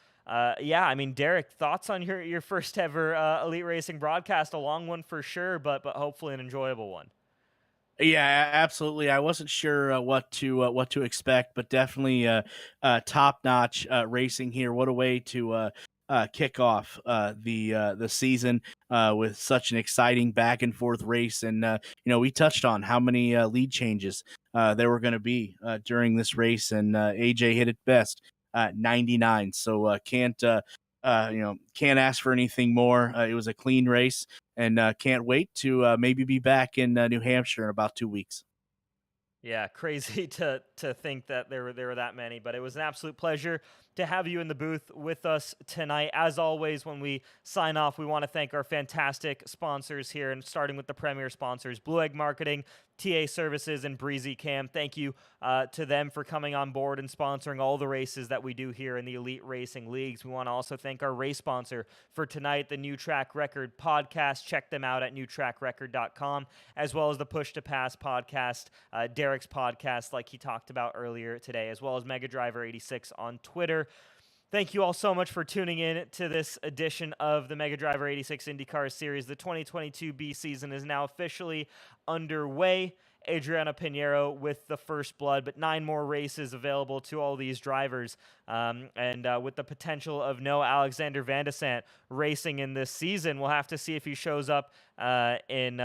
[SPEAKER 1] yeah, I mean, Derek, thoughts on your first ever Elite Racing broadcast? A long one for sure, but hopefully an enjoyable one.
[SPEAKER 2] Yeah, absolutely. I wasn't sure what to expect, but definitely top-notch racing here. What a way to kick off the season with such an exciting back and forth race. And we touched on how many lead changes there were going to be during this race, and AJ hit it best, 99. So can't ask for anything more. It was a clean race, and can't wait to maybe be back in New Hampshire in about 2 weeks.
[SPEAKER 1] Yeah, crazy to think that there were that many, but it was an absolute pleasure to have you in the booth with us tonight. As always, when we sign off, we want to thank our fantastic sponsors here, and starting with the premier sponsors, Blue Egg Marketing, TA Services, and Breezy Cam. Thank you to them for coming on board and sponsoring all the races that we do here in the Elite Racing Leagues. We want to also thank our race sponsor for tonight, the New Track Record podcast. Check them out at newtrackrecord.com, as well as the Push to Pass podcast, Derek's podcast, like he talked about earlier today, as well as Mega Driver 86 on Twitter. Thank you all so much for tuning in to this edition of the Mega Driver 86 INDYCAR Series. The 2022 B season is now officially underway. Adriano Pinheiro with the first blood, but 9 more races available to all these drivers. And with the potential of no Alexander Van de Sant racing in this season, we'll have to see if he shows up in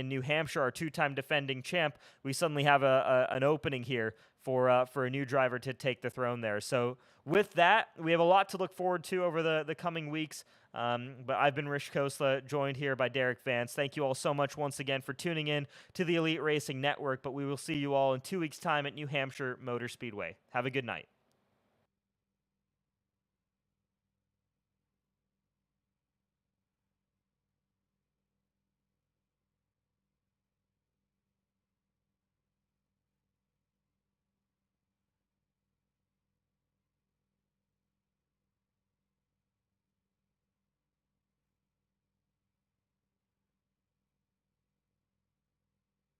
[SPEAKER 1] New Hampshire, our 2-time defending champ. We suddenly have an opening here for a new driver to take the throne there. So with that, we have a lot to look forward to over the coming weeks. But I've been Rich Khosla, joined here by Derek Vance. Thank you all so much once again for tuning in to the Elite Racing Network, but we will see you all in 2 weeks' time at New Hampshire Motor Speedway. Have a good night.